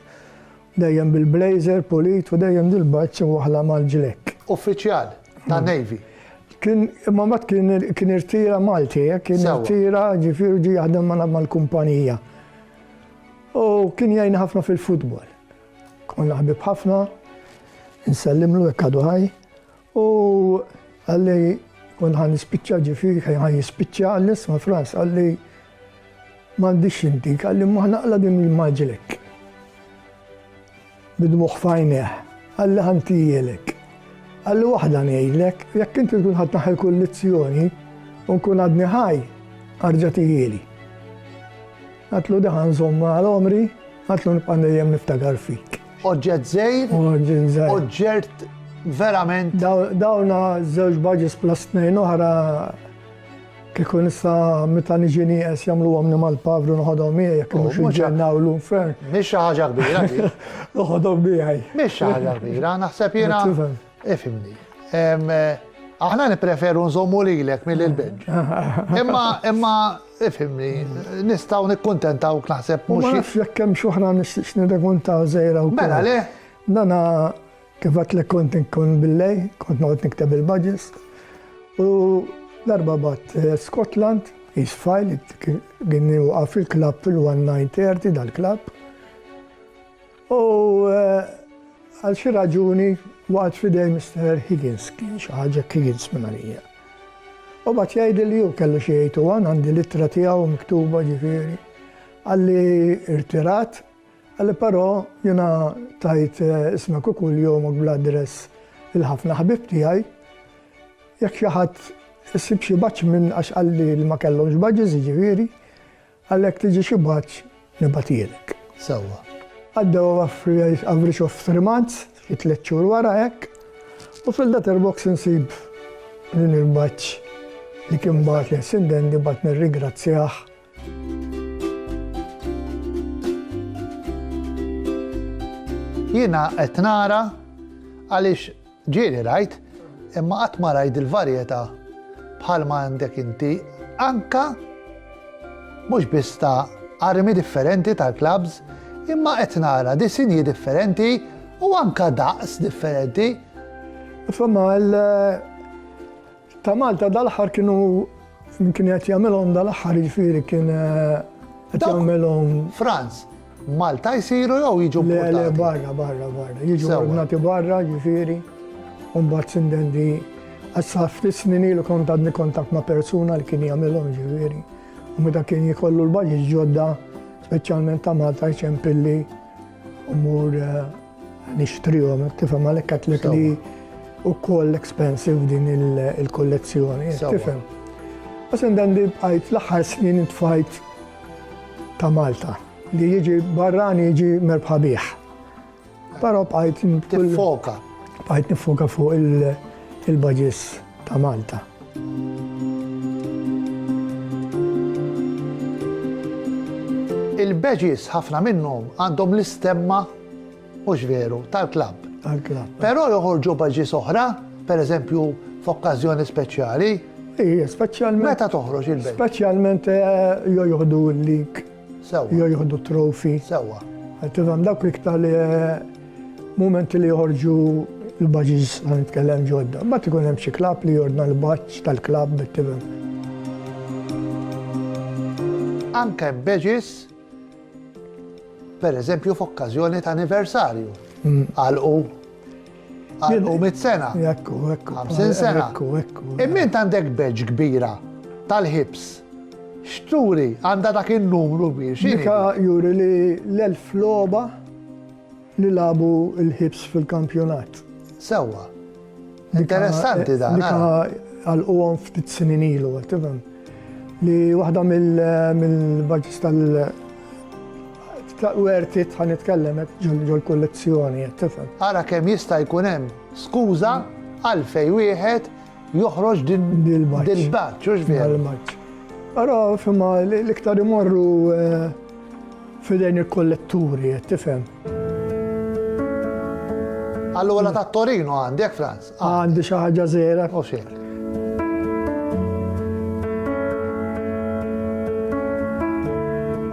dejjem bil-blazer, polit u dejjem dil-baċċ u waħla mal-ġlek.
Uffiċjal ta' Navy.
Imma mat kien irtira Malti, kien irtira ġifieri ġi jaħdem mal-kumpanija. U kien jgħinna ħafna fil-futbol. Konna ħbib ħafna, nsellimlu hekk għadu ħaj, u għalli kon ħan nispiċċa ġifieri ħan jispiċċa għall-isma Franz, għalli m'għandix intik, għalli ma naqla din il-maġlek. Bidmuħ fajneħ, għalli ħantijilek. Għalli waħda ngħidlek, jekk inti tkun ħadd naħel kollezzjoni u nkun għadni ħaj, arġa' tijili. Għatlu daħan żomma għal-omri, għatlu nibqa' dejjem niftakar fik.
Oġġett żejr?
Oġġett żejr.
Oġġett verament.
Dawna żewġ budgets plus 2 oħra kieku nista' meta niġi nieqes jagħmluhom mal-pavru noħodhom miegħi jekk mhux inġennaw l-infern.
Mhix xi ħaġa kbira dik.
Noħodhom miegħi.
Mhix xi ħaġa kbira, naħseb jiena. Ifhimni. Aħna nippreferu nżommu lilek mill-beġ. Imma ifhimni, nistgħu nikkuntentawk naħseb mhux.
Ma nafx jekk hemm xi oħra nixtieq nirrekuntaw żejra wkoll.
Mela le?
Dana kif għadlek kont inkun billej, kont noqgħod nikteb il-budgets. U darba bat Scotland, East File, kien waqaf il-klabb fil-1930 dal-klabb. U għal xi raġuni waqt fidej Mr. Higgins, kien xi ħaġa Higgins minn għalija. U bat jgħidi li ju kellu xi jgħidu għandi littra tiegħu miktuba ġifieri. Għalli irtirat, għalli però jiena tajt ismek ukoll jomok bl-adress il-ħafna ħabib tiegħi. Jekk xi ħadd issib xi baċċ minn għax qalli li ma kellhomx baġġiż ġifieri, għalhekk tiġi xi baċċ nibgħatilek.
Sewwa.
Għaddew average of 3 months, xi 3 xhur wara hekk, u fil-letterbox insib din il-baċċ li kien bagħat li Sindendi bat nirringrazzjah.
Jiena qed nara għaliex ġieli rajt, imma qatt ma rajt il-varjetà bħalma għandek inti anka mhux biss ta' armi differenti tal-klabs, imma qed nara disinji differenti u anka daqs differenti.
Famma ta' Malta dal-aħħar kienu kien qed jagħmilhom dal-aħħar jiġifieri kien qed jagħmilhom
Franz. Malta jsiru jew jiġu
Le, barra. Jiġu ordnati barra, ġifieri. U mbagħad Sindendi għassa ftit snin ilu kont għadni kontakt ma' persuna li kien jagħmilhom ġifieri. U meta kien jikollu l-baġġ ġodda, speċjalment ta' Malta jċempilli umur nixtrihom, tifhem għalhekk għedlek li wkoll expensive din il-kollezzjoni, tifhem. U Sindendi bqajt l-aħħar snin intfajt ta' Malta. Li jiġi barrani jiġi merbħa bih. Però bqajt
tiffoka.
Bqajt nifoka fuq il-baġis ta' Malta.
Il-baġis ħafna minnhom għandhom l-istemma mhux veru tal-klabb.
Tal-klabb.
Però joħorġu baġis oħra, pereżempju f'okkażjoni speċjali.
Speċjalment.
Meta toħroġ il-baġis?
Speċjalment joħdu l-lik. Jo jħoddu trofi.
Sewa.
Tifhem dawk iktar momenti li joħorġu l-baġiż għan nitkellem ġodda. Ma ikun hemm xi klabb li jordna l-baġġ tal-klabb tifhem.
Anke baġis pereżempju f'okkażjoni ta' anniversarju. Għalqu 100 sena.
Ekku.
50 sena. Imment għandek baġġ kbira tal-ħibs. Xturi għandha dak il-numru biex.
Dika juri li l-1000 logħba li labu l-ħibs fil-kampjonat.
Sewwa. Interessanti dan.
Dika għal-qom ftit snin ilu, tifhem. Li waħda mill-baġġis tal-wertit ħan nitkellem ġol kollezzjoni, tifhem.
Ara kemm jista' jkun hemm skuża għalfejn wieħed joħroġ din il-baġġ, hux veru.
Però fimma l-iktar imorru fidejn il-kolletturi, tifhem.
Allura ta' Torino għandek, Franz?
Għandi xi ħaġa żgħira.
U xejn.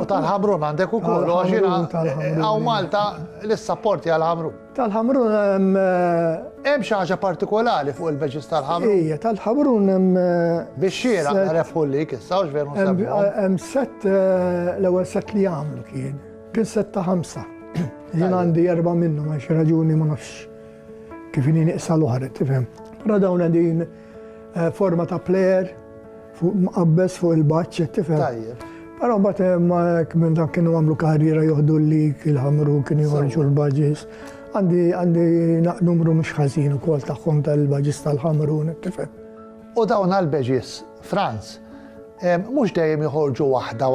U tal-Ħamrun għandek ukoll, għaw Malta l-sapporti għal-Ħamrun.
Tal-Ħamrun
hemm xi ħaġa partikolari fuq il-baġġis tal-Ħamrun.
Ija, tal-Ħamrun hemm
bix-xieraq narefħu lik issa hux veru nsemmuhom.
Hemm set l-ewwel set li jagħmlu kien. Kien set ta' 5. Jien għandi 4 minnhom għal xi raġuni ma nafx kif inni nieqsa l-oħra, tifhem. Ra dawn din forma ta' plejer mqabbes fuq il-baġġ, tifhem. Però mbagħad minn dak kienu għamlu karriera joħdu l-lik, il-ħamru kien joħorġu l-baġġis. Għandi numru mhux ħażin ukoll tagħhom tal-baġġis tal-Ħamrun, tifhem.
U dawn għall-baġġis, Franz, mhux dejjem joħorġu waħda,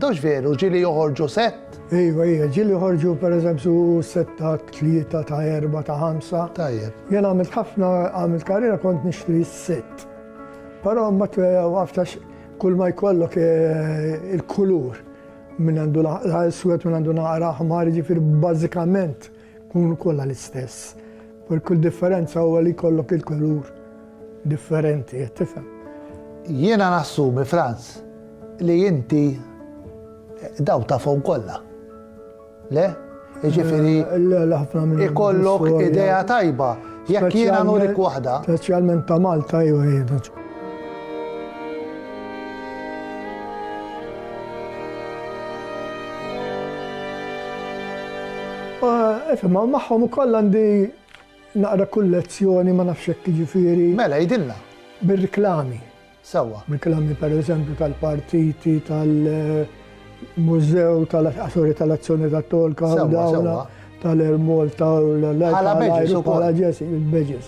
hux veru, ġieli joħorġu set?
Iva, ġieli joħorġu pereżempju set ta' 3, ta' 4, ta' 5.
Tajjeb.
Jien għamilt karriera kont nixtri s-sitt. Però mbagħad waqftax kull ma jkollok il-kulur minn għandu l-swet minn għandu naqra ħmar, ġifieri bażikament kunu kollha l-istess. Per kull differenza huwa li jkollok il-kulur differenti, tifhem.
Jiena nassumi, Franz, li inti daw tafhom kollha. Le? Jiġifieri ikollok idea tajba. Jekk jiena nurik waħda.
Speċjalment ta' Malta jew Ma maħħom ukoll għandi naqra kollezzjoni ma nafx hekk jiġifieri.
Mela jidilna.
Bir-riklami.
Sewwa.
Riklami pereżempju tal-partiti, tal-mużew, tal-azzjoni tat-tolka, dawla, tal-Ermol, tal-Ajru, bħala ġesi, il-Beġis.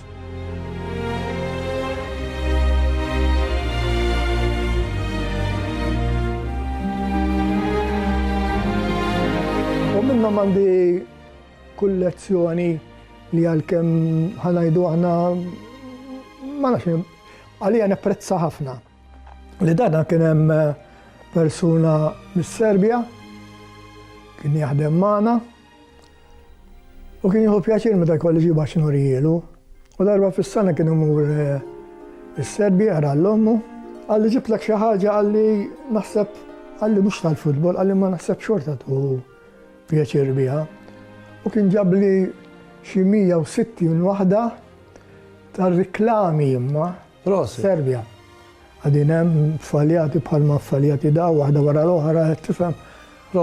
U minnhom għandi kollezzjoni li għal-kem ħanajdu aħna ma nafx għalija nepprezza ħafna. Li dana kien hemm persuna mis-Serbja, kien jaħdem magħna u kien jieħu pjaċir meta jkolli ġiba x'nurijielu. U darba fis-sena kien imur is-Serbja ara l-ommu, għalli ġibtlek xi ħaġa għalli naħseb għalli mhux tal-futbol, għalli ma naħseb xorta tu pjaċir biha. U kien ġab li xi 160 waħda tar-riklami imma Serbja. Għadin hemm faljati bħalma faljati da waħda wara l-oħra tifhem. U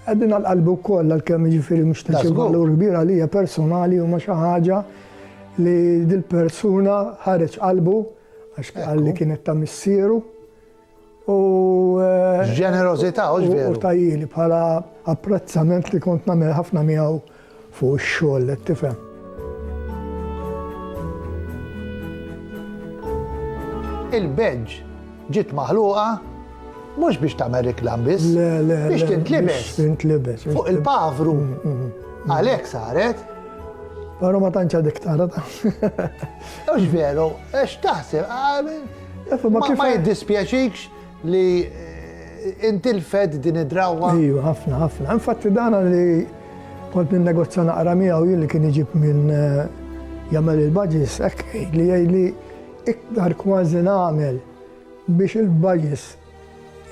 għadin għal-qalbu wkoll għalkemm jiġifieri mhux ta' xi valur kbir għalija personali huma xi ħaġa li dil-persuna ħareġ qalbu għax għalli kienet ta' missieru.
Ġenerożità u veru.
U tajjili bħala apprezzament li kont nagħmel ħafna miegħu fuq ix-xogħol qed tifhem.
Il-Beġ ġiet maħluqa mhux biex tagħmel riklam biss, biex tintlibes. Fuq il-pavru. Għalhekk saret.
Però ma tantx għadek tara.
Mhux veru, għax taħseb ma jiddispjaċikx li intilfed din id-drawwa.
Iju, ħafna, ħafna. Infatti dana li kont ninnegozja naqra miegħu jien li kien iġib minn jagħmel il-budgets hekk li jgħidli iktar kważi nagħmel biex il-budgets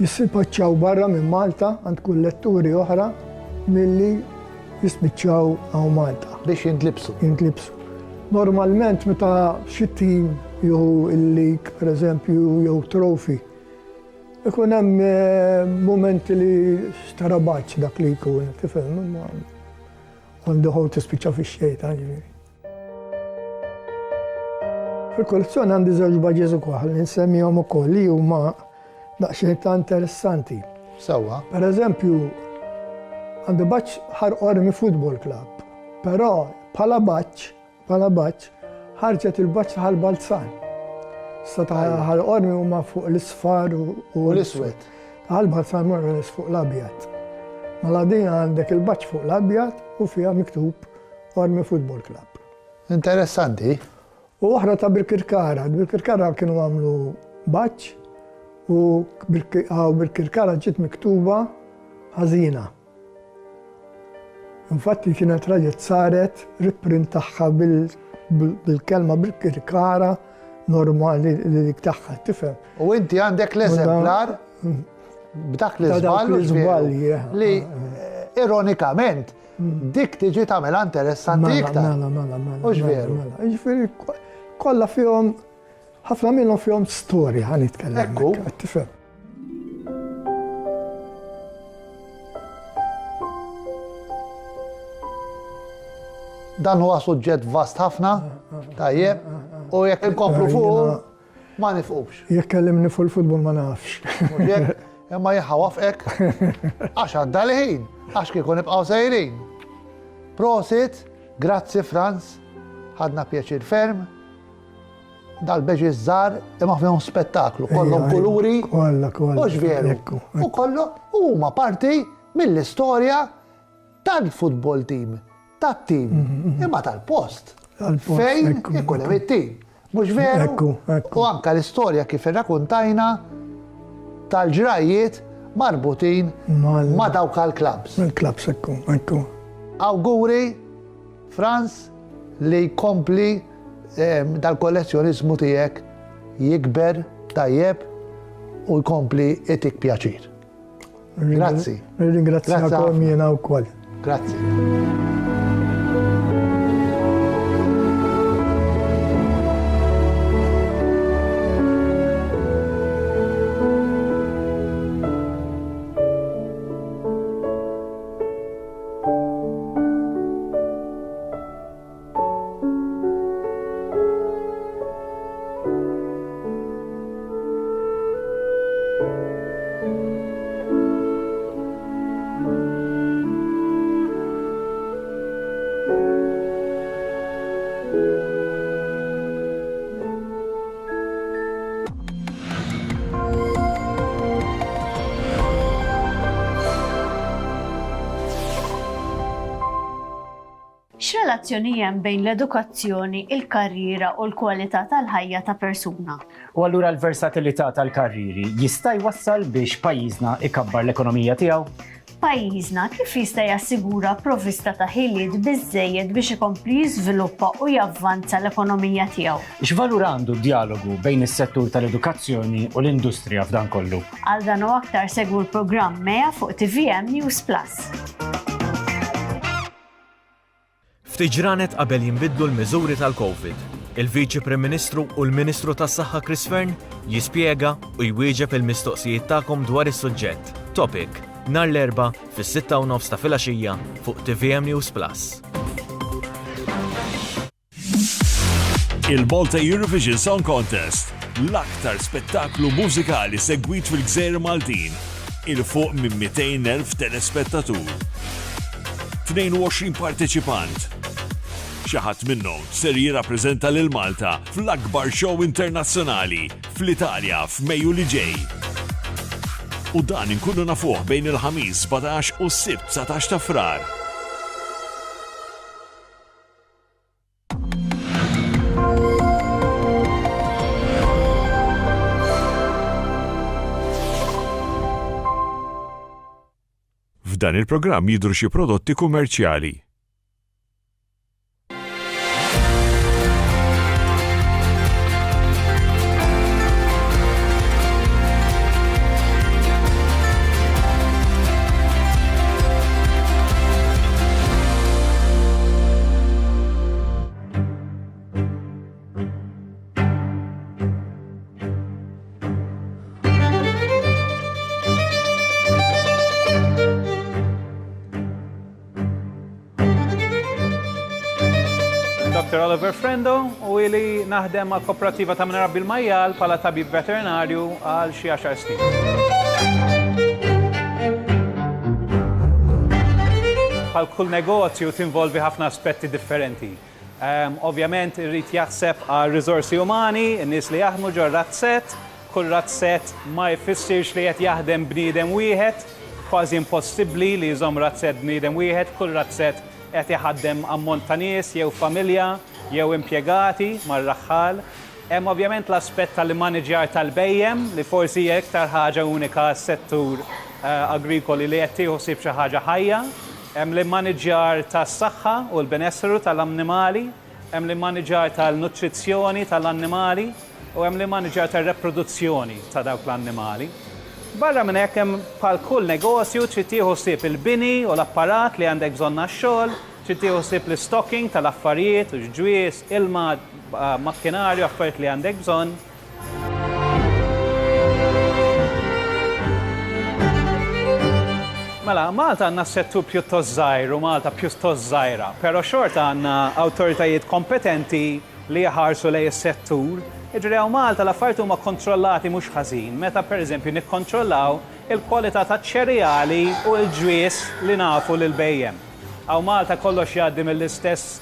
jissipaċċaw barra minn Malta għand kull letturi oħra milli jispiċċaw hawn Malta.
Biex jintlibsu.
Normalment meta xi tim jew il-lig pereżempju jew trofi ikun hemm momenti li xtara baċċ dak li jkun, tifhem, għandu ħol tispiċċa fix-xejn ġifieri. Fil-kollezzjoni għandi żewġ baġġiż ukoll li nsemmihom ukoll li huma daqsxejn ta' interessanti.
Sewwa.
Pereżempju, għandi baġġ ħarqormi Football Club, però bħala baġġ ħarġet il-baġġ ħal-Balzan. Issa ħarqormi huma fuq l-isfar u
l-iswed.
Ħal-Balzan marra fuq l-abjad. Mela din għandek il-baġġ fuq l-abjad u fiha miktub Ormi Football Club.
Interessanti.
U oħra ta' Birkirkara. Birkirkara kienu għamlu baġġ u Birkirkara ġiet miktuba ħażina. Infatti kienet raġet saret riprint tagħha bil-kelma Birkirkara normali li tagħha, tifhem.
U inti għandek l-eżemplar b'dak l-iżball li ironikament dik tiġi tagħmel interessanti iktar. Mhux veru.
Jiġifieri kollha fihom ħafna minnhom fihom storja ħa nitkellem. Tifhem.
Dan huwa suġġett vast ħafna, tajjeb, u jekk inkomplu fuq ma nifqux.
Jekk kellimni fuq il-futbol ma nafx.
Imma jħawafqek għax għadda l-ħin, għax kieku nibqgħu sejrin. Prosit, grazzi Franz, ħadna pjaċir ferm, dal-beġi żgħar imma fihom spettaklu, kollhom kuluri, mhux veru. U kollhom huma parti mill-istorja tal-futbol team, tat-tim, imma tal-post. Fejn ikun hemm it-tim. Mhux veru? U anke l-istorja kif irrakkuntajna tal-ġrajiet marbutin ma' dawk għall-klabs.
Il-klabs ekku.
Awguri, Franz, li jkompli dal-kollezzjonizmu tiegħek jikber tajjeb u jkompli itik pjaċir. Grazzi.
Ringrazzjakom jiena wkoll.
Grazzi.
relazzjoni hemm bejn l-edukazzjoni, il-karriera u l-kwalità tal-ħajja ta' persuna.
U allura l-versatilità tal-karriri jista' jwassal biex pajjiżna ikabbar l-ekonomija tiegħu?
Pajjiżna kif jista' jassigura provvista ta' ħiliet biżżejjed biex ikompli jiżviluppa u javvanza l-ekonomija tiegħu.
X'valur għandu d-dialogu bejn is-settur tal-edukazzjoni u l-industrija f'dan kollu?
Għal dan u aktar segwu l-programm MEA fuq TVM News Plus.
Ftit ġranet qabel jinbidlu l-miżuri tal-COVID, il-Viċi Prim Ministru u l-Ministru tas-Saħħa Chris Fern jispjega u jwieġeb il-mistoqsijiet tagħkom dwar is-suġġett. Topic nhar l-erba' fis-6:09 ta' filgħaxija fuq TVM News Plus.
Il-Malta Eurovision Song Contest, l-aktar spettaklu mużikali segwit fil-Gżejjer Maltin, il-fuq minn 200,000 telespettatur. 22 parteċipant. Xi ħadd minnhom ser jirrappreżenta lil Malta fl-akbar show internazzjonali fl-Italja f'Mejju li ġej. U dan inkunu nafuh bejn il-ħamis 17 u s-sibt 19 ta' frar. F'dan il-programm jidhru xi prodotti kummerċjali.
Dr. Oliver Frendo u ili naħdem mal kooperativa ta' Minarab bil-Majjal pala tabib veterinarju għal xi 10 snin. Bħal kull negozju tinvolvi ħafna aspetti differenti. Ovvjament irrid jaħseb għal riżorsi umani, in-nies li jaħdmu ġo razzett, kull razzett ma jfissirx li qed jaħdem bniedem wieħed, kważi impossibbli li jżomm razzett bniedem wieħed, kull razzett qed iħaddem ammont ta' nies jew familja jew impjegati mar-raħħal. Hemm ovvjament l-aspett tal-manager tal-bejjem li forsi hija iktar ħaġa unika s-settur agrikoli li qed tieħu ssib xi ħaġa ħajja. Hemm l-manager tas-saħħa u l-benessru tal-annimali, hemm l-manager tal-nutrizzjoni tal-annimali u hemm l-manager tar-reproduzzjoni ta' dawk l-annimali. Barra minn hekk hemm bħal kull negozju trid tieħu ssib il-bini u l-apparat li għandek bżonn għax-xogħol, trid tieħu ssib l-stocking tal-affarijiet u ġwies, ilma, makkinarju, affarijiet li għandek bżonn. Mela, Malta għandna settur pjuttost żgħir u Malta pjuttost żgħira, però xorta għandna awtoritajiet kompetenti li jaħarsu lejn is-settur. Iġri għaw Malta l-affarijiet huma kontrollati mhux ħażin, meta pereżempju nikkontrollaw il-kwalità taċ-ċereali u l-ġwies li nafu lil bejjem. Għaw Malta kollox jgħaddi mill-istess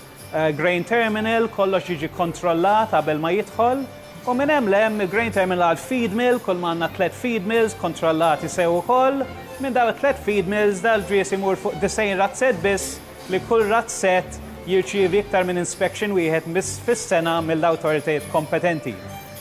grain terminal, kollox jiġi kontrollat qabel ma jidħol, u minn hemm hemm il-grain terminal għal feed mill, kull ma għandna 3 feed mills kontrollati sew ukoll, minn dawn 3 feed mills dal-ġwies imur fuq 90 razzett biss li kull razzett jirċievi iktar minn inspection wieħed fis-sena mill-awtoritajiet kompetenti.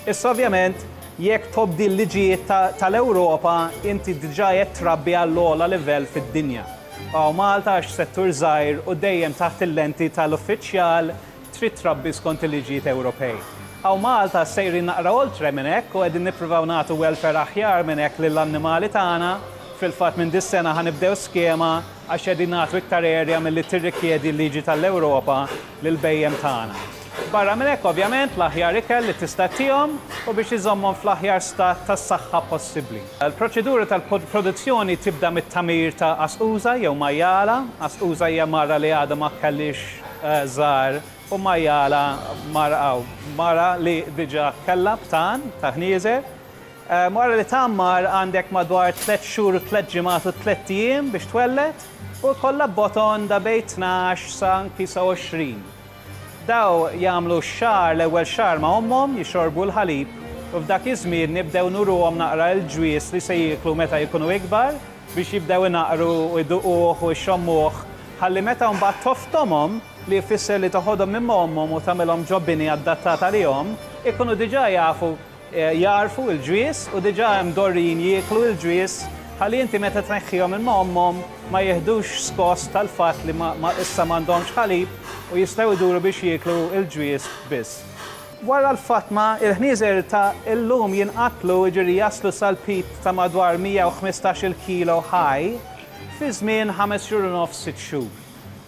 Issa ovvjament jekk tobdi l-liġijiet tal-Ewropa inti diġà qed trabbi għall-ogħla livell fid-dinja. Għaw Malta għax settur żgħir u dejjem taħt il-lenti tal-uffiċjal trid trabbi skont il-liġijiet Ewropej. Għaw Malta sejrin naqra oltre minn hekk u qegħdin nippruvaw nagħtu welfare aħjar minn hekk lill-annimali tagħna. Fil-fatt minn dis-sena ħanibdew skema għax qegħdin nagħtu iktar erja milli tirrikjedi l-liġi tal-Ewropa lil bejjem tagħna. Barra minn hekk ovvjament l-aħjar ikel li tista' tihom u biex iżommhom fl-aħjar stat tas-saħħa possibbli. Il-proċedura tal-produzzjoni tibda mit-tamir ta' asquża jew majjala. Asquża hija mara li għadha ma kellix żgħar u majjala mara li diġà kellha btan ta' ħnieżer. Mara li tammar għandek madwar 3 xhur, 3 ġimgħat u 3 ijiem biex twellet u kollha boton da bejn 12 sa anki sa 20. Daw jagħmlu x-xahar l-ewwel xahar ma' ommhom jixorbu l-ħalib u f'dak iż-żmien nibdew nuruhom naqra l-ġwies li se jieklu meta jkunu ikbar biex jibdew inaqru u jduquh u jxommuh ħalli meta mbagħad toftomhom li jfisser li taħodhom minn ommhom u tagħmilhom ġobbini adattata lihom, ikunu diġà jarfu l-ġwies u diġà hemm dorrin jieklu l-ġwies ħalli inti meta tneħħihom minn ommhom ma jeħdux skos tal-fatt li ma issa m'għandhomx ħalib u jistgħu jduru biex jieklu l-ġwies biss. Wara l-fatma, il-ħnieżer ta' illum jinqatlu ġiri jaslu sal-pit ta' madwar 115 kilo ħaj fi żmien 5 xhur u nofs 6 xhur.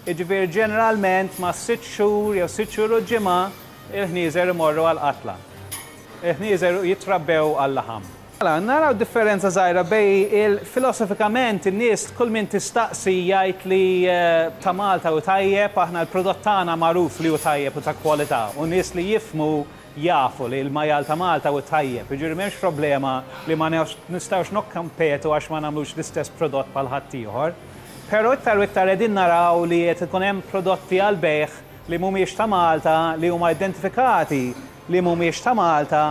Jiġifieri ġeneralment ma' 6 xhur jew 6 xhur u ġimgħa il-ħnieżer imorru għall-qatla. Il-ħnieżer jitrabbew għall-laħam. Naraw differenza żgħira bej filosofikament in-nies kull min tistaqsi jgħid li ta' Malta u tajjeb aħna l-prodott tagħna magħruf li hu tajjeb u ta' kwalità u nies li jifhmu jafu li l-majjal ta' Malta u tajjeb. Jiġifieri m'hemmx problema li ma nistgħux nokkampetu għax ma nagħmlux l-istess prodott bħal ħadd ieħor. Però iktar u iktar qegħdin naraw li qed ikun hemm prodotti għal bejħ li mhumiex ta' Malta li huma identifikati li mhumiex ta' Malta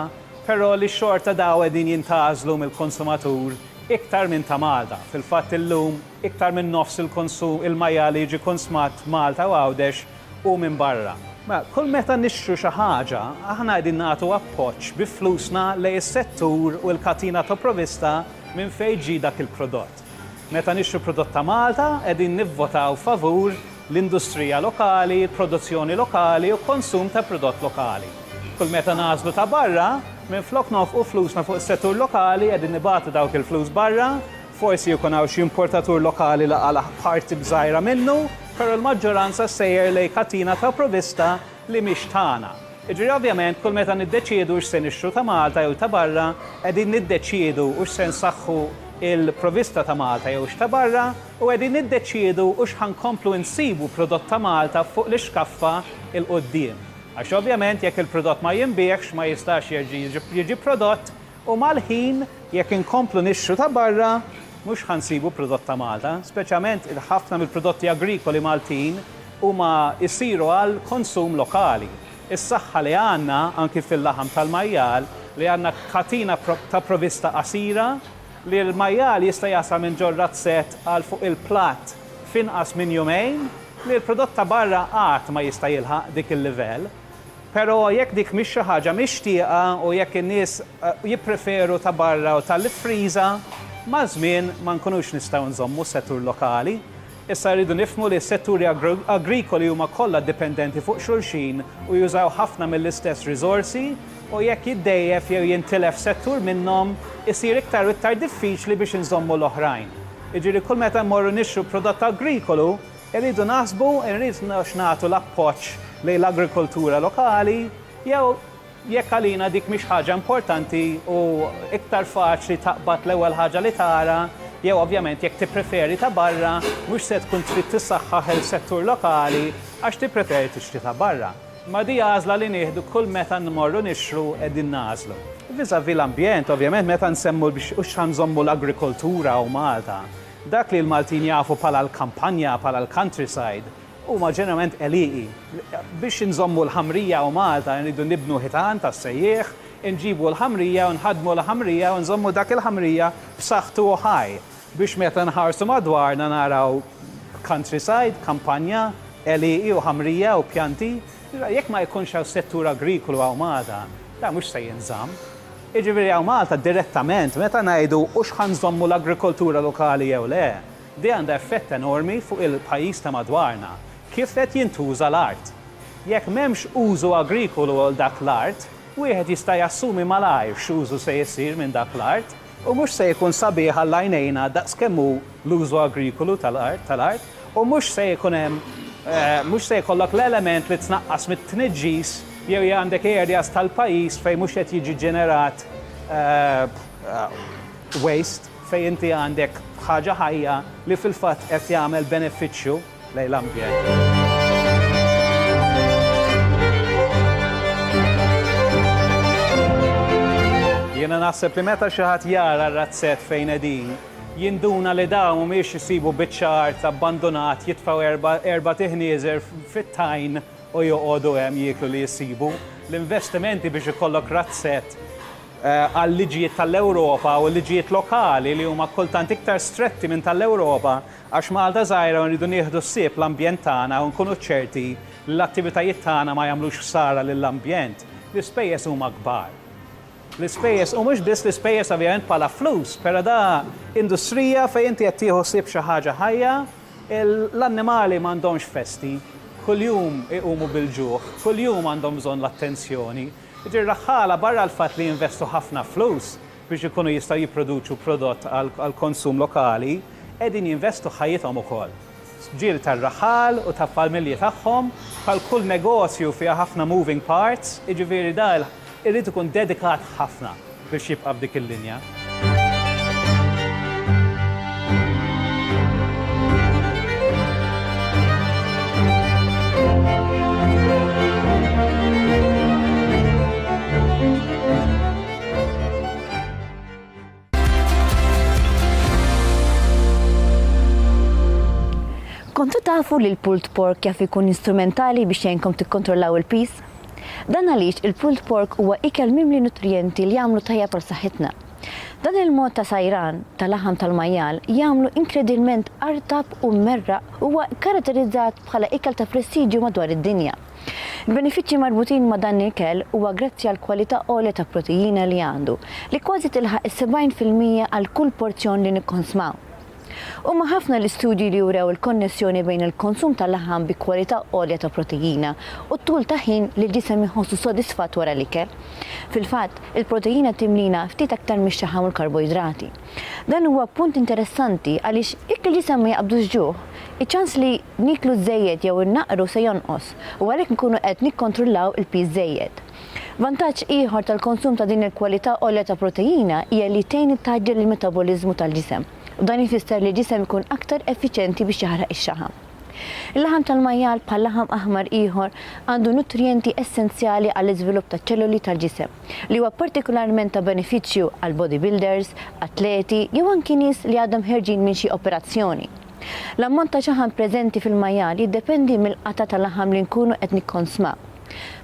però li xorta daw qegħdin jintgħażlu mill-konsumatur iktar minn ta' Malta. Fil-fatt illum iktar minn nofs il-konsum il-majjal li jiġi konsumat Malta u Għawdex u minn barra. Ma kull meta nixtru xi ħaġa, aħna qegħdin nagħtu appoġġ bi flusna lejn is-settur u l-katina ta' provvista minn fejn ġie dak il-prodott. Meta nixtru prodott ta' Malta, qegħdin nivvotaw favur l-industrija lokali, il-produzzjoni lokali u konsum ta' prodott lokali. Kull meta nażlu ta' barra, minn flok nofqu flusna fuq is-settur lokali qegħdin nibagħtu dawk il-flus barra, forsi jkun hawn xi importatur lokali laqala parti bżgħira minnu, però l-maġġoranza sejjer lejn katina ta' provvista li mhix tagħna. Jiġri ovvjament kull meta niddeċiedu x'se nixtru ta' Malta jew ta' barra, qegħdin niddeċiedu x'se nsaħħu il-provvista ta' Malta jew ta' barra u qegħdin niddeċiedu x'ħankomplu nsibu prodott ta' Malta fuq l-iskaffa il-qudiem. Għax ovvjament jekk il-prodott ma jinbieħx ma jistax jiġi prodott u mal-ħin jekk inkomplu nixtru ta' barra mhux ħansibu prodott ta' Malta, speċjalment ħafna mill-prodotti agrikoli Maltin huma jsiru għal konsum lokali. Is-saħħa li għandna anki fil-laħam tal-majjal li għandna katina ta' provvista qasira li l-majjal jista' jasal minn ġol razzett għal fuq il-platt f'inqas minn jumejn li l-prodott ta' barra qatt ma jista' jilħaq dik il-livell. Però jekk dik mhix xi ħaġa mixtieqa u jekk in-nies jippreferu ta' barra u tal-ifriża, ma' żmien ma nkunux nistgħu nżommu settur lokali. Issa rridu nifhmu li s-setturi agrikoli huma kollha dipendenti fuq xulxin u jużaw ħafna mill-istess riżorsi u jekk jiddejjef jew jintilef settur minnhom isir iktar u iktar diffiċli biex inżommu l-oħrajn. Jiġifieri kull meta mmorru nixtru prodott agrikolu, irridu naħsbu irridu nagħtu l-appoġġ lejn l-agrikoltura lokali, jew jekk għalina dik mhix ħaġa importanti u iktar faċli taqbad l-ewwel ħaġa li tara, jew ovvjament jekk tippreferi ta' barra, mhux se tkun trid tissaħħaħ il-settur lokali għax tippreferi tixtri ta' barra. Ma di għażla li nieħdu kull meta nmorru nixtru qegħdin nażlu. Viżavi l-ambjent, ovvjament meta nsemmu biex ħanżommu l-agrikoltura u Malta, dak li l-Maltin jafu bħala l-kampanja, bħala l-countryside, huma ġeneralment eliqi. Biex nżommu l-ħamrija u Malta nridu nibnu ħitan tas-sejjieħ, nġibu l-ħamrija u nħadmu l-ħamrija u nżommu dak il-ħamrija b'saħħtu u ħaj biex meta nħarsu madwarna naraw countryside, kampanja, eliqi u ħamrija u pjanti. Jekk ma jkunx hawn settur agrikolu għaw Malta, da mhux se jinżamm. Jiġifieri għaw Malta direttament meta ngħidu hux ħanżommu l-agrikoltura lokali jew le, di għandha effett enormi fuq il-pajjiż ta' madwarna. Kif qed jintuża l-art. Jekk m'hemmx użu agrikolu għal dak l-art, wieħed jista' jassumi malajr x'użu se jsir minn dak l-art u mhux se jkun sabiħ għall-għajnejna daqskemm hu l-użu agrikolu tal-art u mhux se jkun hemm mhux se jkollok l-element li tnaqqas mit-tniġġis jew għandek areas tal-pajjiż fejn mhux qed jiġi ġenerat waste fejn inti għandek ħaġa ħajja li fil-fatt qed jagħmel benefiċċju lejn l-ambjent. Jiena naħseb li meta xi ħadd jara r-razzett fejn qegħdin, jinduna li dawn mhumiex isibu biċ-ċart abbandonat jitfgħu erba' tiħnieżer fit-tajn u joqogħdu hemm jieklu li jsibu. L-investimenti biex ikollok razzett għal liġijiet tal-Ewropa u liġijiet lokali li huma kultant iktar stretti minn tal-Ewropa għax Malta żgħira rridu nieħdu ssieb l-ambjent tagħna u nkunu ċerti l-attivitajiet tagħna ma jagħmlux ħsara lill-ambjent, l-ispejjeż huma kbar. L-ispejjeż u mhux biss l-ispejjeż ovvjament bħala flus, però da industrija fejn inti qed tieħu ssib xi ħaġa ħajja, l-annimali m'għandhomx festi, kuljum iqumu bil-ġuħ, kuljum għandhom bżonn l-attenzjoni. Ġir raħħala barra l-fatt li jinvestu ħafna flus biex ikunu jistgħu jipproduċu prodott għal-konsum lokali, qegħdin jinvestu ħajjithom ukoll. Ġiel tar-raħal u tal-familji tagħhom, bħal kull negozju fiha ħafna moving parts, jiġifieri dal irrid ikun dedikat ħafna biex jibqa' f'dik il-linja.
Kontu tafu li l-pulled pork jaf ikun instrumentali biex jgħinkom tikkontrollaw il-pis? Dan għaliex il-pulled pork huwa ikel mimli nutrienti li jagħmlu tajjeb għal saħħitna. Dan il-mod ta' sajran tal-laħam tal-majjal jagħmlu inkredilment artab u merraq huwa karatterizzat bħala ikel ta' prestigju madwar id-dinja. Il-benefiċċji marbutin ma' dan l-ikel huwa grazzi għal kwalità għolja ta' proteina li għandu, li kważi tilħaq is-70% għal kull porzjon li nikkonsmaw. Huma ħafna l-istudji li jurew il-konnessjoni bejn il-konsum tal-laħam bi kwalità għolja ta' proteina u t-tul ta' ħin li l-ġisem jħossu sodisfat wara l-ikel. Fil-fatt, il-proteina timlina ftit aktar mix-xaħam u l-karboidrati. Dan huwa punt interessanti għaliex jekk il-ġisem ma jaqbdux ġuħ, iċ-ċans li niklu żejjed jew innaqru se jonqos u għalhekk nkunu qed nikkontrollaw il-piż żejjed. Vantaġġ ieħor tal-konsum ta' din il-kwalità għolja ta' proteina hija li tgħin ittaġġel il-metabolizmu tal-ġisem. U dan ifisser li ġisem ikun aktar effiċenti biex jaħraq ix-xaħam. Il-laħam tal-majjal bħal laħam aħmar ieħor għandu nutrienti essenzjali għall-iżvilupp taċ ċelluli tal-ġisem li huwa partikolarment ta' benefiċċju għal bodybuilders, atleti jew anki nies li għadhom ħerġin minn xi operazzjoni. L-ammont ta' xaħam preżenti fil-majjal jiddependi mill-qata tal-laħam li nkunu qed nikkonsmaw.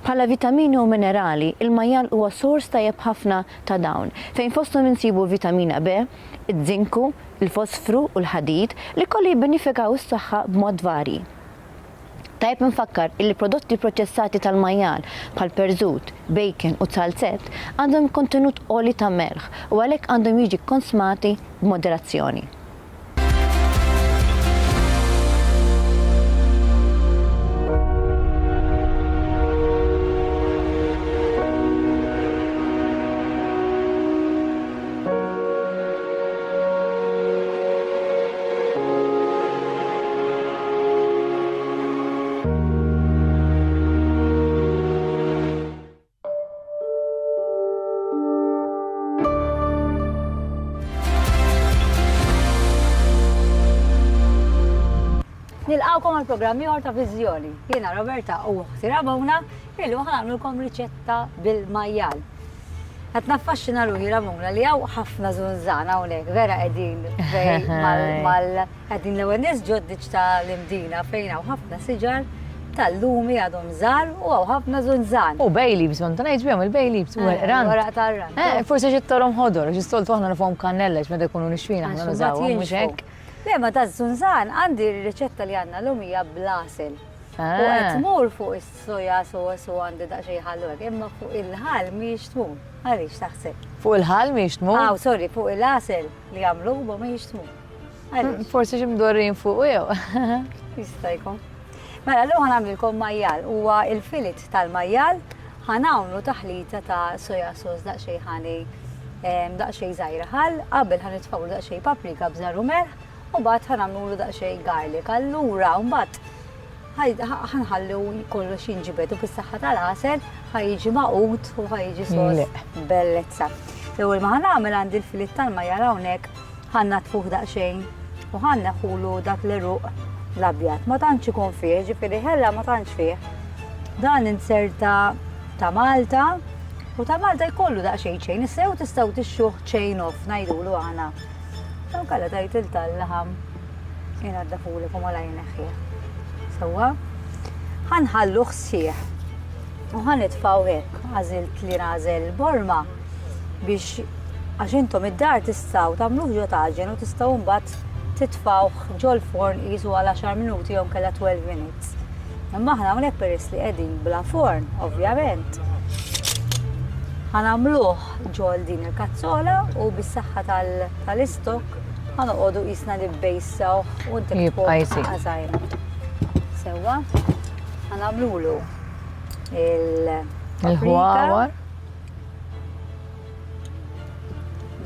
Bħala vitamini u minerali, il-majjal huwa sors tajjeb ħafna ta' dawn, fejn fosthom insibu vitamina B, iż-żinku, il-fosfru u l-ħadid li kolli jibbenifikaw is-saħħa b'mod varji. Tajjeb nfakkar illi prodotti proċessati tal-majjal bħal perżut, bacon u salzett għandhom kontenut oli ta' melħ u għalhekk għandhom jiġi konsmati b'moderazzjoni.
Nilqawkom għal programmi ieħor ta' Viżjoni. Jiena Roberta u uħti Ramona illi ħanagħmlulkom riċetta bil-majjal. Qed naffaxxina ruħi Ramona li hawn ħafna żunżan hawnhekk vera qegħdin fejn qegħdin l-ewwel nies ġoddiġ tal-imdina fejn hawn ħafna siġar tal-lumi għadhom żgħar u hawn ħafna żunżan.
U bay leaves, ma ngħid bihom il-bay leaves u rant.
Waraq tar-rant.
Forsi xittorhom ħodor, xistoltu aħna nafhom kannella meta jkunu nixfina aħna nużawhom mhux hekk.
Le, ma ta' żunżan għandi r-riċetta li għandna l-lum hija blasel. U qed tmur fuq is-soja sos u għandi daqsxejn ħallurek, imma fuq il-ħal mhijiex tmur. Għaliex taħseb?
Fuq il-ħal mhijiex tmur?
Sorry, fuq il-għasel li għamlu ma mhijiex tmur.
Forsi xi mdorrin fuq jew.
Jista' jkun. Mela llum ħanagħmlilkom majjal. Huwa il-filit tal-majjal ħanagħmlu taħlita ta' soja sos daqsxejn ħani daqsxejn żgħira ħall, qabel ħanitfgħu daqsxejn paprika b'żar u melħ. U bat ħanamlu daqsxejn garlic, allura mbagħad ħanħallu kollox jinġibed u bis-saħħa tal-għasel ħajjiġi maqut u ħajjiġi sos bellezza. L-ewwel ma ħanagħmel għandi l-filit tal-majjal hawnhekk ħannatfuh daqsxejn u ħanneħħulu dak l-eruq l-abjad. Ma tantx ikun fih, ġifieri ħella ma tantx fih. Dan inserta ta' Malta u ta' Malta jkollu daqsxejn ċejn, issa jew tistgħu tixxuh ċejn off ngħidulu aħna. Dawn kalla tajtil tal-laħam jena d-dafuli kum għala jneħħieħ. Sawa, ħanħalluh sħiħ u ħanitfaw hekk għażilt li nażel borma biex għax intom id-dar tistgħu tagħmluh ġo taġen u tistgħu mbagħad titfawh ġol forn qisu għal 10 minuti jew kellha 12 minutes. Imma aħna hawnhekk peress li qegħdin bla forn, ovvjament. Ħanamluh ġol din il-kazzola u bis-saħħa tal-istok ħanoqogħdu qisna li bbejsaw u
Jibqa' jsir.
żgħira. Sewwa, ħanamlulu il-ħwawar.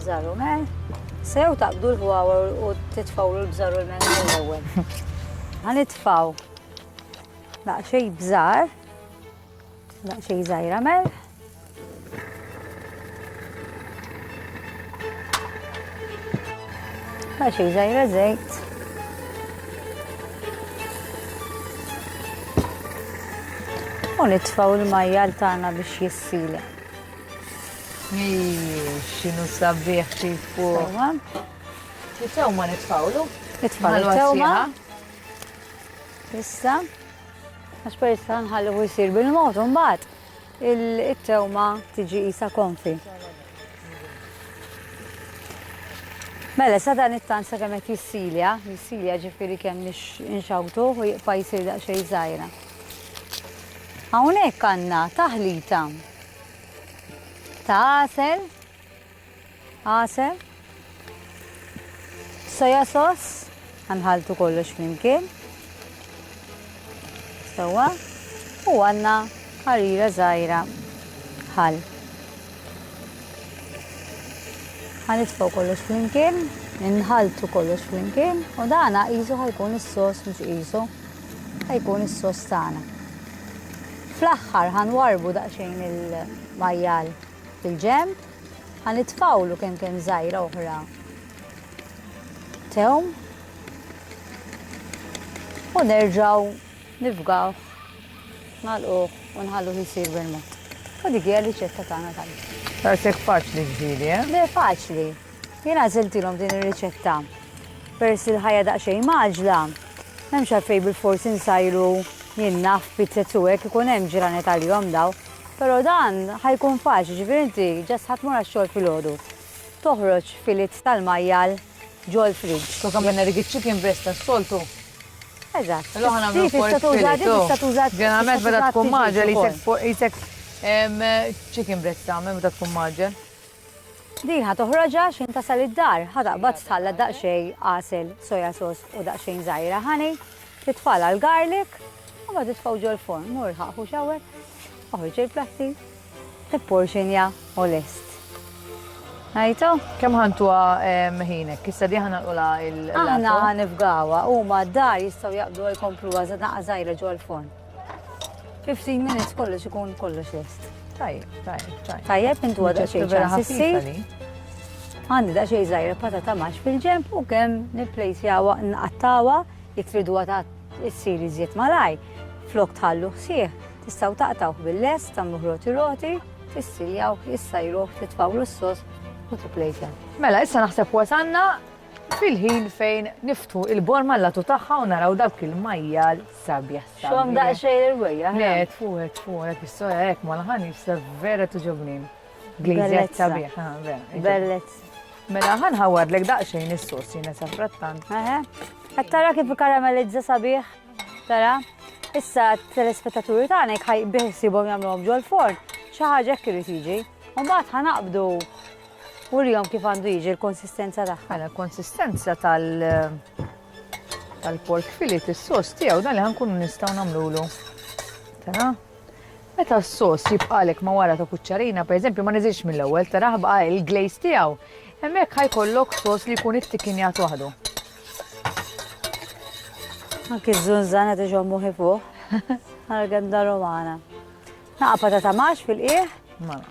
Bżarru mel. Sew taqbdu l-ħwawar u titfawlu l-bżarru l-mel l-ewwel. Ħanitfaw daqsxejn bżar, daqsxejn żgħira mel. Daqsxejn żgħira żejt. U nitfgħu l-majjal tagħna biex jissili.
X'inhu sabiħ tifu. Tewma nitfawlu?
Nitfgħu tewma. Issa, għax perissa nħallu jsir bil-mod, mbagħad it-tewma tiġi qisha konfi. Mela, sa dan it-tansa kemm qed jissilja ġifieri kemm nixawtu u jibqa' jsir daqsxejn żgħira. Hawnhekk għandna taħlita ta' għasel, soja sauce, ħanħaltu kollox flimkien. Sewwa, u għandna ħarira żgħira ħal. Ħanitfgħu kollox flimkien, inħaltu kollox flimkien u dana qisu ħajkun is-sos mhux qisu ħajkun is-sos tagħna. Fl-aħħar ħanwarbu daqsxejn il-majjal fil-ġenb, ħanitfgħulu kemm żgħira oħra tewm u nerġgħu nifgaw, nagħlquh u nħalluh jsir bil-mod. U dik hija r-riċetta tagħna tal-lum.
Tarsek faċli ġifieri, eh?
Le faċli. Jien għażiltilhom din ir-riċetta. Peress il-ħajja daqsxejn maġla, m'hemmx għalfejn bil-forsi nsajru jinnaf pizzetu hekk ikun hemm ġranet għalihom daw. Però dan ħajkun faċli, ġifieri inti ġast ħatmur għax-xogħol filgħodu. Toħroġ filit tal-majjal ġol fridġ.
So kemm benna dik chicken breast tas-soltu.
Eżatt.
L-oħra nagħmlu pork ġeneralment meta tkun maġel jisek chicken breast tagħmel meta tkun maġel.
Din ħatoħroġha x'in tasal id-dar, ħataqbad tħalla daqsxejn qasel soja sauce u daqsxejn żgħira ħani, titfala l-garlic u mbagħad titfgħu ġol forn, mur ħaqħu xawer, oħroġ il-platti, tipporxinja u lest. Għajtu?
Kemm ħantuha ħinek? Issa di ħanaqula il-lato?
Aħna ħanifgawha, huma d-dar jistgħu jaqbdu jkompluha naqqa żgħira ġol forn. 15 minutes kollox ikun kollox lest. Tajjeb, intu għadha xejn ċansissi. Għandi daqsxejn żgħira patata max fil-ġenb u kemm nipplejsjawha nqattawha jekk triduha ta' issir iżjed malaj. Flok tħallu ħsieh, tistgħu taqtawh bil-lest, tagħmlu roti, tissiljaw, issajruh, titfawlu s-sos u tipplejsjaw.
Mela, issa naħseb wasanna fil-ħin fejn niftu il-bor mal-latu tagħha u naraw dawk il-majjal sabiħ.
X'hom daqsxejn il-wejja.
Le, tfuq, is-soja hekk mal-ħan jista' vera tuġobnin. Glizjat sabiħ,
Bellezza.
Mela ħanħawwadlek daqsxejn is-sos jiena sa frattant.
Qed tara kif ikkaramellizza sabiħ? Tara? Issa t-telespettaturi tagħna jekk ħajbiħsibhom jagħmluhom ġol forn, xi ħaġa hekk irid jiġi. U mbagħad ħanaqbdu urihom kif għandu jiġi l-konsistenza tagħha.
Mela l-konsistenza tal-pork fillet is-sos tiegħu dan li ħankunu nistgħu nagħmlulu. Tara? Meta s-sos jibqalek ma wara ta' kuċċarina, pereżempju ma niżilx mill-ewwel, tara ħabqa il-glaze tiegħu. Hemmhekk ħajkollok sos li jkun ittikinjat waħdu.
Anki z-żunżana tiġommu fuq. Għal-għanda romana. Naqa patata max fil-qieħ?
Mela,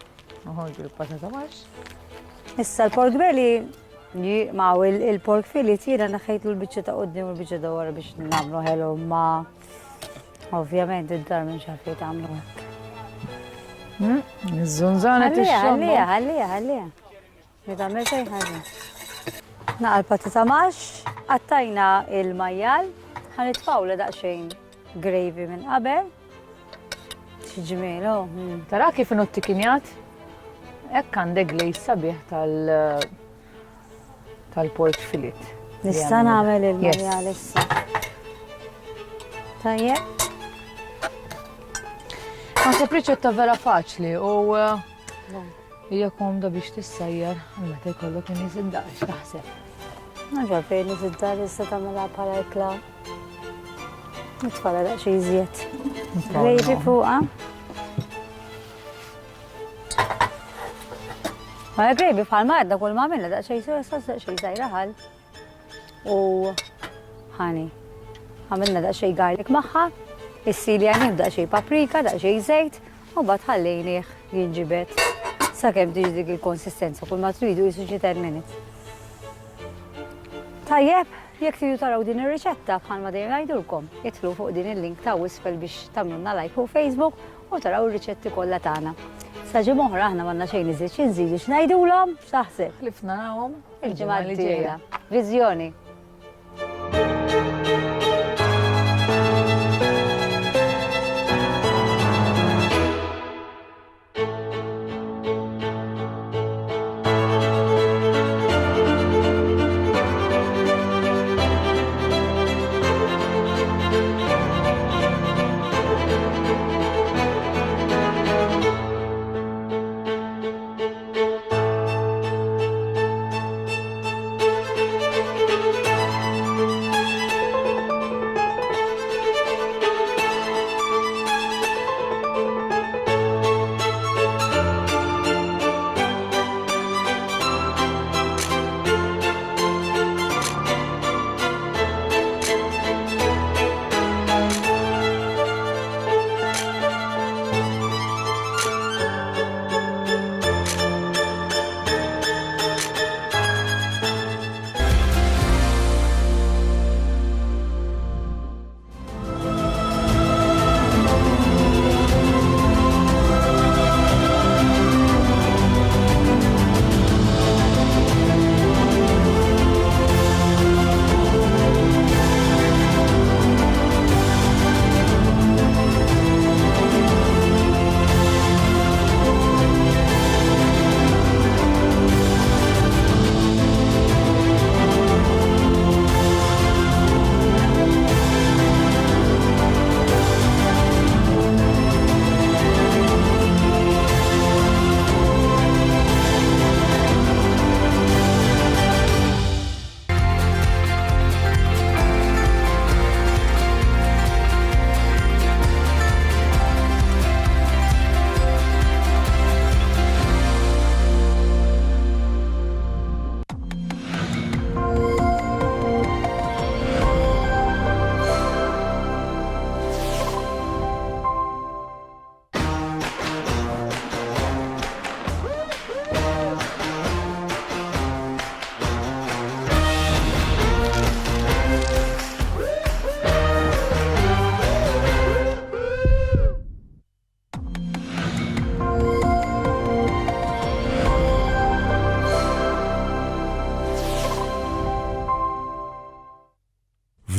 noħorġu l-patata max.
Issa l-pork belly maw il-pork fillet jiena naħħejtu l-biċċa ta' qoddim u l-biċċa ta' wara biex nagħmlu ħelu ma ovvjament id-dar minn xafej tagħmlu hekk.
Iż-żunżana tixxomm.
Ħallija. Mi tagħmel xejn ħaġa. Naqa l-patata max, qattajna il-majjal, ħanitfgħu daqsxejn gravy minn qabel. Xi ġmielu.
Tara kif inhu t-tikinjat? Hekk għandek glejs sabiħ tal-pork fillet.
Nista' nagħmel il-majjal issa. Tajjeb.
Naħseb riċetta vera faċli u hija komda biex tissajjar meta jkollok in-nies id-daqx taħseb.
Naġa fejn nies id-dar issa tagħmilha bħala ikla. Nitfala daqsxejn iżjed. Gravy fuqha. Ma gravy bħal ma għedna kull ma għamilna daqsxejn soja sos daqsxejn żgħira ħal. U ħani. Għamilna daqsxejn garlic magħha, is-silja nieħdu daqsxejn paprika, daqsxejn żejt, u mbagħad ħallejnieh jinġibet. Sakemm tiġi dik il-konsistenza kull ma tridu jisu xi 10 minutes. Tajjeb, jekk tridu taraw din ir-riċetta bħalma dejjem ngħidulkom, idħlu fuq din il-link ta' Wisfel biex tagħmlulna like fuq Facebook u taraw ir-riċetti kollha tagħna. Sa ġimgħa oħra aħna m'għandna xejn iżid xi nżidu x'ngħidulhom x'taħseb.
Ħlifna nagħhom
il-ġimgħa li ġejja. Viżjoni.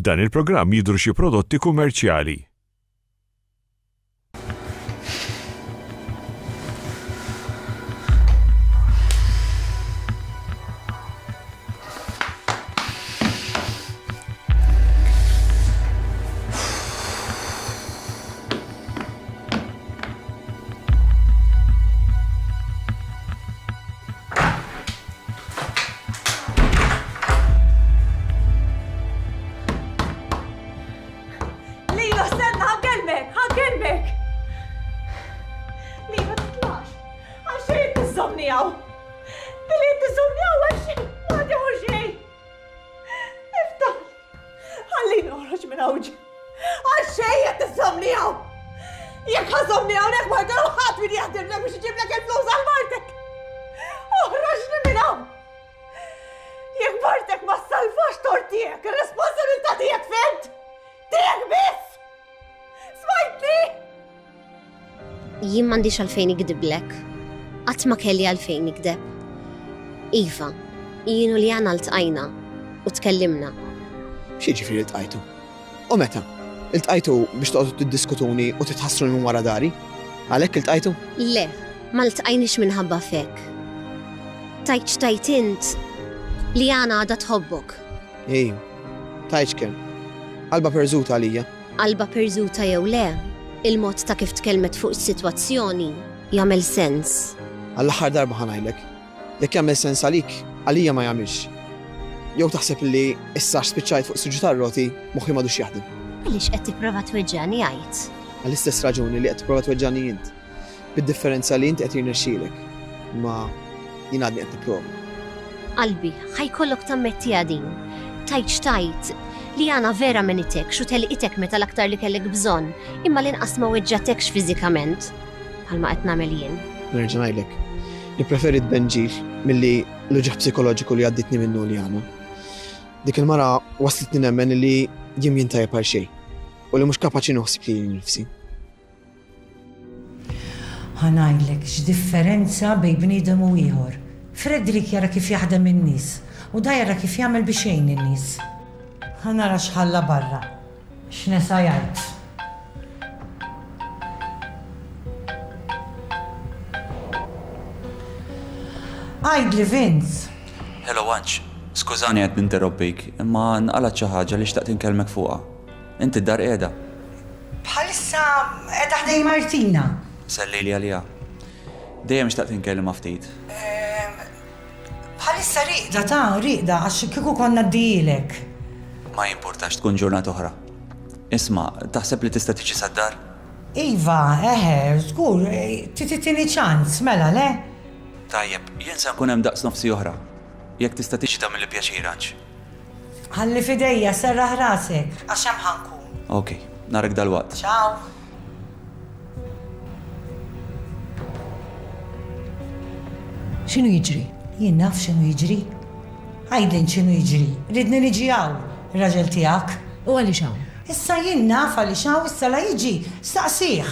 F'dan il-programm jidhru xi prodotti kummerċjali.
Jien m'għandix għalfejn ikdiblek, qatt ma kelli għalfejn ikdeb. Iva, jien u Lijana ltqajna u tkellimna.
Xi ġifieri ltqajtu? U meta? Iltqajtu biex toqgħodu tiddiskutuni u titħassru minn wara dari? Għalhekk iltqajtu?
Le, ma ltqajniex minħabba fek. Tajt x'tajt int, Lijana għadha tħobbok.
Ej, tajt x'kien. Qalba perżuta għalija.
Qalba perżuta jew le, Il-mod ta' kif tkellmet fuq is-sitwazzjoni jagħmel sens.
Għall-aħħar darba ħanajlek. Jekk jagħmel sens għalik, għalija ma jagħmilx. Jew taħseb li issa spiċċajt fuq suġġu tar-roti moħħi m'għadux jaħdem.
Għaliex qed tipprova tweġġani għajt?
Għall-istess raġuni li qed tipprova tweġġani int. Bid-differenza li int qed jirnexxielek. Ma jien għadni qed nipprova.
Qalbi, ħajkollok tammetti din. Tajt xtajt li għana vera menitek xu telqitek meta l-aktar li kellek bżonn, imma l-inqas ma weġġatekx fiżikament. Bħalma qed nagħmel jien.
Nerġa' ngħidlek. Nippreferi tbenġil milli l-uġaħ psikoloġiku li għadditni minnu li għana. Dik il-mara waslitni nemmen li jim jintajab għal xejn u li mhux kapaċi noħsib li nifsi.
Ħanajlek x'differenza bejn bniedem u ieħor. Fredrik jara kif jaħdem in-nies u da jara kif jagħmel biex jgħin in-nies. Ħanara x'ħalla barra. X'nesa jgħid. Għajdli Vince.
Hello Wanċ, skużani qed ninterrompik, imma nqalat xi ħaġa li xtaqt inkellmek fuqha. Inti d-dar qiegħda.
Bħalissa qiegħda ħdej Martina.
Sellili għalija. Dejjem xtaqt inkellem ftit.
Bħalissa riqda għax kieku konna d-dijilek.
Ma jimportax tkun ġurnata oħra. Isma, taħseb li tista' tiġi sad-dar?
Iva, żgur, titini ċans, mela, le?
Tajjeb, jien se nkun hemm daqs nofsi oħra. Jekk tista' tiġi tagħmel pjaċir Anġ.
Ħalli fidejja, serraħ rasek, għax hemm ħankun.
Okej, narek dal-waqt.
Ciao.
X'inhu jiġri?
Jien naf x'inhu jiġri. Għajdlin x'inhu jiġri. Ridni niġi hawn, ir-raġel tiegħek.
U għaliex hawn?
Issa jien naf għaliex hawn issa la jiġi, staqsih.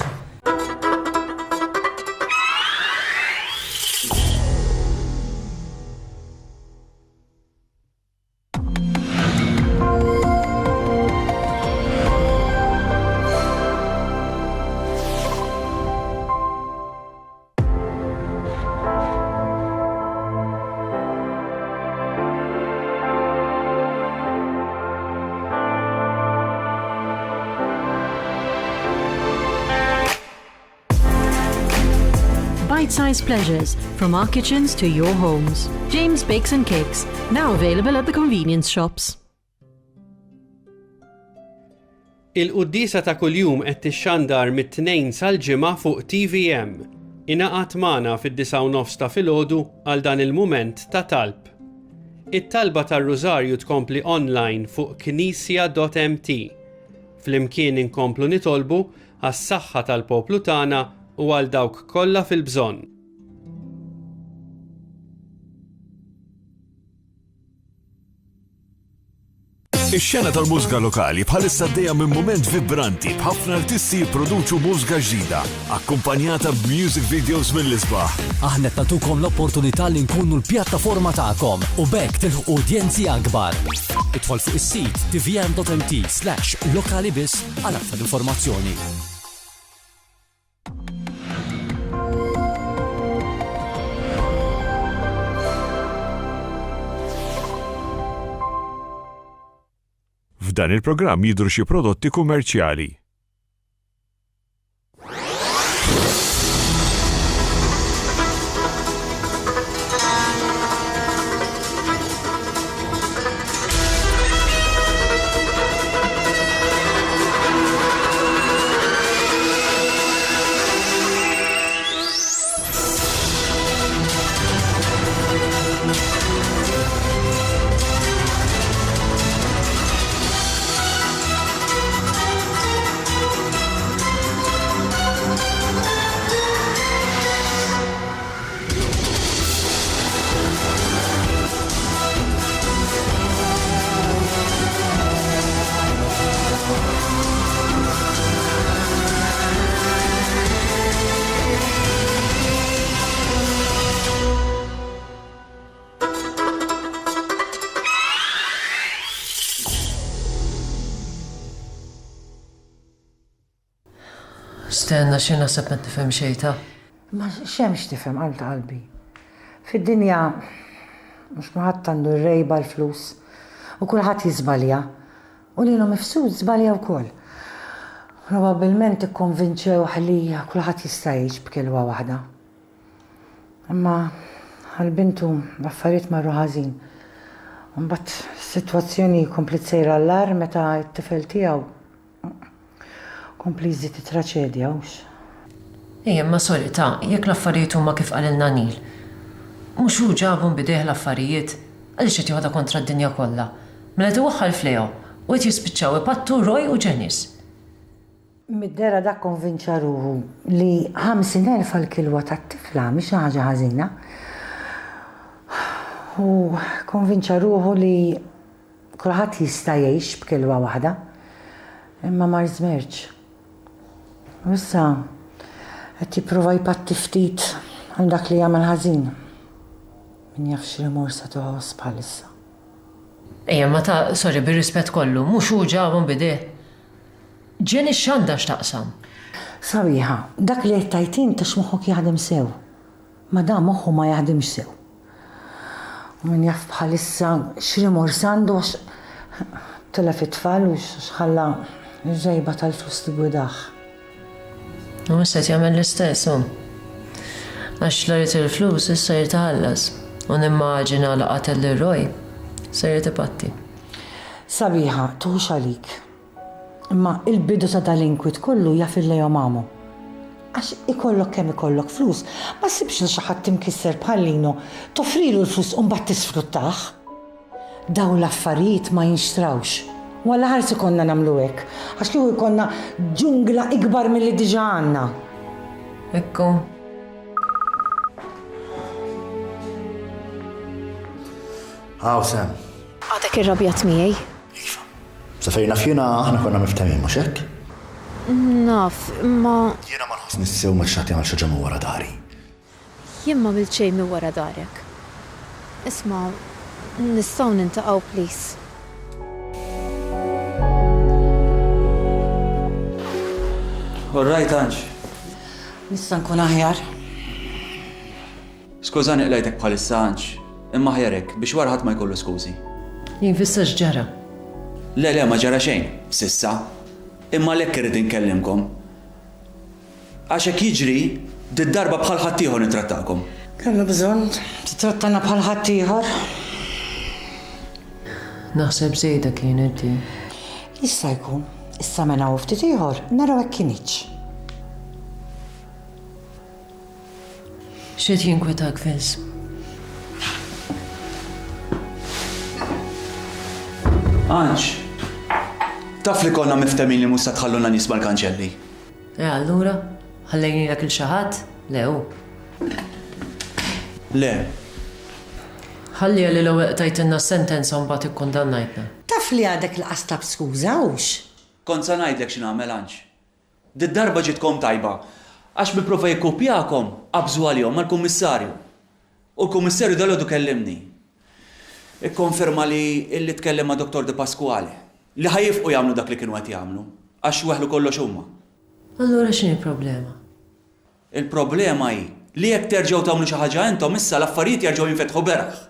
Bite-sized pleasures from our kitchens to your homes. James Bakes and Cakes, now available at the convenience shops.
Il-quddisa ta' kuljum qed tixxandar mit-tnejn sal-ġimgħa fuq TVM. Inaqat magħna fid-9:09 ta' filgħodu għal dan il-mument ta' talb. It-talba tar-Rużarju tkompli online fuq knisja.mt. Flimkien inkomplu nitolbu għas-saħħa tal-poplu tagħna u għal dawk kollha fil-bżonn.
Ix-xena tal-mużika lokali bħalissa għaddejja minn mument vibranti b'ħafna artisti jipproduċu mużika ġdida, akkumpanjata b'music videos mill-isbaħ.
Aħna qed nagħtukom l-opportunità li nkunu l-pjattaforma tagħkom u bekk tilħu udjenzi akbar. Idħol fuq is-sit tvm.mt/lokalibiss għal aktar informazzjoni.
F'dan il-programm jidhru xi prodotti kummerċjali.
Stenna xina sepp ma tifhem xejta.
Ma xemx tifhem qalbi. Fid-dinja mhux kulħadd għandu r-rejba l-flus u kulħadd jiżbalja. U lilhom mifsud żbalja wkoll. Probabilment ikkonvinċew li kulħadd jista' jgħix b'kelwa waħda. Imma għal-bintu l-affarijiet marru ħażin. Mbagħad is-sitwazzjoni komplet sejra l-ar meta t-tifel tiegħu kompli jżid traċedja hux.
Imma solita, jekk l-affarijiet huma kif qalilna Nil. Mhux hu ġabhom bidejh l-affarijiet għaliex qed joħodha kontra d-dinja kollha. Mela tiwaħħal flejhom u qed jispiċċaw ipattu Roy u Janice.
Mid-dera dak konvinċa ruħu li 50,000 għal-kilwa tat-tifla mhix ħaġa ħażina. U konvinċa ruħu li kulħadd jista' jgħix b'kelwa waħda, imma ma żmerġ. Issa qed jipprova jpatti ftit għal dak li jagħmel ħażin. Min jaf x'rimor se toħoss bħalissa.
Ma ta' sorry bir-rispett kollu, mhux hu ġabhom bidejh. Janice x'għandha x'taqsam.
Sabiħa, dak li qed tajtin ta' x'moħħok jaħdem sew. Ma dan moħħu ma jaħdimx sew. Min jaf bħalissa x'rimor sandu għax telef it-tfal u x'ħalla ġejba tal-flus tigwidaħ.
U issa jagħmel l-istess hu. Għax l-arit il-flus issa jirtaħallas u nimmaġina la qatel Roy se jirtipatti.
Sabiħa, tuħux għalik. Imma il-bidu ta' dal-inkwit kollu jaf il-lejom għamu. Għax ikollok kemm ikollok flus, ma sibx li xi ħadd timkisser bħallinu, toffrilu l-flus u mbagħad tisfruttaħ. Dawn l-affarijiet ma jinxtrawx. Walla ħarsi konna nagħmlu hekk, għax kieku jkollna ġungla ikbar milli diġà għandna.
Ekku.
Għaw Sam.
Għadek irrabjat miegħi.
Safejna fjena aħna konna miftemmin, mhux hekk?
Naf, ma...
Jiena ma nħoss nissew ma x'għad jagħmel xi ġemma wara dari.
Jien ma bil xejn minn wara darek. Isma' nistgħu nintaqgħu please.
Alright, Anġ.
Nista' nkun aħjar.
Skużani qlejtek bħalissa Anġ, imma ħjarek biex wara ħadd ma jkollu skużi.
Jien fissa x'ġara.
Le, ma ġara xejn, sissa. Imma lekk irid inkellimkom. Għax hekk jiġri, d-darba bħal ħadd ieħor nittrattakom.
Kellu bżonn titrattana bħal ħadd ieħor.
Naħseb żejda kienet di.
Jista' jkun, issa mena u ftit ieħor naraw hekk kienitx.
X'qed jinkwetak Fils?
Anġ, taf li konna miftemin li musta tħalluna nisma l-kanċelli.
Allura, ħallejni dak il-xaħat? Le, hu.
Le.
Ħalli għalli l-ewwel tajtinna sentenza u mbagħad ikkundannajtna.
Taf li għadek l-qastab skużawx.
Kont sa ngħidlek x'nagħmel Anġ. Did-darba ġitkom tajba, għax biprofa jikkupjakom qabżu għalihom mal-kummissarju. U l-kummissarju dal-għodu kellimni. Ikkonferma li illi tkellem ma' Dr. De Pasquale li ħajifqu jagħmlu dak li kienu qed jagħmlu għax weħlu kollox huma.
Allura x'inhi l-problema?
Il-problema hi li jekk terġgħu tagħmlu xi ħaġa intom issa l-affarijiet jerġgħu jinfetħu beraħ.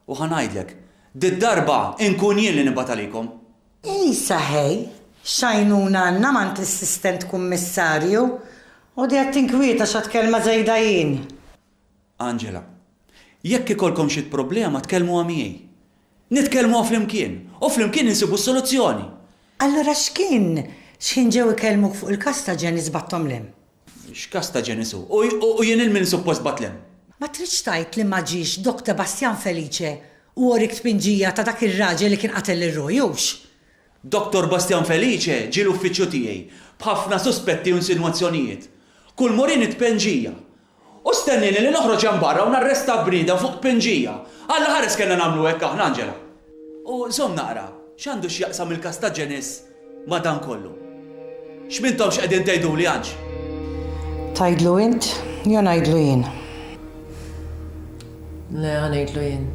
U ħanajdlek, did-darba inkun jien li nibgħat għalikom.
Issa ħej, xajnuna għandna mant l-assistent kummissarju u di qed tinkwieta x'għad kelma żejda jien.
Angela, jekk ikolkom xi problema tkellmu miegħi. Nitkellmu flimkien, u flimkien insibu s-soluzzjoni.
Allura x'kien ġew ikellmuk fuq il-każ ta' Janice battom lem?
X'każ ta' Janice u jien il-min suppost batlem.
Ma tridx tajt li ma ġiex Dr. Bastian Felice u orik tpinġija ta' dak ir-raġel li kien qatel ir-Roy hux?
Dr. Bastian Felice ġie l-uffiċċju tiegħi b'ħafna suspetti u insinwazzjonijiet. Kull morin it-penġija. U stennini li noħroġ hemm barra u narresta bniedem fuq pinġija. Alla ħares kellna nagħmlu hekk aħna Angela. U żomm naqra, x'għandu x'jaqsam il-każ ta' Janice ma' dan kollu. X'mintom x'qegħdin tgħiduli Anġ?
Tgħidlu int, jew ngħidlu jien.
Le, ngħidlu jien.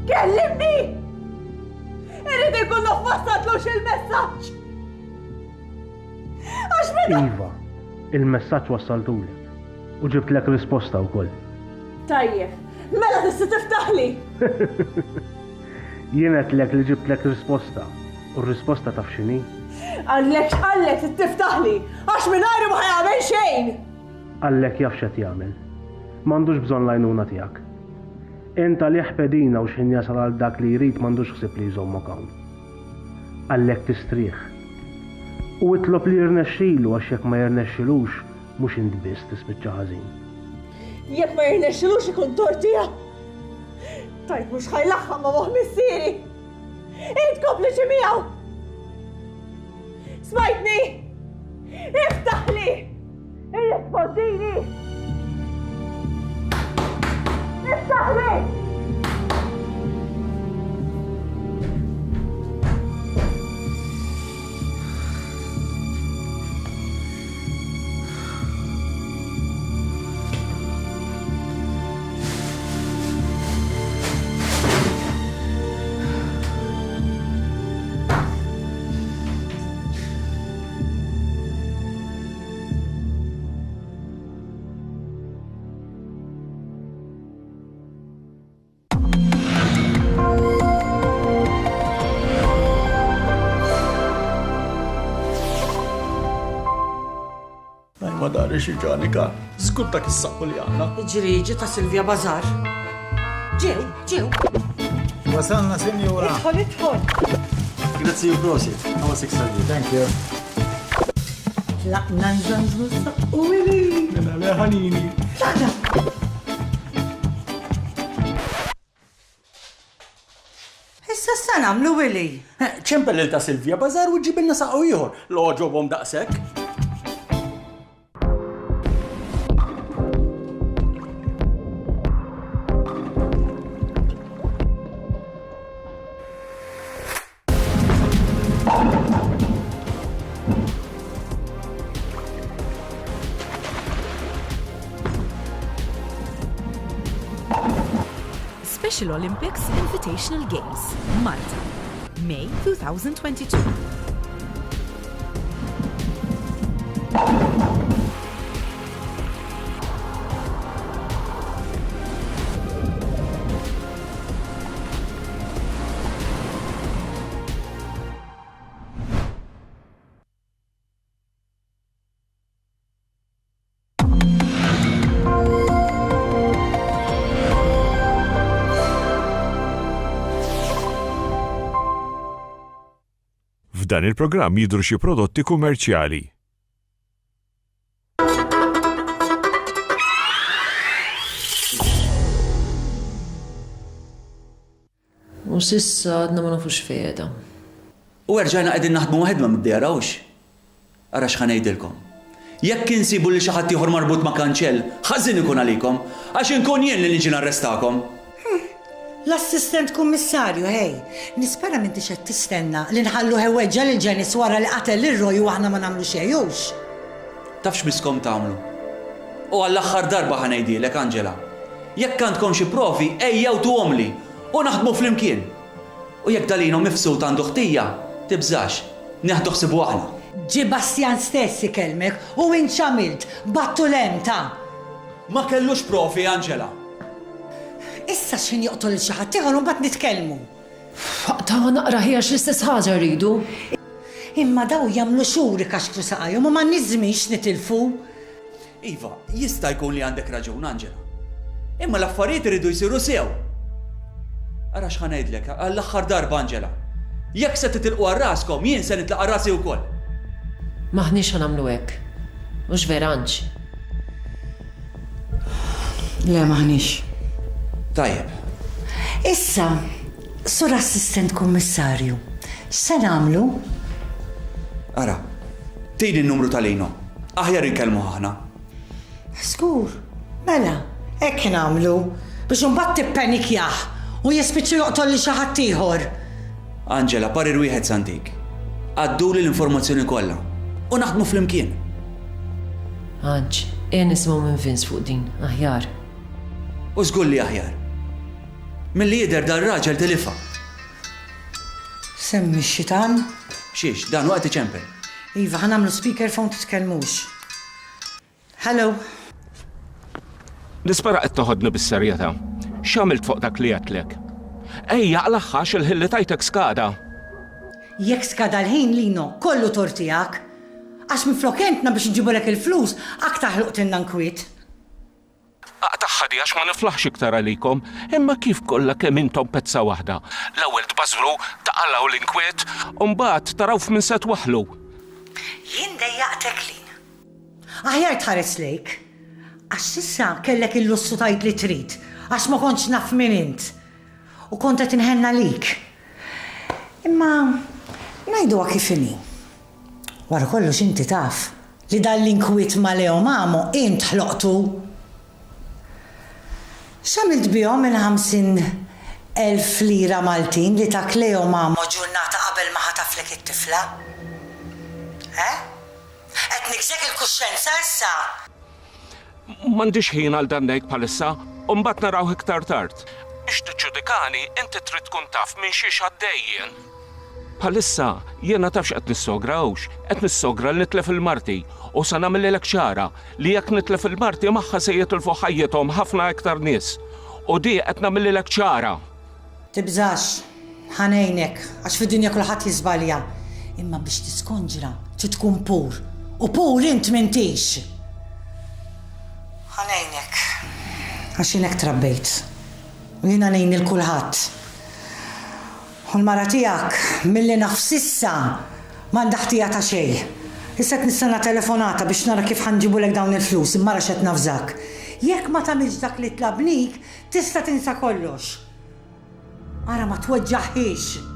Kellimni! Irrid ikun wasatlux il-messaġġ!
Iva,
Il-messaġġ wassaltulek u ġibtlek risposta wkoll.
Tajjeb, mela tista' tiftaħli.
Jien qedlek li ġibtlek risposta u r-risposta taf x'inhi?
Għallek tiftaħli, għax mingħajru ma ħajamel xejn.
Għallek jaf x'qed jagħmel. M'għandux bżonn l-għajnuna tiegħek. Inta li ħpedina u x'in jasal għal dak li jrid m'għandux ħsieb li jżommok hawn. Għallek tistrieħ. U itlob li jirnexxielu għax jekk ma jirnexxilux mhux int biss tispiċċa ħażin.
Jekk ma jirnexxilux ikun tortija. Tajt mhux ħajlaħħam ma' moħħ missieri. Int kompli xi miegħu. Smajtni! Iftaħli! Irrispondini! Iftaħli!
Ma dari xi ġanika, żgur dak is-saqqu li għandna.
Ġriġi ta' Silvia Bazar. Ġew.
Wasalna, Sinjura.
Idħol.
Grazzi u prosit. Għawa siksalli.
Thank you.
Laqna nżanżlu saqqu ili.
Mela leħanini.
Laqna. Issa sa nagħmlu ili.
ċempel ta' Silvia Bazar u ġibilna saqqu ieħor. L-oġobhom daqshekk.
Special Olympics Invitational Games, Malta, May 2022.
F'dan il-programm jidhru xi prodotti kummerċjali.
U sissa għadna ma nafux fejda.
U rġajna qegħdin naħdmu waħedma mid-djarawx. Ara x'ħan ngħidilkom. Jekk insibu li xi ħadd ieħor marbut ma' kanċell, ħażin ikun għalikom, għax inkun jien li niġi narrestakom.
L-assistent kummissarju, hej, nispera minti xed tistenna li nħallu ħeweġġa lil Ġenis wara li qatel lil-Roy u aħna ma nagħmlu xejjux.
Tafx miskom tagħmlu. U għall-aħħar darba ħanejdilek, Angela. Jekk għandkom xi provi, ejjew tuhomli u naħdmu flimkien. U jekk dalinhom mifsud għandu ħtija, tibżax, neħdu ħsibu aħna.
Ġi Bastian stessi kelmek u inċamilt, battu lenta.
Ma kellux provi, Angela.
Issa xin joqtol il-xaħat tiħor un bat nitkelmu.
Tawa naqra ħijax l-istess ħaġa rridu.
Imma daw jamlu xuri kaxkru saqajhom u ma nizmix nitilfu.
Iva, jista' jkun li għandek raġun, Angela. Imma l-affarijiet iridu jsiru sew. Ara x'ħan ngħidlek, għall-aħħar darba, Angela. Jekk se titilqu għar-raskom, jien se nitlaqa' rasi wkoll.
Maħniex ħanamlu hekk. Mhux veranġ.
Le maħniex.
Tajjeb.
Issa, sur assistent kummissarju, se nagħmlu?
Ara, tini n-numru tal-ino. Aħjar inkellmu aħna.
Skur, mela, hekk nagħmlu biex imbagħad tippanikjah u jispiċċu joqtol li xi ħadd ieħor.
Angela, parir wieħed santik. Għadduli l-informazzjoni kollha u naħdmu flimkien.
Anġ, nisimgħu minn Vince fuq din, aħjar.
U żgur li aħjar. Milli jidher dan raġel tilifa.
Semmi x-xitan?
Xiex, dan waqt iċempel.
Iva, ħanamlu speakerphone titkellmux. Hello.
Nispera qed toħodni bis-serjetà. X'għamilt fuq dak li għedlek? Ejja, għal-axħax il-ħilli tajtek skada.
Jekk skada l-ħin Lino, kollu tortijak. Għax miflokentna biex nġibulek il-flus, aktar ħluqtinna nkwiet.
Taħħadi għax ma niflaħx iktar għalikom, imma kif kollha kemm intom pezza waħda. L-ewwel tbażru, taqalaw l-inkwiet, u mbagħad taraw f'min se twaħħlu.
Jien dejjaqtek Lin. Aħjar tħares lejk. Għax issa kellek il-lussu tajt li trid, għax ma kontx naf min int. U kont qed inħenna lik. Imma ngħiduha kif inhi. Wara kollox inti taf li dan l-inkwiet ma' Leo Mamo int ħloqtu. X'għamilt bihom il-50,000 lira Maltin li tak Leo Mamo ġurnata qabel ma ħataflek it-tifla? Qed nikżek il-kuxxenza issa?
M'għandix ħin għal dan ngħid bħalissa, u mbagħad naraw iktar tard. Biex tiġġudikani, inti trid tkun taf minn xiex għaddejjien. Bħalissa jiena tafx qed nissograwx, qed nissogra li nitlef il-marti u sa nagħmilek ċara li jekk nitlef il-marti magħha se jitilfu ħajjithom ħafna iktar nies. U di qed nagħmilek ċara.
Tibżax, ħanejnek, għax fid-dinja kulħadd jiżbalja. Imma biex tiskonġra trid tkun pur. U pur int m'intix. Ħanejnek. Għax jinek trabbejt. U jiena ngħin il kulħadd. U l-mara tiegħek milli nafsissa m'għandha ta' xejn. Issa qed nistenna telefonata biex nara kif ħanġibulek dawn il-flus, imma ra x'qed nafżak. Jekk ma tagħmilx dak li tlabnik, tista' tinsa kollox. Ara ma tweġġaħħiex.